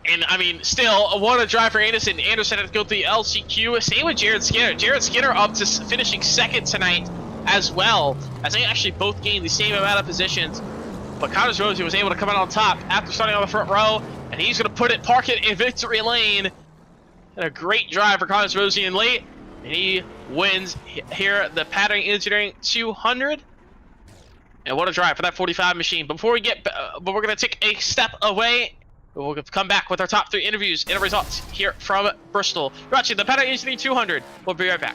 A: And, I mean, still, what a drive for Anderson. Anderson had to go through the LCQ. Same with Jared Skinner. Jared Skinner up to finishing second tonight as well, as they actually both gained the same amount of positions. But Connor Sabosian was able to come out on top after starting on the front row, and he's going to park it in victory lane. And a great drive for Connor Sabosian late, and he wins here at the Patti Engineering 200. And what a drive for that 45 machine. Before we get, but we're going to take a step away. We'll come back with our top 3 interviews and results here from Bristol. You're watching the Patti Engineering 200. We'll be right back.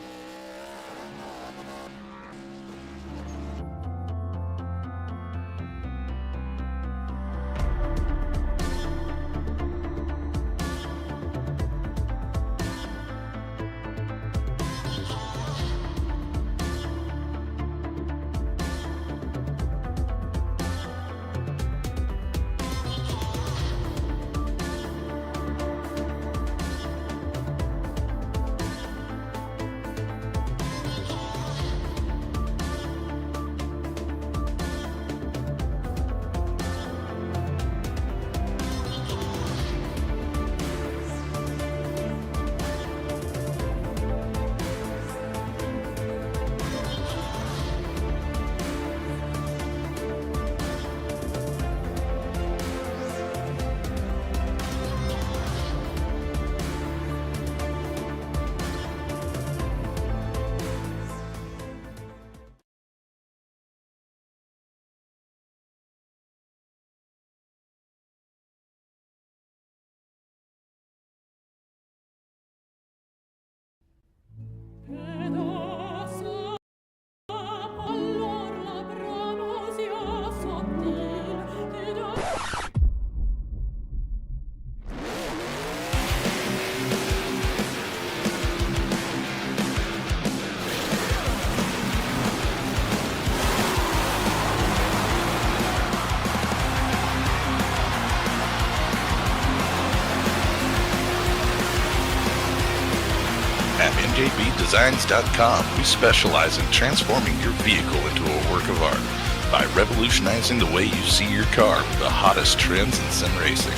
C: At NJBDesigns.com, we specialize in transforming your vehicle into a work of art by revolutionizing the way you see your car with the hottest trends in sim racing.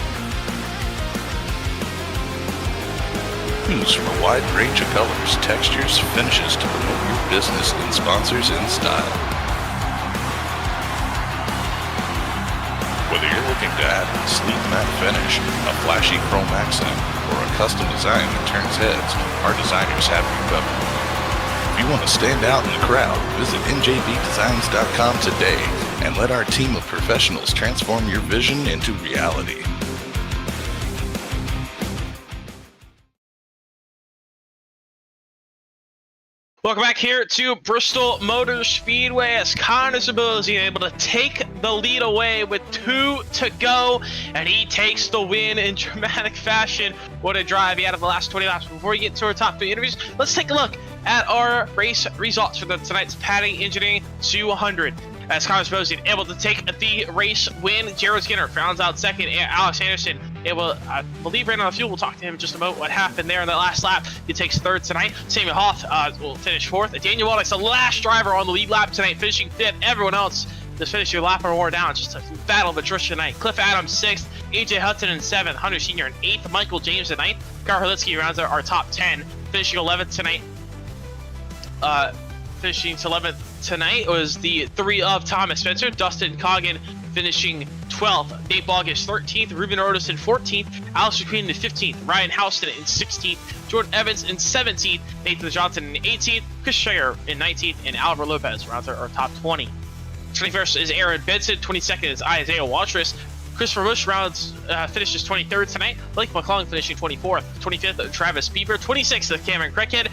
C: Choose from a wide range of colors, textures, finishes to promote your business and sponsors in style. Whether you're looking to add a sleek matte finish, a flashy chrome accent, or a custom design that turns heads, our designers have you covered. If you want to stand out in the crowd, visit njbdesigns.com today and let our team of professionals transform your vision into reality.
A: Welcome back here to Bristol Motor Speedway as Connor Sabozzi able to take the lead away with 2 to go, and he takes the win in dramatic fashion. What a drive he had in the last 20 laps. Before we get to our top 3 interviews, let's take a look at our race results for tonight's Patti Engineering 200. As Connor Sabozzi able to take the race win, Jared Skinner rounds out second, and Alex Anderson I believe, ran out of fuel. We'll talk to him in just a moment what happened there in that last lap. He takes third tonight. Samuel Hoff will finish fourth. Daniel Waldek's the last driver on the lead lap tonight, finishing fifth. Everyone else just finished your lap or more down. Just a battle of attrition tonight. Cliff Adams sixth, AJ Hudson in seventh, Hunter Sr. in eighth, Michael James in ninth. Gar Hurlitsky rounds out our top 10, finishing 11th tonight. Finishing 11th tonight was the 3 of Thomas Spencer. Dustin Coggin finishing 12th. Nate Bogus 13th. Ruben Ordison 14th. Alex McQueen in 15th. Ryan Houston in 16th. Jordan Evans in 17th. Nathan Johnson in 18th. Chris Schreier in 19th. And Albert Lopez rounds our top 20. 21st is Aaron Benson. 22nd is Isaiah Watrous. Christopher Bush finishes 23rd tonight. Blake McClung finishing 24th. 25th, Travis Bieber. 26th, Cameron Crackhead.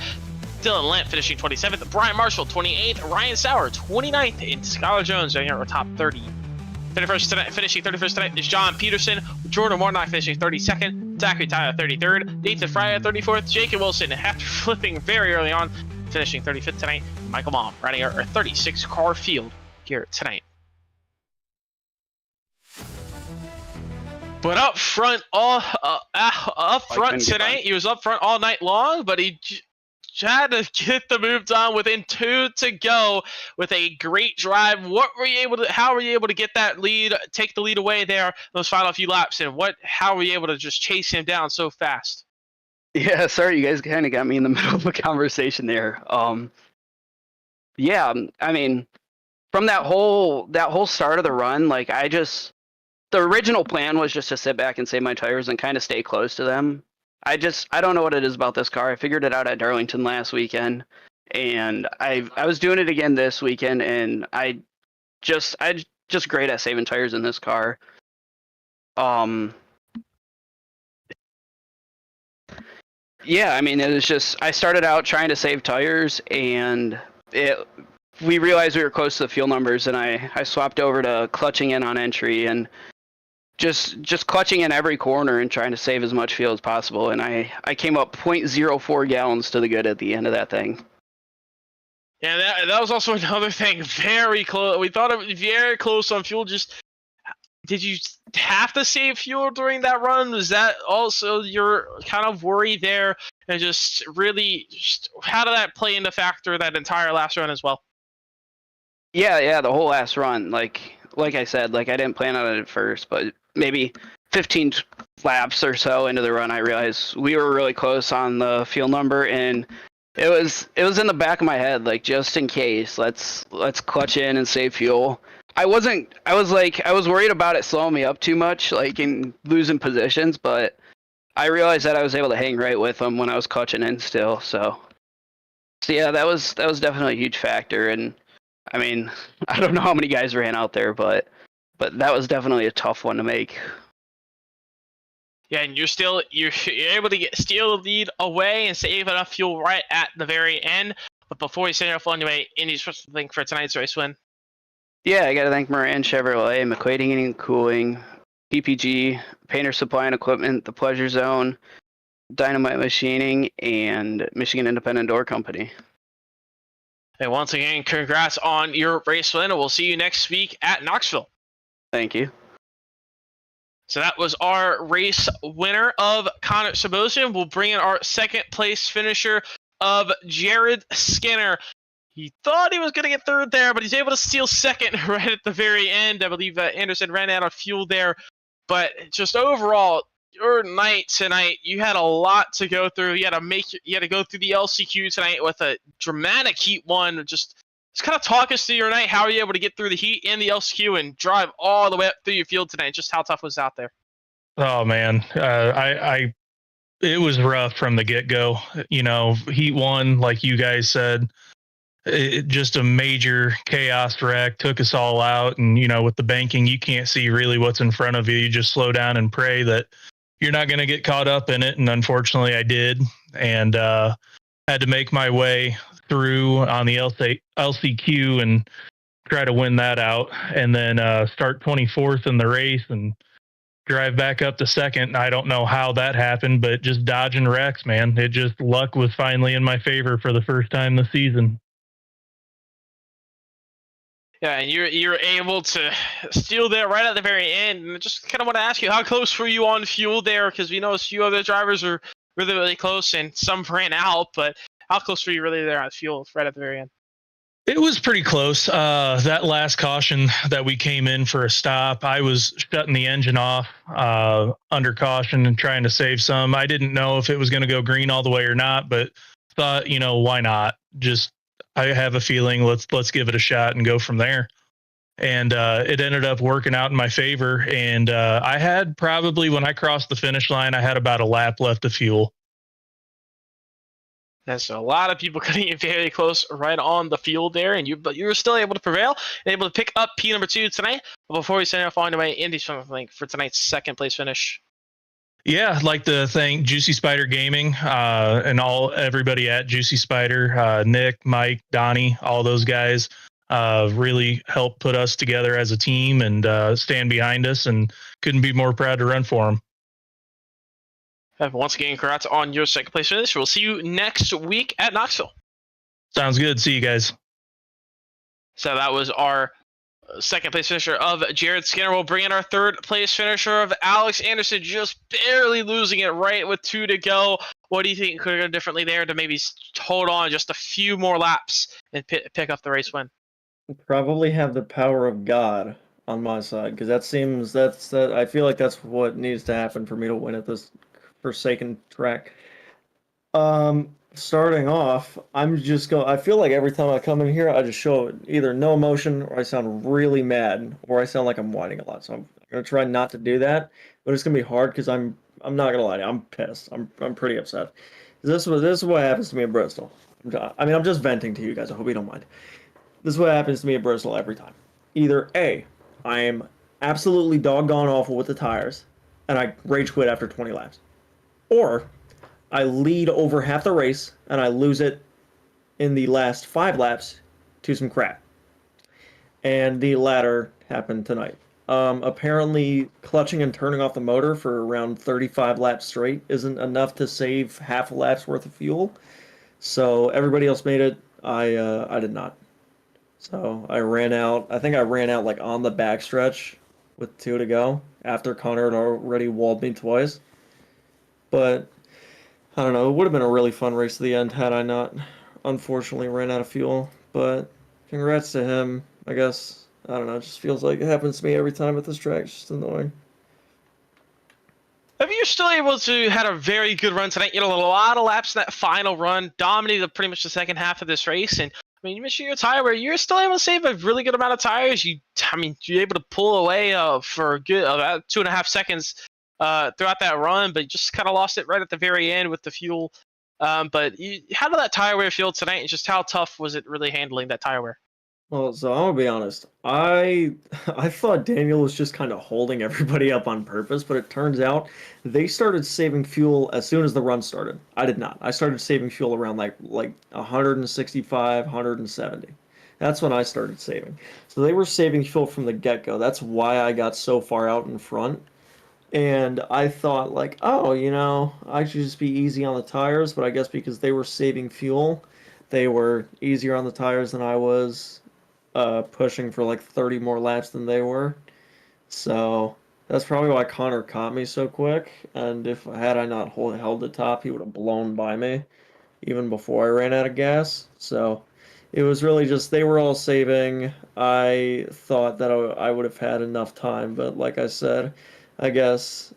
A: Dylan Lamp finishing 27th. Brian Marshall 28th. Ryan Sauer 29th. And Skylar Jones running our top 30. Finishing 31st tonight is John Peterson. Jordan Warnock finishing 32nd. Zachary Tyler 33rd. Nathan Fryer 34th. Jacob Wilson, after flipping very early on, finishing 35th tonight. Michael Mom running our 36 car field here tonight. But up front, tonight, he was up front all night long, but he had to get the move done within 2 to go with a great drive. How were you able to get that lead, take the lead away there those final few laps, and how were you able to just chase him down so fast?
D: Yeah, sorry, you guys kind of got me in the middle of a conversation there. Yeah, I mean, from that whole start of the run, like the original plan was just to sit back and save my tires and kind of stay close to them. I don't know what it is about this car. I figured it out at Darlington last weekend, and I was doing it again this weekend, and I just great at saving tires in this car. Yeah, I mean, it was just, I started out trying to save tires, and we realized we were close to the fuel numbers, and I swapped over to clutching in on entry and just clutching in every corner and trying to save as much fuel as possible. And I came up 0.04 gallons to the good at the end of that thing.
A: Yeah, that was also another thing. Very close. We thought it was very close on fuel. Did you have to save fuel during that run? Was that also your kind of worry there? And how did that play into factor that entire last run as well?
D: Yeah, the whole last run. Like I said, I didn't plan on it at first, but maybe 15 laps or so into the run, I realized we were really close on the fuel number, and it was in the back of my head, just in case, let's clutch in and save fuel. I was worried about it slowing me up too much, in losing positions, but I realized that I was able to hang right with them when I was clutching in still. So yeah, that was definitely a huge factor. And I mean, I don't know how many guys ran out there, but that was definitely a tough one to make.
A: Yeah, and you're able to steal the lead away and save enough fuel right at the very end. But before you send it off anyway, any special thing for tonight's race win?
D: Yeah, I got to thank Moran Chevrolet, McQuaid Heating and Cooling, PPG, Painter Supply and Equipment, The Pleasure Zone, Dynamite Machining, and Michigan Independent Door Company.
A: And once again, congrats on your race win, and we'll see you next week at Knoxville.
D: Thank you.
A: So that was our race winner of Connor Sabozzi. We'll bring in our second place finisher of Jared Skinner. He thought he was going to get third there, but he's able to steal second right at the very end. I believe Anderson ran out of fuel there. But just overall, your night tonight, you had a lot to go through. You had to go through the LCQ tonight with a dramatic heat one. Just kind of talk us through your night. How were you able to get through the heat and the LCQ and drive all the way up through your field tonight? Just how tough was it out there?
E: Oh man, it was rough from the get-go. Heat one, like you guys said, just a major chaos wreck, took us all out. And with the banking, you can't see really what's in front of you. You just slow down and pray that you're not going to get caught up in it. And unfortunately I did, and had to make my way through on the LCQ and try to win that out, and then start 24th in the race and drive back up to second. I don't know how that happened, but just dodging wrecks, man. It just luck was finally in my favor for the first time this season.
A: Yeah, and you're able to steal there right at the very end. And I just kind of want to ask you, how close were you on fuel there? Because we know a few other drivers are really, really close, and some ran out. But how close were you really there on fuel right at the very end?
E: It was pretty close. That last caution that we came in for a stop, I was shutting the engine off under caution and trying to save some. I didn't know if it was going to go green all the way or not, but thought, why not? Just, I have a feeling let's give it a shot and go from there. And it ended up working out in my favor. And I had probably, when I crossed the finish line, I had about a lap left of fuel.
A: There's a lot of people cutting very close right on the field there, but you were still able to prevail and able to pick up P number 2 tonight. But before we send off on the way, Indy something for tonight's second place finish.
E: Yeah, I'd like to thank Juicy Spider Gaming and everybody at Juicy Spider, Nick, Mike, Donnie, all those guys really helped put us together as a team and stand behind us, and couldn't be more proud to run for them.
A: Once again, congrats on your second place finish. We'll see you next week at Knoxville.
E: Sounds good. See you guys.
A: So that was our second place finisher of Jared Skinner. We'll bring in our third place finisher of Alex Anderson, just barely losing it right with 2 to go. What do you think could have gone differently there to maybe hold on just a few more laps and pick up the race win?
F: Probably have the power of God on my side, because I feel like that's what needs to happen for me to win at this Forsaken track. Starting off, I feel like every time I come in here, I just show either no emotion, or I sound really mad, or I sound like I'm whining a lot. So I'm gonna try not to do that, but it's gonna be hard because I'm not gonna lie to you, I'm pissed. I'm pretty upset. This is what happens to me at Bristol. I'm just venting to you guys. I hope you don't mind. This is what happens to me at Bristol every time. Either A, I am absolutely doggone awful with the tires, and I rage quit after 20 laps. Or I lead over half the race and I lose it in the last 5 laps to some crap. And the latter happened tonight. Apparently, clutching and turning off the motor for around 35 laps straight isn't enough to save half a lap's worth of fuel. So everybody else made it. I did not. So I ran out. I think I ran out like on the backstretch with 2 to go after Connor had already walled me twice. But I don't know, it would have been a really fun race to the end had I not unfortunately ran out of fuel. But congrats to him, I guess. I don't know, it just feels like it happens to me every time at this track. It's just annoying.
A: I mean, you're still able to had a very good run tonight. You had a lot of laps in that final run, dominated pretty much the second half of this race. And I mean, you mentioned your tire wear. You're still able to save a really good amount of tires. You're able to pull away for a good about 2.5 seconds throughout that run, but you just kind of lost it right at the very end with the fuel. But how did that tire wear feel tonight, and just how tough was it really handling that tire wear?
F: Well, so I'm gonna be honest. I thought Daniel was just kind of holding everybody up on purpose, but it turns out they started saving fuel as soon as the run started. I did not. I started saving fuel around like 165, 170. That's when I started saving. So they were saving fuel from the get-go. That's why I got so far out in front. And I thought like, oh, I should just be easy on the tires, but I guess because they were saving fuel, they were easier on the tires than I was, pushing for like 30 more laps than they were. So that's probably why Connor caught me so quick. And had I not held the top, he would have blown by me even before I ran out of gas. So it was really just they were all saving. I thought that I would have had enough time, but like I said, I guess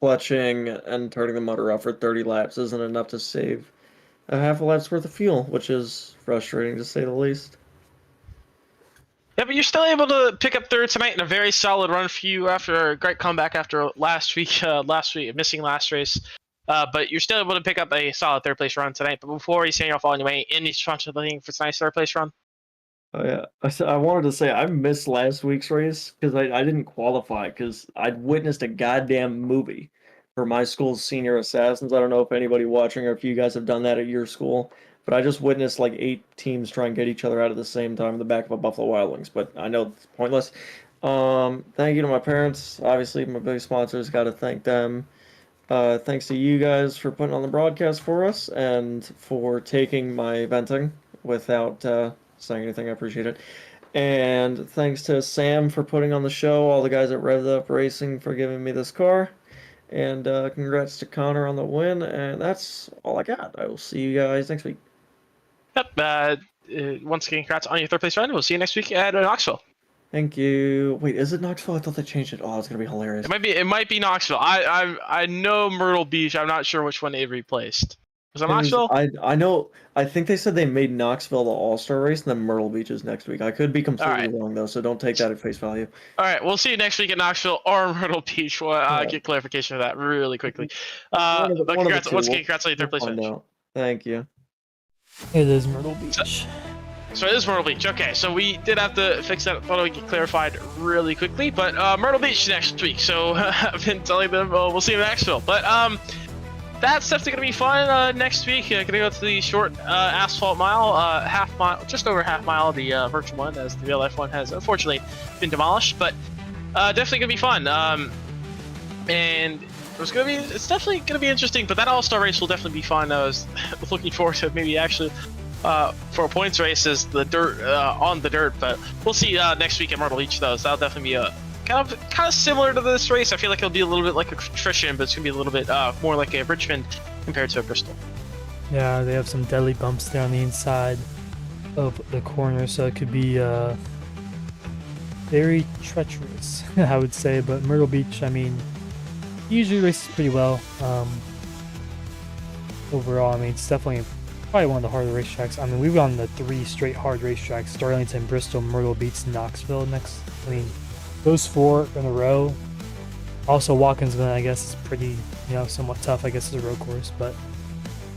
F: clutching and turning the motor off for 30 laps isn't enough to save a half a lap's worth of fuel, which is frustrating to say the least.
A: Yeah, but you're still able to pick up third tonight in a very solid run for you after a great comeback after last week missing last race. But you're still able to pick up a solid third place run tonight. But before you send off on your way, any responsibility for tonight's third place run?
F: Oh yeah, I wanted to say I missed last week's race because I didn't qualify because I'd witnessed a goddamn movie. for my school's senior assassins. I don't know if anybody watching or if you guys have done that at your school, but I just witnessed like 8 teams try and get each other out at the same time in the back of a Buffalo Wild Wings, but I know it's pointless. Thank you to my parents, obviously my big sponsors, got to thank them. Thanks to you guys for putting on the broadcast for us and for taking my venting without saying anything. I appreciate it. And thanks to Sam for putting on the show, all the guys at Revved Up Racing for giving me this car. And congrats to Connor on the win. And that's all I got. I will see you guys next week.
A: Yep. Once again, congrats on your 3rd place run. We'll see you next week at Knoxville.
F: Thank you. Wait, is it Knoxville? I thought they changed it. Oh, it's gonna be hilarious.
A: It might be Knoxville. I know Myrtle Beach. I'm not sure which one they replaced. Was it Knoxville?
F: I know. I think they said they made Knoxville the All-Star race, and then Myrtle Beach is next week. I could be completely wrong though, so don't take that at face value.
A: All right, we'll see you next week at Knoxville or Myrtle Beach. We'll get clarification of that really quickly. But congrats once again. Congrats on your 3rd place finish.
F: Thank you.
B: It is Myrtle Beach.
A: So it is Myrtle Beach. Okay, so we did have to fix that photo and get clarified really quickly. But Myrtle Beach next week. So I've been telling them we'll see you in Knoxville. But that's definitely going to be fun next week. Going to go to the short asphalt mile, half mile, just over half mile, the virtual one, as the real life one has unfortunately been demolished. But definitely going to be fun. And it's definitely going to be interesting. But that All-Star race will definitely be fun. I was looking forward to maybe actually for a points race is the dirt on the dirt. But we'll see next week at Myrtle Beach though. So that'll definitely be a kind of similar to this race. I feel like it'll be a little bit like a Trition, but it's gonna be a little bit more like a Richmond compared to a Bristol.
B: Yeah, they have some deadly bumps there on the inside of the corner, so it could be very treacherous, I would say. But Myrtle Beach, I mean, usually races pretty well. Overall, I mean, it's definitely probably one of the harder racetracks. I mean, we've gone the 3 straight hard racetracks: Darlington, Bristol, Myrtle Beach, Knoxville. Next, I mean, those 4 in a row. Also, Watkinsville, I guess, is pretty, somewhat tough. I guess it's a road course, but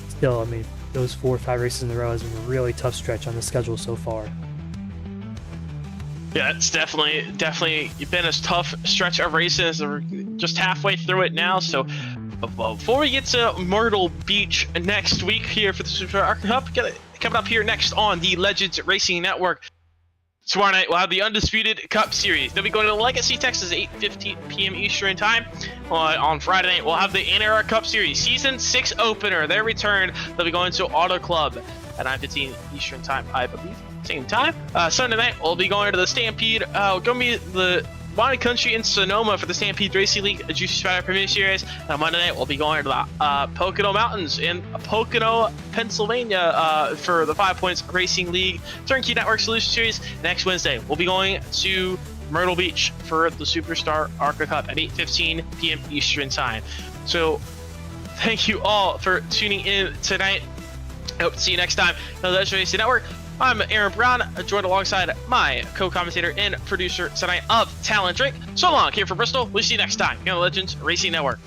B: still, I mean, those 4 or 5 races in a row has been a really tough stretch on the schedule so far.
A: Yeah, it's definitely been a tough stretch of races. We're just halfway through it now, so before we get to Myrtle Beach next week here for the SuperStar ARCA Cup, coming up here next on the Legends Racing Network. Tomorrow night, we'll have the Undisputed Cup Series. They'll be going to Legacy, Texas, 8:15 p.m. Eastern Time. On Friday night, we'll have the ARCA Cup Series Season 6 opener. Their return, they'll be going to Auto Club at 9:15 Eastern Time, I believe. Same time. Sunday night, we'll be going to the Stampede. Going to be the Wine Country in Sonoma for the Stampede Racing League Juicy Spider Premier Series. And on Monday night, we'll be going to the Pocono Mountains in Pocono, Pennsylvania for the 5 Points Racing League Turnkey Network Solution Series. Next Wednesday, we'll be going to Myrtle Beach for the SuperStar ARCA Cup at 8:15 p.m. Eastern Time. So thank you all for tuning in tonight. I hope to see you next time on the Legends Racing Network. I'm Aaron Brown, joined alongside my co-commentator and producer tonight of Talent Drake. So long here for Bristol. We'll see you next time here on the Legends Racing Network.